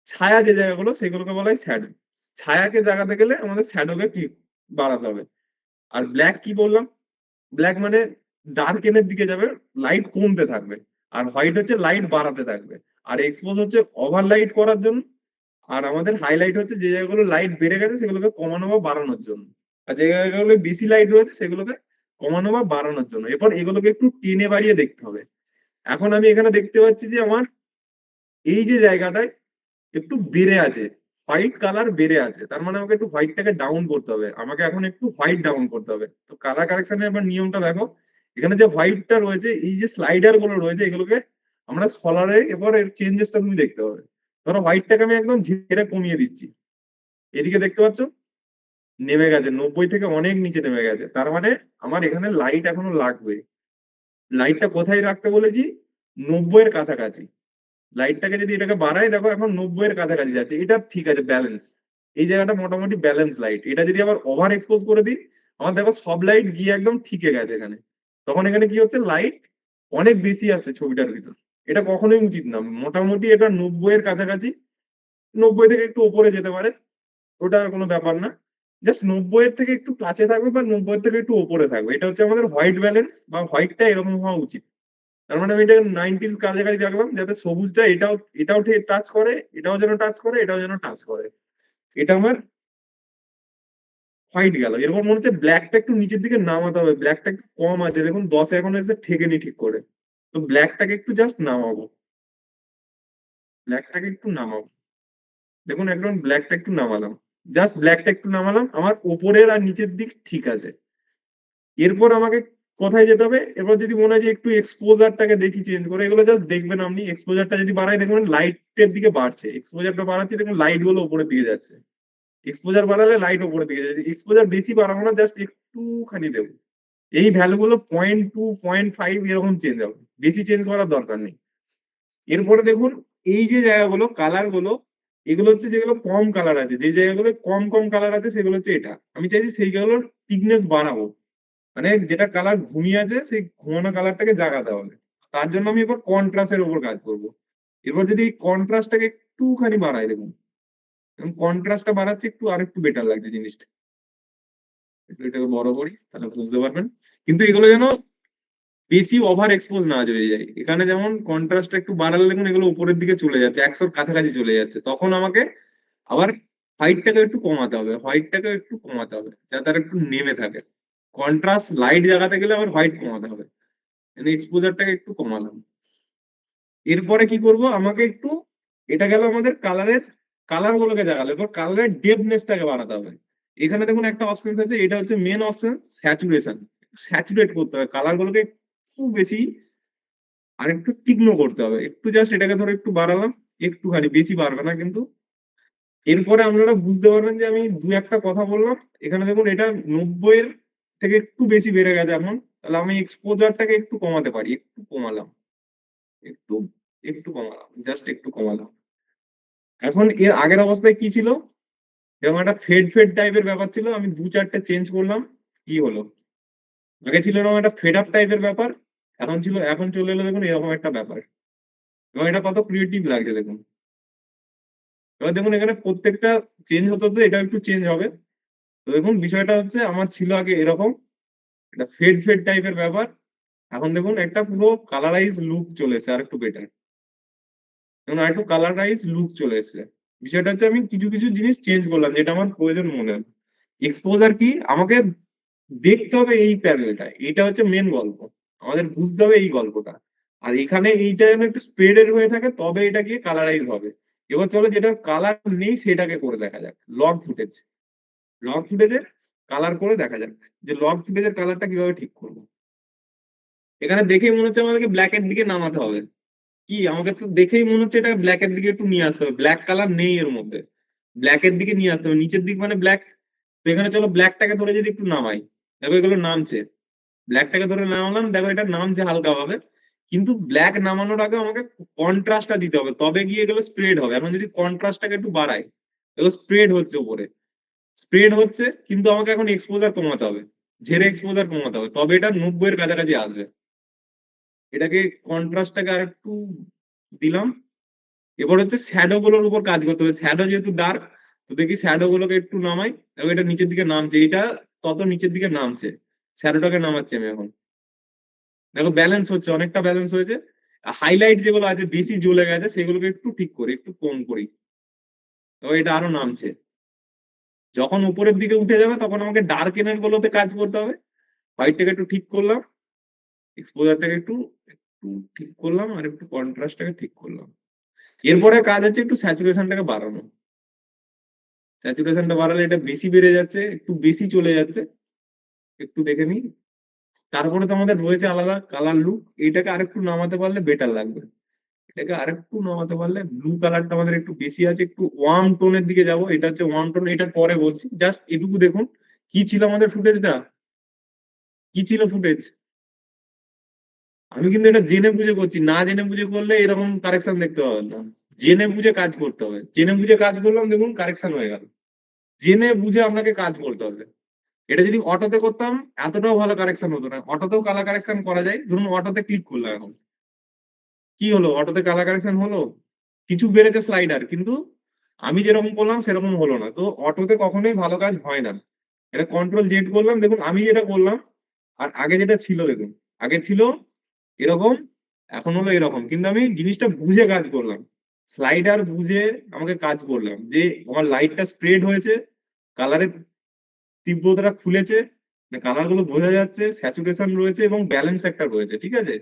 ছায়া যে জায়গাগুলো সেগুলোকে বলা হয় শ্যাডো। ছায়াকে জাগাতে গেলে আমাদের শ্যাডোকে কি বাড়াতে হবে। আর ব্ল্যাক কি বললাম, ব্ল্যাক মানে ডার্কেনের দিকে যাবে, লাইট কমতে থাকবে। আর হোয়াইট হচ্ছে লাইট বাড়াতে থাকবে। আর এক্সপোজ হচ্ছে ওভার লাইট করার জন্য। আর আমাদের হাইলাইট হচ্ছে যে জায়গাগুলো লাইট বেড়ে গেছে সেগুলোকে কমানো বা বাড়ানোর জন্য। আর যে জায়গাগুলো বেশি লাইট রয়েছে সেগুলোকে কমানো বা বাড়ানোর জন্য। এরপর এগুলোকে একটু টেনে বাড়িয়ে দেখতে হবে। এখন আমি এখানে দেখতে পাচ্ছি যে আমার এই যে জায়গাটায় একটু বেড়ে আছে, হোয়াইট কালার বেড়ে আছে, তার মানে আমাকে একটু হোয়াইটটাকে ডাউন করতে হবে, আমাকে এখন একটু হোয়াইট ডাউন করতে হবে। তো কালার কারেকশনের এবার নিয়মটা দেখো, এখানে যে হোয়াইটটা রয়েছে, এই যে স্লাইডার গুলো রয়েছে এগুলোকে আমরা সলারে এবার এর চেঞ্জেসটা তুমি দেখতে হবে। ধরো হোয়াইটটাকে আমি একদম ঝেড়ে কমিয়ে দিচ্ছি, এদিকে দেখতে পাচ্ছ নেমে গেছে, 90 থেকে অনেক নিচে নেমে গেছে, তার মানে আমার এখানে লাইট এখনো লাগবে। লাইটটা কোথায় রাখতে বলেছি? 90 এর কাছাকাছি। লাইটটাকে যদি এটাকে বাড়াই, দেখো এখন 90 এর কাছাকাছি যাচ্ছে, এটা ঠিক আছে, ব্যালেন্স। এই জায়গাটা মোটামুটি ব্যালেন্স লাইট। এটা যদি আবার ওভার এক্সপোজ করে দিই, আমার দেখো সব লাইট গিয়ে একদম ঠিকে গেছে এখানে। তখন এখানে কি হচ্ছে, লাইট অনেক বেশি আছে ছবিটার ভিতর। এটা কখনোই উচিত না। মোটামুটি এটা 90 এর কাছাকাছি, 90 থেকে একটু উপরে যেতে পারে, ওটা কোনো ব্যাপার না। জাস্ট 90 এর থেকে একটু কাছে থাকবে বা 90 এর থেকে একটু উপরে থাকবে, এটা হচ্ছে আমাদের হোয়াইট ব্যালেন্স বা হোয়াইটটা এরকম হওয়া উচিত। তার মানে আমি এটা 90 কাছাকাছি রাখলাম, যাতে সবুজটা এটাও এটাও টাচ করে, এটাও যেন টাচ করে, এটাও যেন টাচ করে। এটা আমার হোয়াইট গেল। এরপর মনে হচ্ছে ব্ল্যাকটা একটু নিচের দিকে নামাতে হবে, ব্ল্যাকটা একটু কম আছে, দেখুন 10 এখন এসে ঠেকেনি ঠিক করে। তো ব্ল্যাকটাকে একটু জাস্ট নামাবো, ব্ল্যাকটাকে একটু নামাবো। দেখুন একদম ব্ল্যাকটা একটু নামালাম, জাস্ট ব্ল্যাকটা একটু নামালাম, আমার উপরের আর নিচের দিক ঠিক আছে। এরপর আমাকে কোথায় যেতে হবে? এরপর যদি মনে হয় যে একটু এক্সপোজারটাকে দেখি চেঞ্জ করে, এগুলো জাস্ট দেখবেন আপনি। এক্সপোজারটা যদি বাড়াই, দেখবেন লাইটের দিকে বাড়ছে, এক্সপোজারটা বাড়াচ্ছি, দেখুন লাইট গুলো উপরের দিকে যাচ্ছে। এক্সপোজার বাড়ালে লাইট উপরের দিকে যাচ্ছে, এক্সপোজার বেশি বাড়াবো না, জাস্ট একটুখানি দেবো। এই ভ্যালু গুলো 0.2 0.5 এরকম চেঞ্জ হবে, বেশি চেঞ্জ করার দরকার নেই। এরপরে দেখুন এই যে জায়গাগুলো কালার গুলো, এগুলো হচ্ছে যেগুলো কম কালার আছে, যে জায়গাগুলো কম কম কালার আছে সেগুলো হচ্ছে এটা, আমি চাইছি সেইগুলোর থিকনেস বাড়াবো। মানে যেটা কালার ঘুমিয়ে আছে সেই ঘুমানো কালারটাকে জাগাতে হবে। তার জন্য আমি এবার কন্ট্রাস্টের উপর কাজ করব। এবার যদি কন্ট্রাস্টটাকে একটুখানি বাড়াই, দেখুন এবং কন্ট্রাস্টটা বাড়াচ্ছে একটু, আর একটু বেটার লাগছে জিনিসটা। একটু এটাকে বড় করি তাহলে বুঝতে পারবেন। কিন্তু এগুলো যেন বেশি ওভার এক্সপোজ না হয়ে যায়। এখানে যেমন কন্ট্রাস্টটা একটু বাড়ালে দেখুন এগুলো উপরের দিকে চলে যাচ্ছে, 100-র কাছাকাছি চলে যাচ্ছে, তখন আমাকে আবার হোয়াইটটাকে একটু কমাতে হবে, হোয়াইটটাকে একটু কমাতে হবে যাতে আর একটু নেমে থাকে। কন্ট্রাস্ট লাইট জাগাতে গেলে আবার হোয়াইট কমাতে হবে, এক্সপোজারটাকে একটু কমালাম। এরপরে কি করব, আমাকে একটু, এটা গেল আমাদের কালারের, কালার গুলোকে জাগালো, এবার কালারের ডেপনেসটাকে বাড়াতে হবে। এখানে দেখুন একটা অপশন আছে, এটা হচ্ছে মেন অপশন, স্যাচুরেশন। স্যাচুরেট করতে হবে কালার গুলোকে একটু বেশি, আর একটু তীক্ষ্ণ করতে হবে একটু, জাস্ট এটাকে ধরো একটু বাড়ালাম, একটুখানি, বেশি বাড়বে না কিন্তু। এরপরে আপনারা বুঝতে পারবেন যে আমি দু একটা কথা বললাম। এখানে দেখুন এটা 90 এর থেকে একটু বেশি বেড়ে গেছে এখন, তাহলে আমি এক্সপোজারটাকে একটু কমাতে পারি, একটু কমালাম, একটু একটু কমালাম, জাস্ট একটু কমালাম। এখন এর আগের অবস্থায় কি ছিল, যেমন একটা ফেড ফেড টাইপের ব্যাপার ছিল, আমি দু চারটে চেঞ্জ করলাম, কি হলো? আগে ছিল এরকম একটা ফেড আপ টাইপের ব্যাপার, এখন চলে এলো দেখুন এরকম একটা ব্যাপার। এবং এটা কত ক্রিয়েটিভ লাগছে দেখুন। এবার দেখুন এখানে প্রত্যেকটা চেঞ্জ হতে হতে এটা একটু চেঞ্জ হবে। তো দেখুন বিষয়টা হচ্ছে, আমার ছিল আগে এরকম একটা ফেড ফেড টাইপের ব্যাপার, এখন দেখুন একটা পুরো কালারাইজ লুক চলে এসেছে, আর একটু বেটার। এখন আর একটু কালারাইজ লুক চলে এসেছে। বিষয়টা হচ্ছে আমি কিছু কিছু জিনিস চেঞ্জ করলাম যেটা আমার প্রয়োজন মনে হয়। এক্সপোজার কি, আমাকে দেখতে হবে এই প্যানেলটা, এটা হচ্ছে মেন গল্প, আমাদের বুঝতে হবে এই গল্পটা। আর এখানে এইটা যেন একটু স্প্রেডেড হয়ে থাকে, তবে এটা গিয়ে কালারাইজ হবে। এবার চলো যেটার কালার নেই সেটাকে করে দেখা যাক, লগ ফুটেজ। লগ ফুটেজের কালার করে দেখা যাক যে লগ ফুটেজের কালারটা কিভাবে ঠিক করবো। এখানে দেখেই মনে হচ্ছে আমাদেরকে ব্ল্যাক এর দিকে নামাতে হবে। কি, আমাকে তো দেখেই মনে হচ্ছে এটা ব্ল্যাক এর দিকে একটু নিয়ে আসতে হবে, ব্ল্যাক কালার নেই এর মধ্যে, ব্ল্যাক এর দিকে নিয়ে আসতে হবে, নিচের দিক মানে ব্ল্যাক। তো এখানে চলো ব্ল্যাকটাকে ধরে যদি একটু নামাই, দেখো এগুলো নামছে। ব্ল্যাকটাকে ধরে নামালাম, দেখো এটা নামছে হালকা ভাবে। কিন্তু ব্ল্যাক নামানোর আগে আমাকে কন্ট্রাস্টটা দিতে হবে, তবে গিয়ে এগুলো স্প্রেড হবে। এখন যদি কন্ট্রাস্টটাকে একটু বাড়াই, এগুলো স্প্রেড হচ্ছে উপরে, স্প্রেড হচ্ছে, কিন্তু আমাকে এখন এক্সপোজার কমাতে হবে, ঝেড়ে এক্সপোজার কমাতে হবে, তবে এটা 90 এর কাছাকাছি আসবে। এটাকে কন্ট্রাস্টটাকে আর একটু দিলাম। এবার হচ্ছে শ্যাডো গুলোর উপর কাজ করতে হবে, শ্যাডো যেহেতু ডার্ক, তো দেখি শ্যাডো গুলোকে একটু নামাই। এবং এটা নিচের দিকে নামছে, এটা তত নিচের দিকে নামছে, শ্যাডোটাকে নামাচ্ছে আমি এখন। দেখো ব্যালেন্স হচ্ছে, অনেকটা ব্যালেন্স হয়েছে। হাইলাইট যেগুলো আছে বেশি জ্বলে গেছে সেগুলোকে একটু ঠিক করি, একটু কম করি। তো এটা আরো নামছে। যখন উপরের দিকে উঠে যাবে তখন আমাকে ডার্ক এনার গুলোতে কাজ করতে হবে। হোয়াইটটাকে একটু ঠিক করলাম, এক্সপোজারটাকে একটু একটু ঠিক করলাম, আর একটু কন্ট্রাস্টটাকে ঠিক করলাম। এরপরে কাজ হচ্ছে একটু স্যাচুরেশনটাকে বাড়ানো। স্যাচুরেশনটা বাড়ালে এটা বেশি বেড়ে যাচ্ছে, একটু বেশি চলে যাচ্ছে, একটু দেখে নিই। তারপরে তো আমাদের রয়েছে আলাদা কালার লুক, এটাকে আরেকটু নামাতে পারলে বেটার লাগবে। এটাকে আরেকটু নামাতে পারলে, ব্লু কালারটা আমাদের একটু বেশি আছে, একটু ওয়ার্ম টোনের দিকে যাব। এটা হচ্ছে ওয়ার্ম টোন, এটা পরে বলছি, জাস্ট এটুকু দেখুন কি ছিল আমাদের ফুটেজটা, কি ছিল ফুটেজ। আমি কিন্তু এটা জেনে বুঝে করছি, না জেনে বুঝে করলে এরকম কারেকশন দেখতে পাবেন না। জেনে বুঝে কাজ করতে হবে, জেনে বুঝে কাজ করলাম দেখুন কারেকশন হয়ে গেল। জেনে বুঝে আপনাকে কাজ করতে হবে। এটা যদি অটোতে করতাম এতটাও ভালো কারেকশন হতো না। অটোতেও কালার কারেকশন করা যায়, ধরুন অটোতে ক্লিক করলাম এখন, কি হলো, অটোতে কালার কারেকশন হলো, কিছু বেড়েছে স্লাইডার, কিন্তু আমি যেরকম করলাম সেরকম হলো না। তো অটোতে কখনোই ভালো কাজ হয় না। এটা কন্ট্রোল জেড করলাম, দেখুন আমি যেটা করলাম আর আগে যেটা ছিল দেখুন, আগে ছিল এরকম, এখন হলো এরকম, কিন্তু আমি জিনিসটা বুঝে কাজ করলাম, স্লাইডার বুঝে আমাকে কাজ করলাম, যে আমার লাইটটা স্প্রেড হয়েছে, কালারের তীব্রতাটা খুলেছে, কালার গুলো বোঝা যাচ্ছে, স্যাচুরেশন রয়েছে এবং ব্যালেন্স একটা রয়েছে, ঠিক আছে।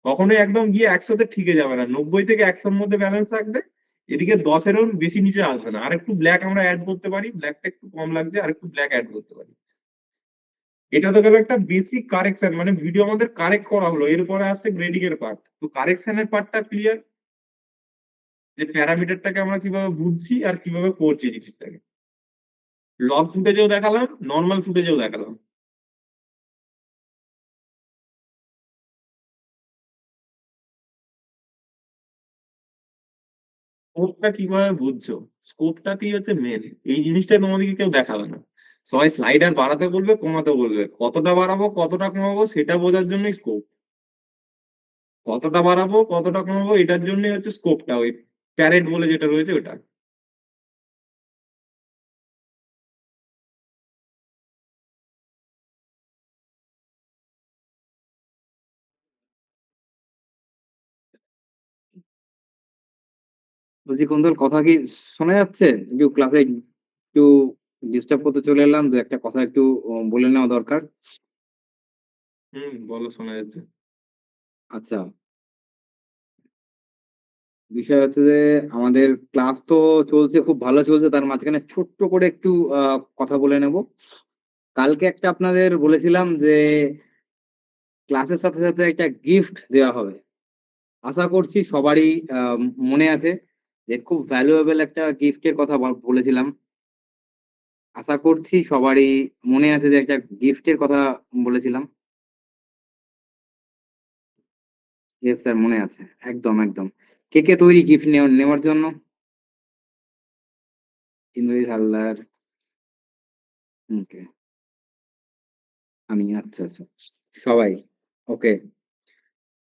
কখনোই একদম গিয়ে 100-তে ঠিকে যাবে না, 90 থেকে 100-র মধ্যে ব্যালেন্স থাকবে। এদিকে 10-এরও বেশি নিচে আসবে না। আর একটু ব্ল্যাক আমরা অ্যাড করতে পারি, ব্ল্যাকটা একটু কম লাগছে, আর একটু ব্ল্যাক অ্যাড করতে পারি। এটা তো গেল একটা বেসিক কারেকশন, মানে ভিডিও আমাদের কারেক্ট করা হলো, এরপরে আসছে গ্রেডিং এর পার্ট। তো কারেকশনের পার্টটা ক্লিয়ার, যে প্যারামিটারটাকে আমরা কিভাবে বুঝছি আর কিভাবে করছি জিনিসটাকে। লগ ফুটেজেও দেখালাম, নর্মাল ফুটেজেও দেখালাম। স্কোপটা কিভাবে বুঝছো, স্কোপটাতেই হচ্ছে মেন। এই জিনিসটা তোমাদেরকে কেউ দেখাবে না। সবাই স্লাইডার বাড়াতে বলবে, কমাতে বলবে, কতটা বাড়াবো কতটা কমাবো সেটা বোঝার জন্যই স্কোপ। কতটা বাড়াবো কতটা কমাবো এটার জন্যই হচ্ছে স্কোপটা, ওই প্যারেট বলে যেটা রয়েছে ওটা। বলছি কুন্তল, কথা কি শোনা যাচ্ছে? একটু ক্লাসে একটু ডিস্টার্ব করতে চলে এলাম, দু একটা কথা একটু বলে নেওয়া দরকার। বলো, শোনা যাচ্ছে। আচ্ছা, বিষয় হচ্ছে যে আমাদের ক্লাস তো চলছে, খুব ভালো চলছে, তার মাঝখানে ছোট্ট করে একটু কথা বলে নেব। কালকে একটা আপনাদের বলেছিলাম যে ক্লাসের সাথে সাথে একটা গিফট দেওয়া হবে। আশা করছি সবারই আহ, মনে আছে যে খুব ভ্যালুয়েবল একটা গিফটের কথা বলেছিলাম। আশা করছি সবারই মনে আছে যে একটা গিফটের কথা বলেছিলাম। ইয়েস স্যার, মনে আছে, একদম একদম। কে কে তৈরি গিফট নেওয়ার জন্য? ইন্দ্রজিৎ হালদার। ওকে, আমি, আচ্ছা আচ্ছা, সবাই ওকে।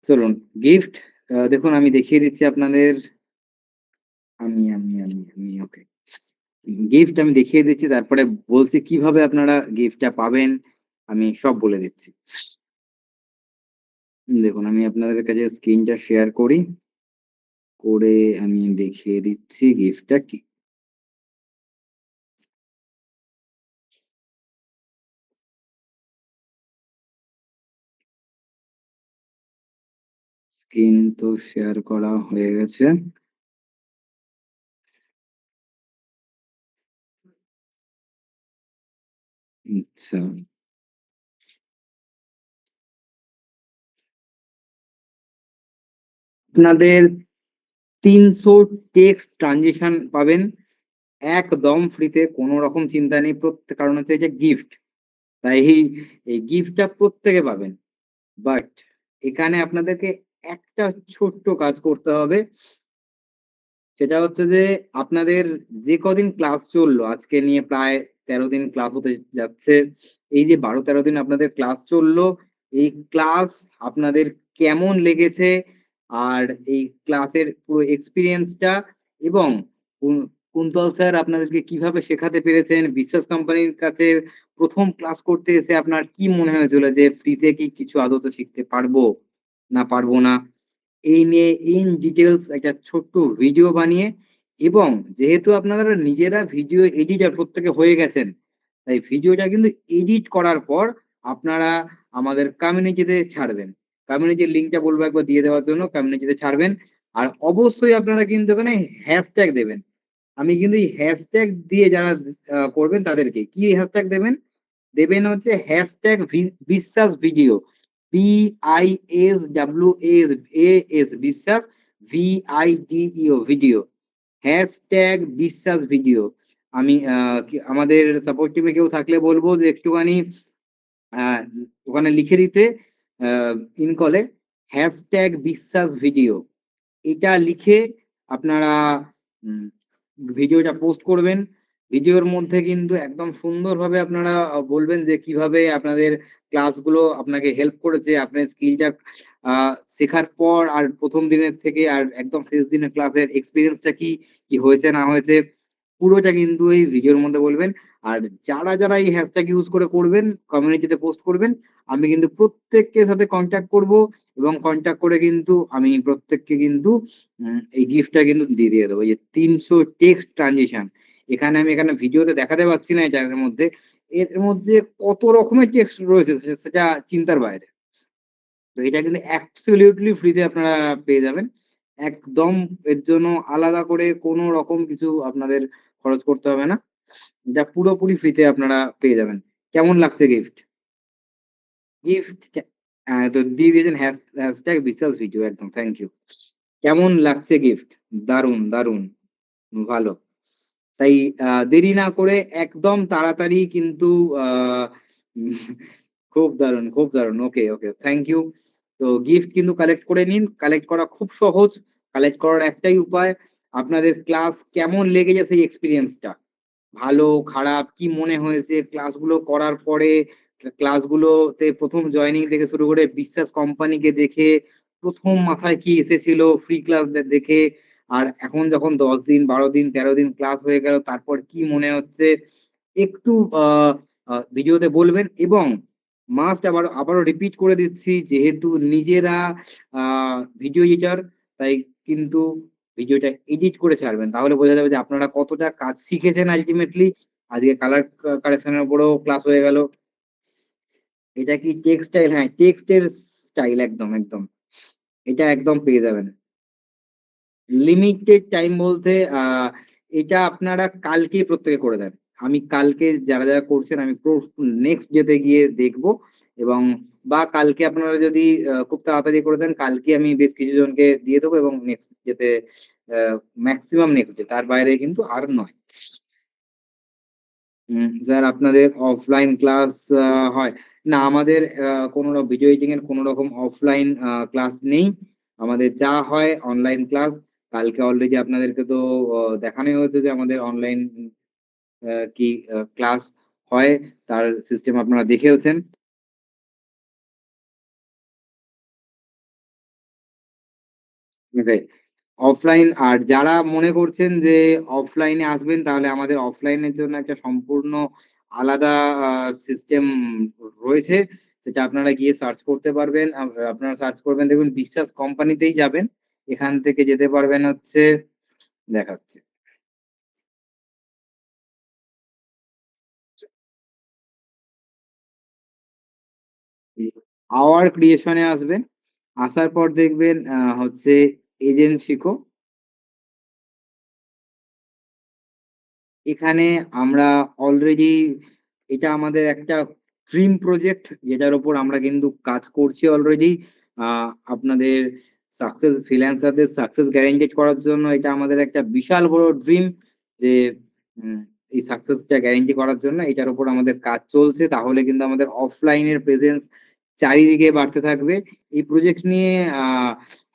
চলুন, গিফট দেখুন, আমি দেখিয়ে দিচ্ছি আপনাদের। আমি ওকে, গিফট আমি দেখিয়ে দিচ্ছি, তারপরে বলছি কিভাবে আপনারা গিফটটা পাবেন, আমি সব বলে দিচ্ছি। দেখুন, আমি আপনাদের কাছে স্ক্রিনটা শেয়ার করি, করে আমি দেখিয়ে দিচ্ছি গিফটটা কি। স্ক্রিন তো শেয়ার করা হয়ে গেছে। আচ্ছা, আপনাদের 300 টেক্সট ট্রানজিশন পাবেন একদম ফ্রিতে, কোনো রকম চিন্তা নেই। প্রত্যেক, কারণ হচ্ছে এটা গিফট, তাই এই গিফটটা প্রত্যেকে পাবেন। বাট এখানে আপনাদেরকে একটা ছোট্ট কাজ করতে হবে। সেটা হচ্ছে যে আপনাদের যে কদিন ক্লাস চললো, আজকে নিয়ে প্রায় 13 দিন ক্লাস হতে যাচ্ছে। এই যে 12-13 দিন আপনাদের ক্লাস চললো, এই ক্লাস আপনাদের কেমন লেগেছে, আর এই ক্লাসের পুরো এক্সপিরিয়েন্সটা, এবং কুন্তল স্যার আপনাদেরকে কিভাবে শেখাতে পেরেছেন, বিশ্বাস কোম্পানির কাছে প্রথম ক্লাস করতে এসে আপনার কি মনে হয়েছিল, যে ফ্রিতে কি কিছু আদতে শিখতে পারবো না পারবো না, এই নিয়ে ইন ডিটেলস একটা ছোট্ট ভিডিও বানিয়ে, এবং যেহেতু আপনারা নিজেরা ভিডিও এডিটর প্রত্যেকে হয়ে গেছেন, তাই ভিডিওটা কিন্তু এডিট করার পর আপনারা আমাদের কমিউনিটিতে ছাড়বেন। কমিউনিটির লিঙ্কটা বলবো একবার দিয়ে দেওয়ার জন্য, কমিউনিটিতে ছাড়বেন। আর অবশ্যই আপনারা কিন্তু এখানে হ্যাশট্যাগ দেবেন। আমি কিন্তু এই হ্যাশট্যাগ দিয়ে যারা করবেন তাদেরকে কি হ্যাশট্যাগ দেবেন, দেবেন হচ্ছে হ্যাশট্যাগ বিশ্বাস ভিডিও, BISWAS, বিশ্বাস, VIDEO ভিডিও, হ্যাশট্যাগ বিশ্বাস ভিডিও। আমি আমাদের সাপোর্ট টিমে কেউ থাকলে বলবো যে একটুখানি আহ, ওখানে লিখে দিতে ইন কলে হ্যাশট্যাগ বিশ্বাস ভিডিও, এটা লিখে আপনারা ভিডিওটা পোস্ট করবেন। ভিডিওর মধ্যে কিন্তু একদম সুন্দরভাবে আপনারা বলবেন যে কিভাবে আপনাদের ক্লাসগুলো আপনাকে হেল্প করেছে, আপনার স্কিলটা শেখার পর আর প্রথম দিনের থেকে আর একদম শেষ দিনের ক্লাসের এক্সপিরিয়েন্সটা কি কি হয়েছে না হয়েছে পুরোটা কিন্তু এই ভিডিওর মধ্যে বলবেন। আর যারা যারা এই হ্যাশট্যাগ ইউজ করে করবেন, কমিউনিটিতে পোস্ট করবেন, আমি কিন্তু প্রত্যেকের সাথে কন্ট্যাক্ট করব এবং কন্ট্যাক্ট করে কিন্তু আমি প্রত্যেককে কিন্তু এই গিফটটা কিন্তু দিয়ে দেবো। এই যে 300 টেক্সট ট্রানজিশন, এখানে ভিডিওতে দেখাতে পাচ্ছি না এটার মধ্যে, এর মধ্যে কত রকমের টেক্সট রয়েছে সেটা চিন্তার বাইরে। তো এটা কিন্তু অ্যাবসলিউটলি ফ্রিতে আপনারা পেয়ে যাবেন একদম, এর জন্য আলাদা করে কোনো রকম কিছু আপনাদের খরচ করতে হবে না, যা পুরোপুরি ফ্রিতে আপনারা পেয়ে যাবেন। কেমন লাগছে গিফট? গিফট তো দিয়ে দিয়েছেন হ্যাশট্যাগ বিশ্বাস ভিডিও, একদম থ্যাংক ইউ। কেমন লাগছে গিফট? দারুন দারুন, ভালো। তাই দেরি না করে একদম তাড়াতাড়ি কিন্তু আহ, উম, খুব দারুন খুব দারুন, ওকে ওকে থ্যাংক ইউ। তো গিফট কিন্তু কালেক্ট করে নিন, কালেক্ট করা খুব সহজ। কালেক্ট করার একটাই উপায়, আপনাদের ক্লাস কেমন লেগেছে সেই এক্সপিরিয়েন্সটা, ভালো খারাপ কি মনে হয়েছে ক্লাসগুলো করার পরে, ক্লাসগুলোতে প্রথম জয়েনিং থেকে শুরু করে বিশ্বাস কোম্পানিকে দেখে প্রথম মাথায় কি এসেছিল ফ্রি ক্লাস দেখে, আর এখন যখন 10 দিন 12 দিন 13 দিন ক্লাস হয়ে গেল তারপর কি মনে হচ্ছে একটু ভিডিওতে বলবেন। এবং মাস্ট আবারও রিপিট করে দিচ্ছি, যেহেতু নিজেরা ভিডিও এডিটর, তাই কিন্তু ভিডিওটা এডিট করে ছাড়বেন, তাহলে বোঝা যাবে যে আপনারা কতটা কাজ শিখেছেন আলটিমেটলি। আজকে কালার কারেকশনের উপরেও ক্লাস হয়ে গেল। এটা কি টেক্সটাইল? হ্যাঁ, টেক্সটের স্টাইল, একদম একদম এটা একদম পেয়ে যাবেন। লিমিটেড টাইম বলতে এটা আপনারা কালকে প্রত্যেকে করে দেন। আমি কালকে যারা যারা করছেন আমি নেক্সট ডেতে গিয়ে দেখবো, এবং বা কালকে আপনারা যদি খুব তাড়াতাড়ি করে দেন কালকে আমি বেশ কিছু জনকে দিয়ে দেবো, এবং নেক্সট ডেতে ম্যাক্সিমাম নেক্সট ডে, তার বাইরে কিন্তু আর নয়। স্যার আপনাদের অফলাইন ক্লাস হয় না? আমাদের কোনো ভিডিও এডিটিং এর কোনো রকম অফলাইন ক্লাস নেই, আমাদের যা হয় অনলাইন ক্লাস। কালকে অলরেডি আপনাদেরকে তো দেখানোই হয়েছে যে আমাদের অনলাইন কি ক্লাস হয়, তার সিস্টেম আপনারা দেখেওছেন। অফলাইন, আর যারা মনে করছেন যে অফলাইনে আসবেন তাহলে আমাদের অফলাইনের জন্য একটা সম্পূর্ণ আলাদা সিস্টেম রয়েছে, সেটা আপনারা গিয়ে সার্চ করতে পারবেন। আপনারা সার্চ করবেন, দেখুন বিশ্বাস কোম্পানিতেই যাবেন, এখান থেকে যেতে পারবেন হচ্ছে, দেখাচ্ছে আওয়ার ক্রিয়েশনে আসবেন, আসার পর দেখবেন হচ্ছে এজেন্সিকো, এখানে আমরা অলরেডি, এটা আমাদের একটা ড্রিম প্রজেক্ট যেটার উপর আমরা কিন্তু কাজ করছি অলরেডি। আপনাদের সাকসেস, ফ্রিল্যান্সারদের সাকসেস গ্যারান্টেড করার জন্য এটা আমাদের একটা বিশাল বড় ড্রিম, যে এই সাকসেসটা গ্যারান্টি করার জন্য এটার উপর আমাদের কাজ চলছে, তাহলে কিন্তু আমাদের অফলাইনের প্রেজেন্স চারিদিকে বাড়তে থাকবে। এই প্রজেক্ট নিয়ে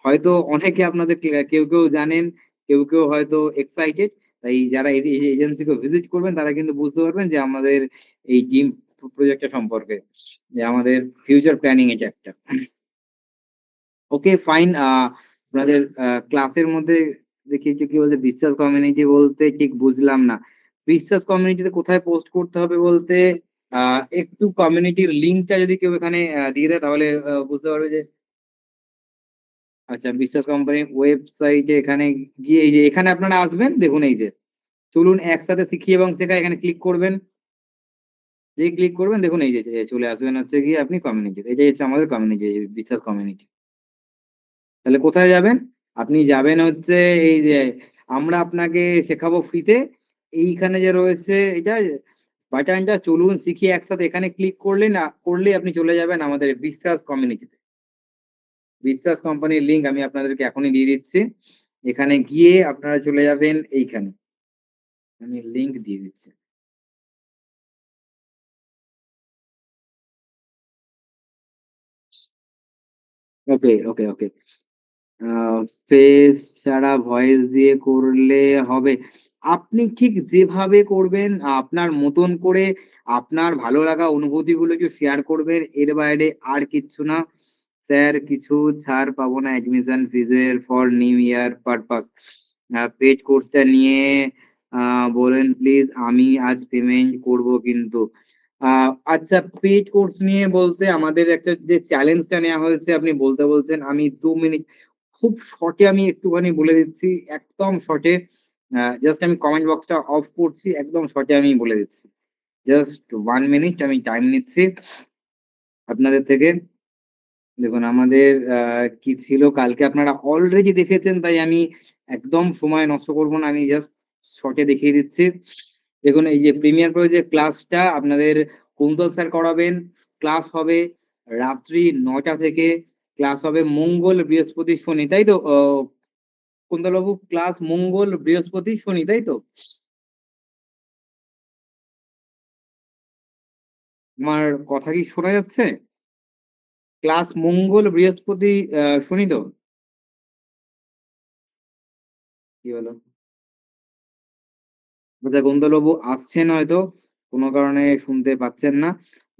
হয়তো অনেকে আপনাদের কেউ কেউ জানেন, কেউ কেউ হয়তো এক্সাইটেড। তাই যারা এজেন্সিকে ভিজিট করবেন তারা কিন্তু বুঝতে পারবেন যে আমাদের এই টিম প্রজেক্টটা সম্পর্কে, যে আমাদের ফিউচার প্ল্যানিং এটা একটা। ওকে ফাইন, আপনাদের ক্লাসের মধ্যে দেখি একটু কি বলছে, বিশ্বাস কমিউনিটি বলতে ঠিক বুঝলাম না। বিশ্বাস কমিউনিটিতে কোথায় পোস্ট করতে হবে বলতে, একটু কমিউনিটির লিঙ্কটা যদি কেউ এখানে দিয়ে দেয় তাহলে বুঝতে পারবে যে, আচ্ছা বিশ্বাস কোম্পানির ওয়েবসাইটে এখানে গিয়ে এই যে এখানে আপনারা আসবেন, দেখুন এই যে চলুন একসাথে শিখি এবং শেখা, এখানে ক্লিক করবেন। যে ক্লিক করবেন দেখুন এই যে চলে আসবেন হচ্ছে গিয়ে আপনি কমিউনিটি, এটাই হচ্ছে আমাদের কমিউনিটি, বিশ্বাস কমিউনিটি। তাহলে কোথায় যাবেন? আপনি যাবেন হচ্ছে এই যে আমরা আপনাকে শেখাবো ফ্রিতে, এইখানে যে রয়েছে এটা বাটনটা, চলুন শিখি একসাথে, এখানে ক্লিক করলেন, করলে আপনি চলে যাবেন আমাদের বিশ্বাস কমিউনিটিতে। বিশ্বাস কোম্পানির লিঙ্ক আমি আপনাদেরকে এখনই দিয়ে দিচ্ছি। এখানে গিয়ে আপনারা চলে যাবেন এইখানে, আমি লিঙ্ক দিয়ে দিচ্ছি। ওকে ওকে ওকে। ফেস ছাড়া ভয়েস দিয়ে করলে হবে? আপনি ঠিক যেভাবে করবেন আপনার মতন করে আপনার ভালো লাগা অনুভূতিগুলো একটু শেয়ার করবেন। এর বাইরে আর কিচ্ছু না। স্যার কিছু ছাড় পাবো না অ্যাডমিশন ফিজের for new year purpose. Paid কোর্সটা নিয়ে বলেন প্লিজ, আমি আজ পেমেন্ট করব কিন্তু। আচ্ছা, পেইড কোর্স নিয়ে বলতে আমাদের একটা যে চ্যালেঞ্জটা নেওয়া হয়েছে আপনি বলতে বলছেন, আমি 2 মিনিট খুব শর্টে আমি একটুখানি বলে দিচ্ছি, একদম শর্টে। জাস্ট আমি কমেন্ট বক্সটা অফ করছি, একদম শর্টে আমি বলে দিচ্ছি। জাস্ট 1 মিনিট আমি টাইম নিচ্ছি আপনাদের থেকে। দেখুন আমাদের কি ছিল কালকে আপনারা অলরেডি দেখেছেন, তাই আমি একদম সময় নষ্ট করব না, আমি জাস্ট শর্টে দেখিয়ে দিচ্ছি। দেখুন এই যে প্রিমিয়ার প্রো যে ক্লাসটা আপনাদের কুন্তল স্যার করাবেন, ক্লাস হবে রাত্রি ৯টা থেকে, ক্লাস হবে মঙ্গল, বৃহস্পতি, শনি, তাই তো? কুন্তল বাবু, ক্লাস মঙ্গল, বৃহস্পতি, শনি, তাই তো? আমার কথা কি শোনা যাচ্ছে? ক্লাস মঙ্গল, বৃহস্পতি, শনি তো? কি হলো? আচ্ছা, কুন্তলবাবু আসছেন হয়তো, কোনো কারণে শুনতে পাচ্ছেন না।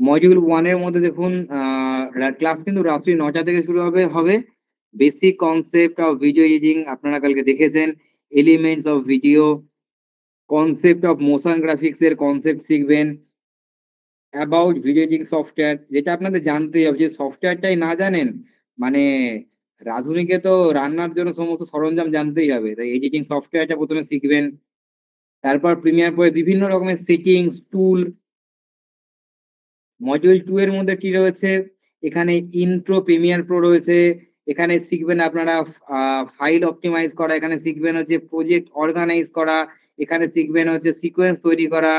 মডিউল 1 এর মধ্যে দেখুন ক্লাস কিন্তু রাত্রি ৯টা থেকে শুরু হবে। Basic concept of video editing আপনারা কালকে দেখেছেন। Elements of video, concept of motion graphics এর কনসেপ্ট শিখবেন। অ্যাবাউট ভিডিও এডিটিং সফটওয়্যার, যেটা আপনাদের জানতেই হবে, যে সফটওয়্যারটাই না জানেন মানে রাঁধুনিকে তো রান্নার জন্য সমস্ত সরঞ্জাম জানতেই হবে, তাই এডিটিং সফটওয়্যারটা প্রথমে শিখবেন। তারপর প্রিমিয়ার প্রো বিভিন্ন রকমের সেটিংস, টুল। মডিউল 2 এর মধ্যে কি রয়েছে? এখানে ইন্ট্রো প্রিমিয়ার প্রো রয়েছে। এখানে শিখবেন আপনারা ফাইল অপটিমাইজ করা, এখানে শিখবেন হচ্ছে প্রজেক্ট অর্গানাইজ করা, এখানে শিখবেন হচ্ছে সিকোয়েন্স তৈরি করা,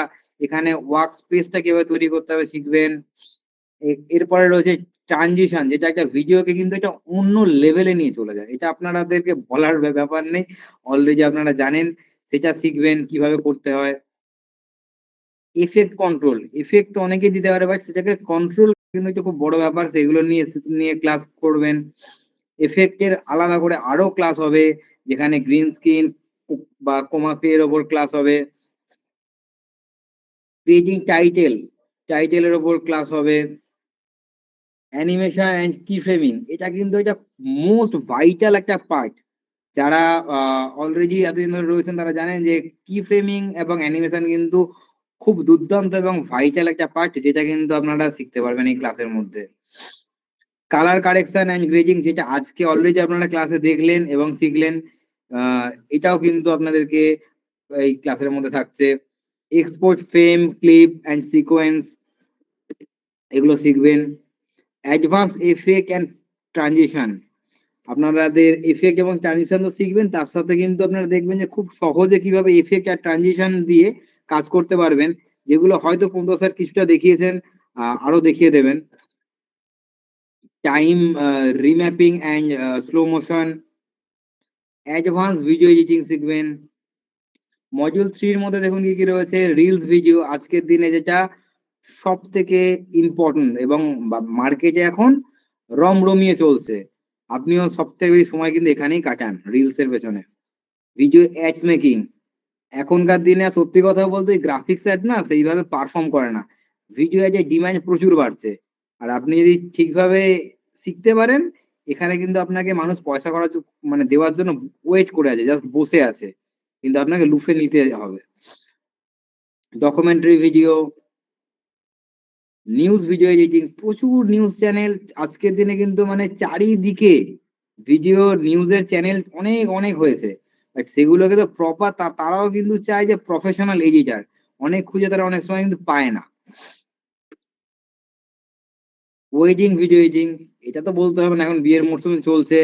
এখানে ওয়ার্ক স্পেসটা কিভাবে তৈরি করতে হবে শিখবেন। এরপরে রয়েছে ট্রানজিশন, যেটা একটা ভিডিওকে কিন্তু এটা অন্য লেভেলে নিয়ে চলে যায়, এটা আপনাদেরকে বলার ব্যাপার নেই, অলরেডি আপনারা জানেন। সেটা শিখবেন কিভাবে করতে হয়। ইফেক্ট কন্ট্রোল, ইফেক্ট তো অনেকেই দিতে পারে, বাট সেটাকে কন্ট্রোল কিন্তু একটা খুব বড় ব্যাপার, সেগুলো নিয়ে নিয়ে ক্লাস করবেন। এফেক্টের আলাদা করে আরো ক্লাস হবে, যেখানে গ্রিন স্ক্রিন বা কোমাফি এর ওপর ক্লাস হবে। ক্রিয়েটিং টাইটেল, টাইটেলের ওপর ক্লাস হবে। অ্যানিমেশন অ্যান্ড কি ফ্রেমিং, এটা কিন্তু এটা মোস্ট ভাইটাল একটা পার্ট। যারা অলরেডি এতদিন ধরে রয়েছেন তারা জানেন যে কি ফ্রেমিং এবং অ্যানিমেশন কিন্তু খুব দুর্দান্ত এবং ভাইটাল একটা পার্ট, যেটা কিন্তু আপনারা শিখতে পারবেন এই ক্লাসের মধ্যে। কালার কারেকশন অ্যান্ড গ্রেডিং, যেটা আজকে অলরেডি আপনারা ক্লাসে দেখলেন এবং শিখলেন, এটাও কিন্তু আপনাদেরকে এই ক্লাসের মধ্যে থাকছে। Export frame, clip and sequence, এগুলো শিখবেন। অ্যাডভান্স এফেক্ট অ্যান্ড ট্রানজিশন, আপনাদের এফেক্ট এবং ট্রানজিশন তো শিখবেন, তার সাথে কিন্তু আপনারা দেখবেন যে খুব সহজে কিভাবে এফেক্ট আর ট্রানজিশন দিয়ে কাজ করতে পারবেন, যেগুলো হয়তো কুন্তল স্যার কিছুটা দেখিয়েছেন, আরো দেখিয়ে দেবেন। Time remapping and slow motion, advance video editing শিখবেন। মডিউল 3 এর মধ্যে দেখুন কি কি রয়েছে, রিলস ভিডিও, আজকের দিনে যেটা সব থেকে ইম্পর্টেন্ট এবং মার্কেটে এখন রমরমিয়ে চলছে, আপনিও সব থেকে বেশি সময় কিন্তু এখানেই কাটান রিলস এর পেছনে। ভিডিও অ্যাডস মেকিং, এখনকার দিনে সত্যি কথা বলতে গ্রাফিক্স অ্যাড না সেইভাবে পারফর্ম করে না, ভিডিও অ্যাডের ডিমান্ড প্রচুর বাড়ছে। আর আপনি যদি ঠিকভাবে শিখতে পারেন, এখানে কিন্তু আপনাকে মানুষ পয়সা করার মানে দেওয়ার জন্য ওয়েট করে আছে, জাস্ট বসে আছে, কিন্তু আপনাকে লুফে নিতে হবে। Documentary video, news video editing, প্রচুর নিউজ চ্যানেল আজকের দিনে কিন্তু মানে চারিদিকে ভিডিও নিউজের চ্যানেল অনেক অনেক হয়েছে, বাট সেগুলোকে তো প্রপার তারাও কিন্তু চায় যে প্রফেশনাল এডিটার, অনেক খুঁজে তারা অনেক সময় কিন্তু পায় না। ওয়েডিং ভিডিও এডিটিং, এটা তো বলতে হবে না, এখন বিয়ের মরশুম চলছে,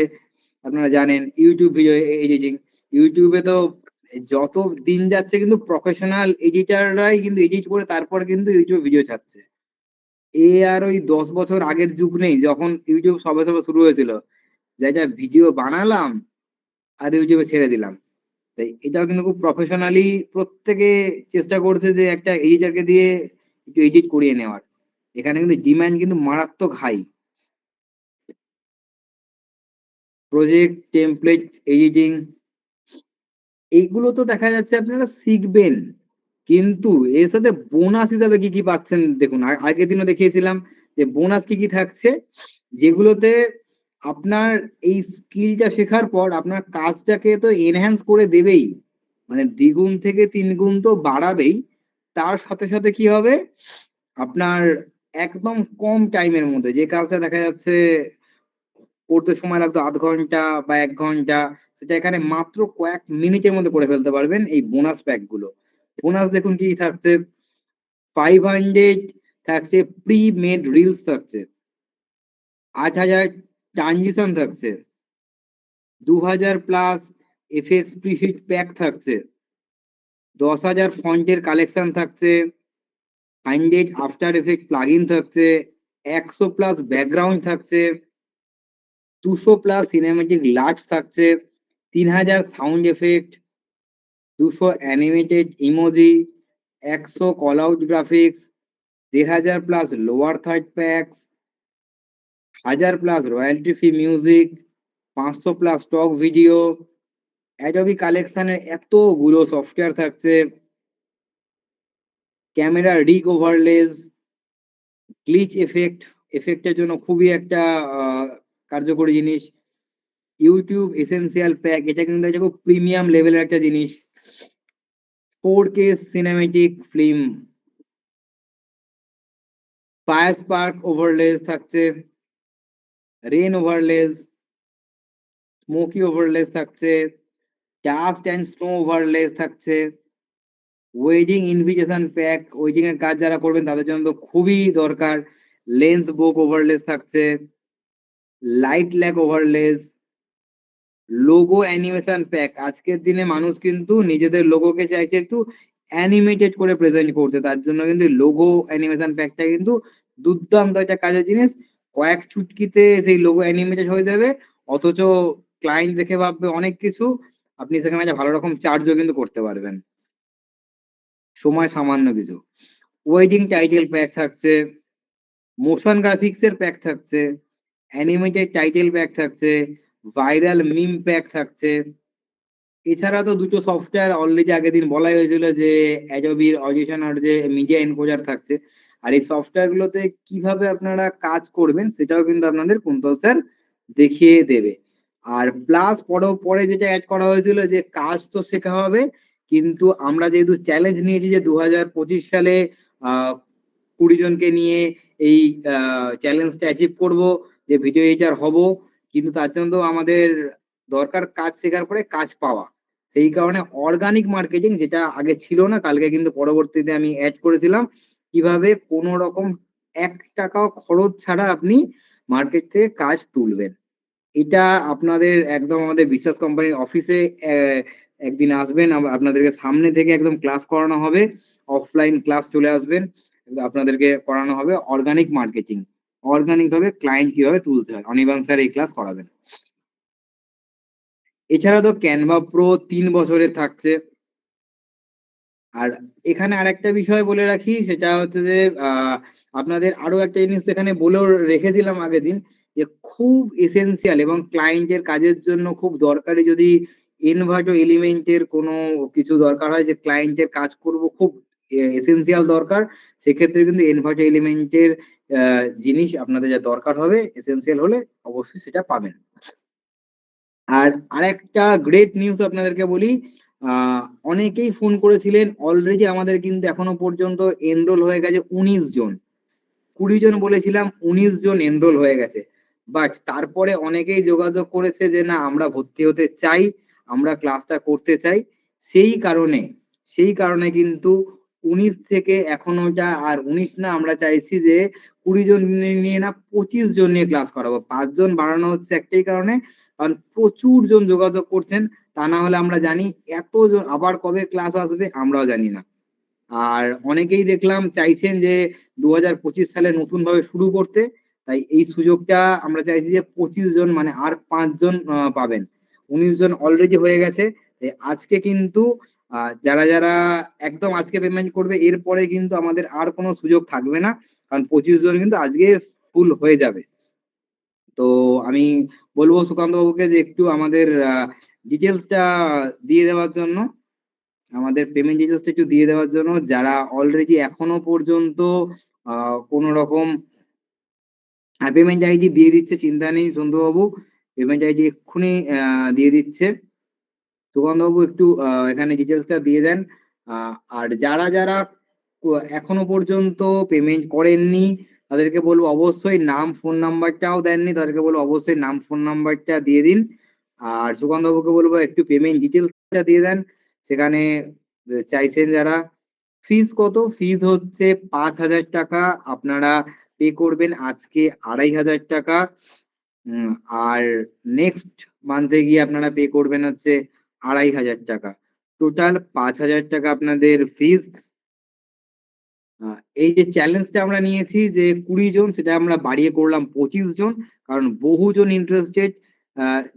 আপনারা জানেন। ইউটিউব ভিডিও এডিটিং, ইউটিউবে তো যত দিন যাচ্ছে কিন্তু প্রফেশনাল এডিটাররাই কিন্তু এডিট করে তারপর কিন্তু ইউটিউবে ভিডিও ছাড়ছে। আর ওই 10 বছর আগের যুগ নেই, যখন ইউটিউব সবে সবে শুরু হয়েছিল, যে একটা ভিডিও বানালাম আর ইউটিউবে ছেড়ে দিলাম। তাই এটাও কিন্তু খুব প্রফেশনালি প্রত্যেকে চেষ্টা করছে যে একটা এডিটরকে দিয়ে একটু এডিট করিয়ে নেওয়ার। এখানে কিন্তু ডিমান্ড কিন্তু মারাত্মক হাই। প্রজেক্ট, টেমপ্লেট, এডিটিং এইগুলো তো দেখা যাচ্ছে আপনারা শিখবেন, কিন্তু এর সাথে বোনাস হিসাবে কি কি পাচ্ছেন দেখুন। আগের দিনও দেখিয়েছিলাম যে বোনাস কি কি থাকছে, যেগুলোতে আপনার এই স্কিলটা শেখার পর আপনার কাজটাকে তো এনহ্যান্স করে দেবেই, মানে দ্বিগুণ থেকে 3 গুণ তো বাড়াবেই। তার সাথে সাথে কি হবে, আপনার একদম কম টাইমের মধ্যে যে কাজটা দেখা যাচ্ছে করতে সময় লাগতো 0.5 ঘন্টা বা 1 ঘন্টা, সেটা এখানে মাত্র কয়েক মিনিটের মধ্যে করে ফেলতে পারবেন এই বোনাস প্যাক গুলো। বোনাস দেখুন কি থাকছে, 500 থাকছে প্রি মেড রিলস থাকছে, 8,000 ট্রানজিশন থাকছে, 2,000+ এফএক্স প্রিফিট প্যাক থাকছে, 10,000 ফন্টের কালেকশন থাকছে, 100 আফটার এফেক্ট প্লাগইন থাকছে, 100+ ব্যাকগ্রাউন্ড থাকছে, 200+ সিনেমেটিক লাক্স থাকছে, 3,000 sound effect, 200 animated emoji, 100 call out graphics, 1,500+ lower third packs, 1,000+ royalty free music, 500+ stock video, Adobe কালেকশনের এতগুলো সফটওয়্যার থাকছে, ক্যামেরা রিগ ওভারলেজ, গ্লিচ এফেক্টের জন্য খুবই একটা কার্যকরী জিনিস, ইউটিউব এসেনশিয়াল প্যাক, এটা কিন্তু একটা খুব প্রিমিয়াম লেভেলের একটা জিনিস, 4K cinematic film, fire spark overlays থাকছে, রেন ওভারলেজ, স্মোকি ওভারলেজ থাকছে, ডাস্ট অ্যান্ড স্নো ওভারলেজ থাকছে, ওয়েডিং ইনভিটেশন প্যাক, ওয়েডিং এর কাজ যারা করবেন তাদের জন্য তো খুবই দরকার, লেন্স বুক ওভারলেজ থাকছে, light leak overlays, logo animation pack. আজকের দিনে মানুষ কিন্তু নিজেদের লোগোকে চাইছে একটু অ্যানিমেটেড করে প্রেজেন্ট করতে, তার জন্য কিন্তু লোগো অ্যানিমেশন প্যাকটা কিন্তু দুর্দান্ত একটা কাজের জিনিস। কয়েক চুটকিতে সেই লোগো অ্যানিমেটেড হয়ে যাবে, অথচ ক্লায়েন্ট দেখে ভাববে অনেক কিছু, আপনি সেখানে একটা ভালো রকম চার্জও কিন্তু করতে পারবেন, সময় সামান্য কিছু। ওয়েডিং টাইটেল প্যাক থাকছে, মোশন গ্রাফিক্স এর প্যাক থাকছে, অ্যানিমেটেড টাইটেল প্যাক থাকছে, ভাইরাল মিম প্যাক থাকছে। এছাড়া তো দুটো সফটওয়্যার অলরেডি আগের দিন বলাই হয়েছিল যে অ্যাডোবির অডিশন আর যে মিডিয়া এনকোডার থাকছে, আর এই সফটওয়্যার গুলোতে কিভাবে আপনারা কাজ করবেন সেটাও কিন্তু আপনাদের কুন্তল স্যার দেখিয়ে দেবে। আর প্লাস পরে যেটা অ্যাড করা হয়েছিল যে কাজ তো শেখা হবে, কিন্তু আমরা যেহেতু চ্যালেঞ্জ নিয়েছি যে 2025 সালে 20 জনকে নিয়ে এই চ্যালেঞ্জটা অ্যাচিভ করব, যে ভিডিও এডিটর হব, কিন্তু তার জন্য তো আমাদের দরকার কাজ শেখার পরে কাজ পাওয়া। সেই কারণে অর্গানিক মার্কেটিং, যেটা আগে ছিল না, কালকে কিন্তু পরবর্তীতে আমি অ্যাড করেছিলাম, কিভাবে কোনো রকম 1 টাকাও খরচ ছাড়া আপনি মার্কেট থেকে কাজ তুলবেন। এটা আপনাদের একদম আমাদের বিশ্বাস কোম্পানির অফিসে একদিন আসবেন, আপনাদেরকে সামনে থেকে একদম ক্লাস করানো হবে, অফলাইন ক্লাস চলে আসবেন, আপনাদেরকে করানো হবে অর্গানিক মার্কেটিং, অর্গানিক ভাবে ক্লায়েন্ট কিভাবে তুলতে হয়, অনির্বাণ স্যার এই ক্লাস করাবেন। এছাড়া তো ক্যানভা প্রো 3 বছরের থাকছে। আর এখানে আরেকটা বিষয় বলে রাখি, সেটা হচ্ছে যে আপনাদের আরো একটা জিনিস এখানে বলেও রেখেছিলাম আগের দিন, যে খুব এসেনশিয়াল এবং ক্লায়েন্টের কাজের জন্য খুব দরকারি, যদি এনভার্টো এলিমেন্টের কোনো কিছু দরকার হয়, যে ক্লায়েন্টের কাজ করব খুব এসেনশিয়াল দরকার, সেক্ষেত্রে কিন্তু এনভার্টো এলিমেন্টের জিনিস আপনাদের যা দরকার হবে, এসেনশিয়াল হলে অবশ্যই সেটা পাবেন। আর আরেকটা গ্রেট নিউজ আপনাদেরকে বলি, অনেকেই ফোন করেছিলেন, অলরেডি আমাদের কিন্তু এখনো পর্যন্ত এনরোল হয়ে গেছে 19 জন। 20 জন বলেছিলাম, 19 জন এনরোল হয়ে গেছে। বাট তারপরে অনেকেই যোগাযোগ করেছে যে না, আমরা ভর্তি হতে চাই, আমরা ক্লাসটা করতে চাই। সেই কারণে কিন্তু 19 থেকে এখন ওটা আর 19 না, আমরা চাইছি যে 20 জন নিয়ে না 25 জন নিয়ে ক্লাস করাবো। 5 জন বাড়ানো হচ্ছে একটাই কারণে, কারণ প্রচুর জন যোগাযোগ করছেন, তা না হলে আমরা জানি এতজন আবার কবে ক্লাস আসবে আমরাও জানি না। আর অনেকেই দেখলাম চাইছেন যে 2025 সালে নতুন ভাবে শুরু করতে, তাই এই সুযোগটা আমরা চাইছি যে 25 জন মানে আর 5 জন পাবেন। 19 জন অলরেডি হয়ে গেছে। তাই আজকে কিন্তু যারা যারা একদম আজকে পেমেন্ট করবে এরপরে কিন্তু আমাদের আর কোনো সুযোগ থাকবে না, কারণ 25 জন কিন্তু আজকে ফুল হয়ে যাবে। তো আমি বলবো সুকান্ত বাবুকে যে একটু আমাদের ডিটেলসটা দিয়ে দেওয়ার জন্য, আমাদের পেমেন্ট ডিটেলসটা একটু দিয়ে দেওয়ার জন্য, যারা অলরেডি এখনো পর্যন্ত কোনো রকম পেমেন্ট আইডি দিয়ে দিচ্ছে, চিন্তা নেই সন্তুবাবু, পেমেন্ট আইডি এক্ষুনি দিয়ে দিচ্ছে। সুকান্ত বাবু একটু এখানে ডিটেলসটা দিয়ে দেন। আর যারা যারা এখনো পর্যন্ত পেমেন্ট করেননি তাদেরকে বলবো অবশ্যই নাম ফোন নাম্বারটাও দেননি, তাদেরকে বলবো অবশ্যই নাম ফোন নাম্বারটা দিয়ে দিন। আর সুকান্ত বাবুকে বলবো একটু পেমেন্ট ডিটেলসটা দিয়ে দেন। সেখানে চাইছেন যারা, ফিজ কত? ফিজ হচ্ছে 5,000 টাকা। আপনারা পে করবেন আজকে 2,500 টাকা। আর নেক্সট মান্থে গিয়ে আপনারা পে করবেন হচ্ছে 2,500 টাকা। টোটাল 5,000 টাকা আপনাদের ফিজ। এই যে চ্যালেঞ্জটা আমরা নিয়েছি যে 20 জন, সেটা আমরা বাড়িয়ে করলাম 25 জন, কারণ বহুজন ইন্টারেস্টেড,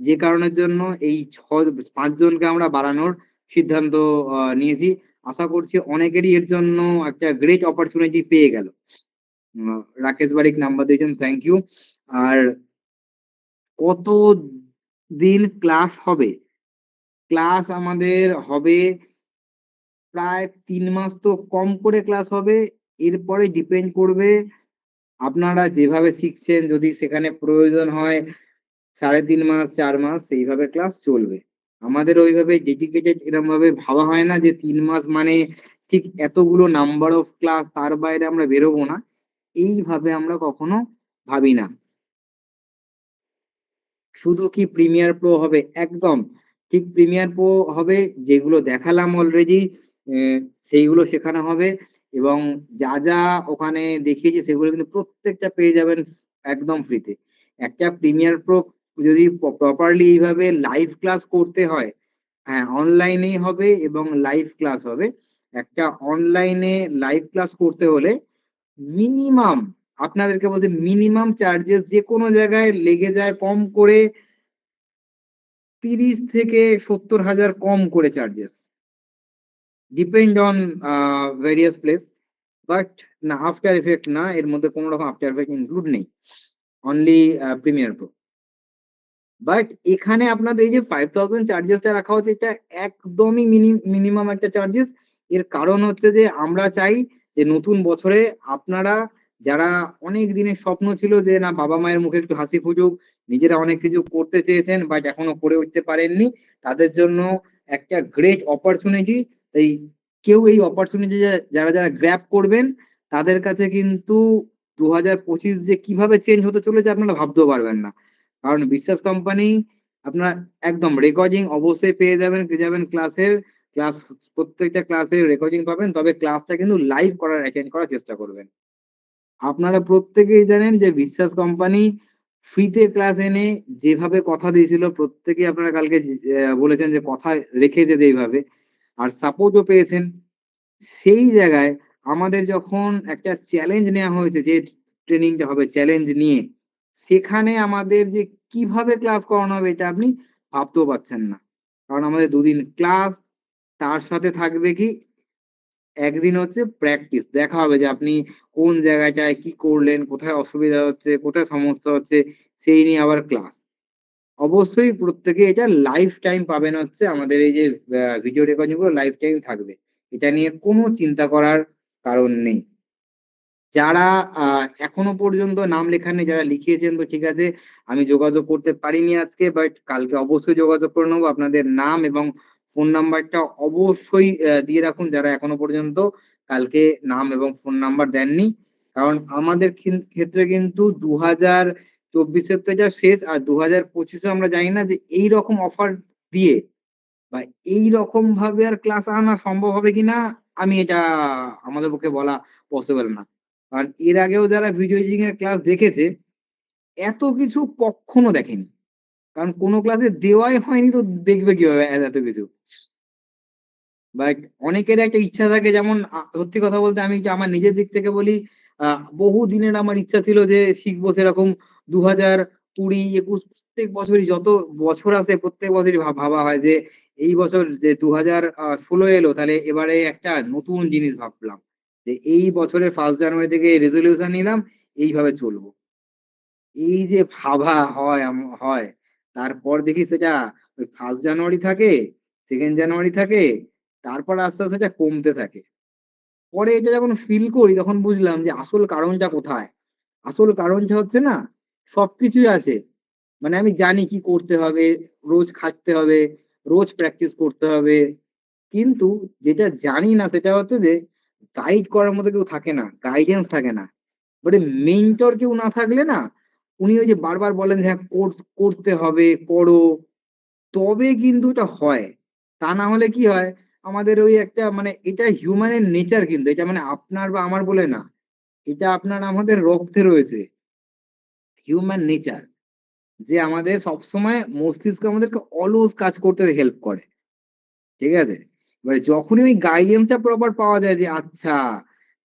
যে কারণের জন্য এই 5 জনকে আমরা বাড়ানোর সিদ্ধান্ত নিয়েছি। আশা করছি অনেকেরই এর জন্য একটা গ্রেট অপরচুনিটি পেয়ে গেল। রাকেশ বারিক নাম্বার দিয়েছেন, থ্যাংক ইউ। আর কত দিন ক্লাস হবে? ক্লাস আমাদের হবে প্রায় 3 মাস তো কম করে ক্লাস হবে। এরপরে ডিপেন্ড করবে আপনারা যেভাবে শিখছেন, যদি সেখানে প্রয়োজন হয় 3.5 মাস 4 মাস সেইভাবে ক্লাস চলবে। আমাদের ওইভাবে ডেডিকেটেড এরকম ভাবে ভাবা হয় না যে 3 মাস মানে ঠিক এতগুলো নাম্বার অফ ক্লাস, তার বাইরে আমরা বেরোবো না, এইভাবে আমরা কখনো ভাবি না। শুধু কি প্রিমিয়ার প্রো হবে? একদম ঠিক প্রিমিয়ার প্রো হবে, যেগুলো দেখালাম অলরেডি সেইগুলো শেখানো হবে, এবং যা যা ওখানে দেখিয়েছি সেগুলো কিন্তু প্রত্যেকটা পেয়ে যাবেন একদম ফ্রিতে। একটা প্রিমিয়ার প্রো যদি প্রপারলি এইভাবে লাইভ ক্লাস করতে হয়, হ্যাঁ অনলাইনেই হবে এবং লাইভ ক্লাস হবে। একটা অনলাইনে লাইভ ক্লাস করতে হলে মিনিমাম, আপনাদেরকে বলছি মিনিমাম চার্জেস যে কোনো জায়গায় লেগে যায় কম করে 30 থেকে 70,000 কম করে charges, depend on various place. But না, আফটার এফেক্ট না, এর মধ্যে কোনো রকম আফটার এফেক্ট ইনক্লুড নেই, অনলি প্রিমিয়ার প্রো। বাট এখানে আপনাদের এই যে 5,000 চার্জেসটা রাখা হচ্ছে, এটা একদমই মিনিমাম একটা চার্জেস। এর কারণ হচ্ছে যে আমরা চাই যে নতুন বছরে আপনারা, যারা অনেক দিনের স্বপ্ন ছিল যে না বাবা মায়ের মুখে একটু হাসি ফুটুক, নিজেরা অনেক কিছু করতে চেয়েছেন বাট এখনো করে উঠতে পারেননি, তাদের জন্য একটা গ্রেট অপরচুনিটি। তাই কেউ এই অপরচুনিটি যারা যারা গ্র্যাব করবেন, তাদের কাছে কিন্তু 2025 যে কিভাবে চেঞ্জ হতে চলেছে আপনারা ভাবতেও পারবেন না। কারণ বিশ্বাস কোম্পানি আপনারা একদম রেকর্ডিং অবশ্যই পেয়ে যাবেন ক্লাস, প্রত্যেকটা ক্লাসের রেকর্ডিং পাবেন, তবে ক্লাসটা কিন্তু লাইভ অ্যাটেন্ড করার চেষ্টা করবেন। আপনারা প্রত্যেকেই জানেন যে বিশ্বাস কোম্পানি ফ্রিতে ক্লাস এনে যেভাবে কথা দিয়েছিল, প্রত্যেকেই আপনারা কালকে বলেছেন যে কথা রেখেছে যেইভাবে, আর সাপোর্টও পেয়েছেন। সেই জায়গায় আমাদের যখন একটা চ্যালেঞ্জ নেওয়া হয়েছে যে ট্রেনিংটা হবে চ্যালেঞ্জ নিয়ে, সেখানে আমাদের যে কিভাবে ক্লাস করানো হবে এটা আপনি ভাবতেও পারছেন না। কারণ আমাদের 2 দিন ক্লাস, তার সাথে থাকবে কি একদিন হচ্ছে প্র্যাকটিস, দেখা হবে যে আপনি কোন জায়গাটায় কি করলেন, কোথায় অসুবিধা হচ্ছে, কোথায় সমস্যা হচ্ছে, সেই নিয়ে আবার ক্লাস। অবশ্যই প্রত্যেকে এটা লাইফ টাইম পাবেন, হচ্ছে আমাদের এই যে ভিডিও রেকর্ডিং গুলো লাইফ টাইম থাকবে, এটা নিয়ে কোনো চিন্তা করার কারণ নেই। যারা এখনো পর্যন্ত নাম লেখাননি, যারা লিখিয়েছেন তো ঠিক আছে, আমি যোগাযোগ করতে পারিনি আজকে, বাট কালকে অবশ্যই যোগাযোগ করে নেবো। আপনাদের নাম এবং ফোন নাম্বারটা অবশ্যই দিয়ে রাখুন, যারা এখনো পর্যন্ত কালকে নাম এবং ফোন নাম্বার দেননি। কারণ আমাদের ক্ষেত্রে কিন্তু 2024-এর তো এটা শেষ, আর 2025-এ আমরা জানি না যে এইরকম অফার দিয়ে বা এইরকম ভাবে আর ক্লাস আনা সম্ভব হবে কিনা, আমি এটা আমাদের পক্ষে বলা পসিবল না। কারণ এর আগেও যারা ভিডিও এডিটিং এর ক্লাস দেখেছে, এত কিছু কখনো দেখেনি। কারণ কোনো ক্লাসে দেওয়াই হয়নি, তো দেখবে কিভাবে এত কিছু। বাট অনেকের একটা ইচ্ছা থাকে, যেমন সত্যি কথা বলতে আমি আমার নিজের দিক থেকে বলি, বহু দিনের আমার ইচ্ছা ছিল যে শিখবো সেরকম 2020, 2021 প্রত্যেক বছরই যত বছর আসে প্রত্যেক বছরই ভাবা হয় যে এই বছর যে 2016 এলো তাহলে এবারে একটা নতুন জিনিস ভাবলাম যে এই বছরের 1 জানুয়ারি থেকে রেজলিউশন নিলাম এইভাবে চলবো। এই যে ভাবা হয় তারপর দেখি সেটা ওই 1 জানুয়ারি থাকে, 2 জানুয়ারি থাকে, তারপর আস্তে আস্তে সেটা কমতে থাকে। পরে এটা যখন ফিল করি তখন বুঝলাম যে আসল কারণটা কোথায়। আসল কারণটা হচ্ছে না, সবকিছুই আছে। মানে আমি জানি কি করতে হবে, রোজ খাটতে হবে, রোজ প্র্যাকটিস করতে হবে। কিন্তু যেটা জানি না সেটা হচ্ছে যে গাইড করার মতো কেউ থাকে না, গাইডেন্স থাকে না। বাট মেন্টর কেউ না থাকলে না, উনি ওই যে বারবার বলেন যে হ্যাঁ করতে হবে, করো, তবে কিন্তু এটা হয়। তা না হলে কি হয়, আমাদের ওই একটা মানে এটা হিউম্যানের নেচার, কিন্তু এটা মানে আপনার বা আমার বলে না, এটা আপনার আমাদের রক্তে রয়েছে, হিউম্যান নেচার, যে আমাদের সবসময় মস্তিষ্ক আমাদেরকে অলস কাজ করতে হেল্প করে। ঠিক আছে? এবারে যখনই ওই গাইডেন্সটা প্রপার পাওয়া যায় যে আচ্ছা,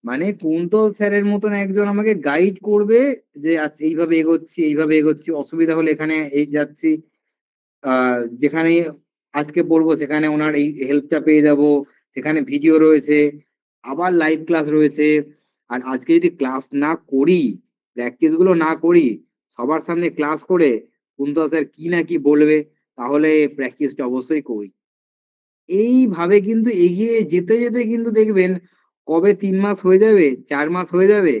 মানে কুন্তল স্যারের মতন একজন আমাকে গাইড করবে যে আচ্ছা এইভাবে এগোচ্ছি, এইভাবে এগোচ্ছি, অসুবিধা হলে এখানে এই যাচ্ছি, যেখানে আজকে পড়বো সেখানে ওনার এই হেল্পটা পেয়ে যাব, সেখানে ভিডিও রয়েছে, আবার লাইভ ক্লাস রয়েছে। আর আজকে যদি ক্লাস না করি, প্র্যাকটিস গুলো না করি, সবার সামনে ক্লাস করে কুন্তল স্যার কি না কি বলবে, তাহলে প্র্যাকটিসটা অবশ্যই করি। এইভাবে কিন্তু এগিয়ে যেতে যেতে কিন্তু দেখবেন কবে 3 মাস হয়ে যাবে, 4 মাস হয়ে যাবে,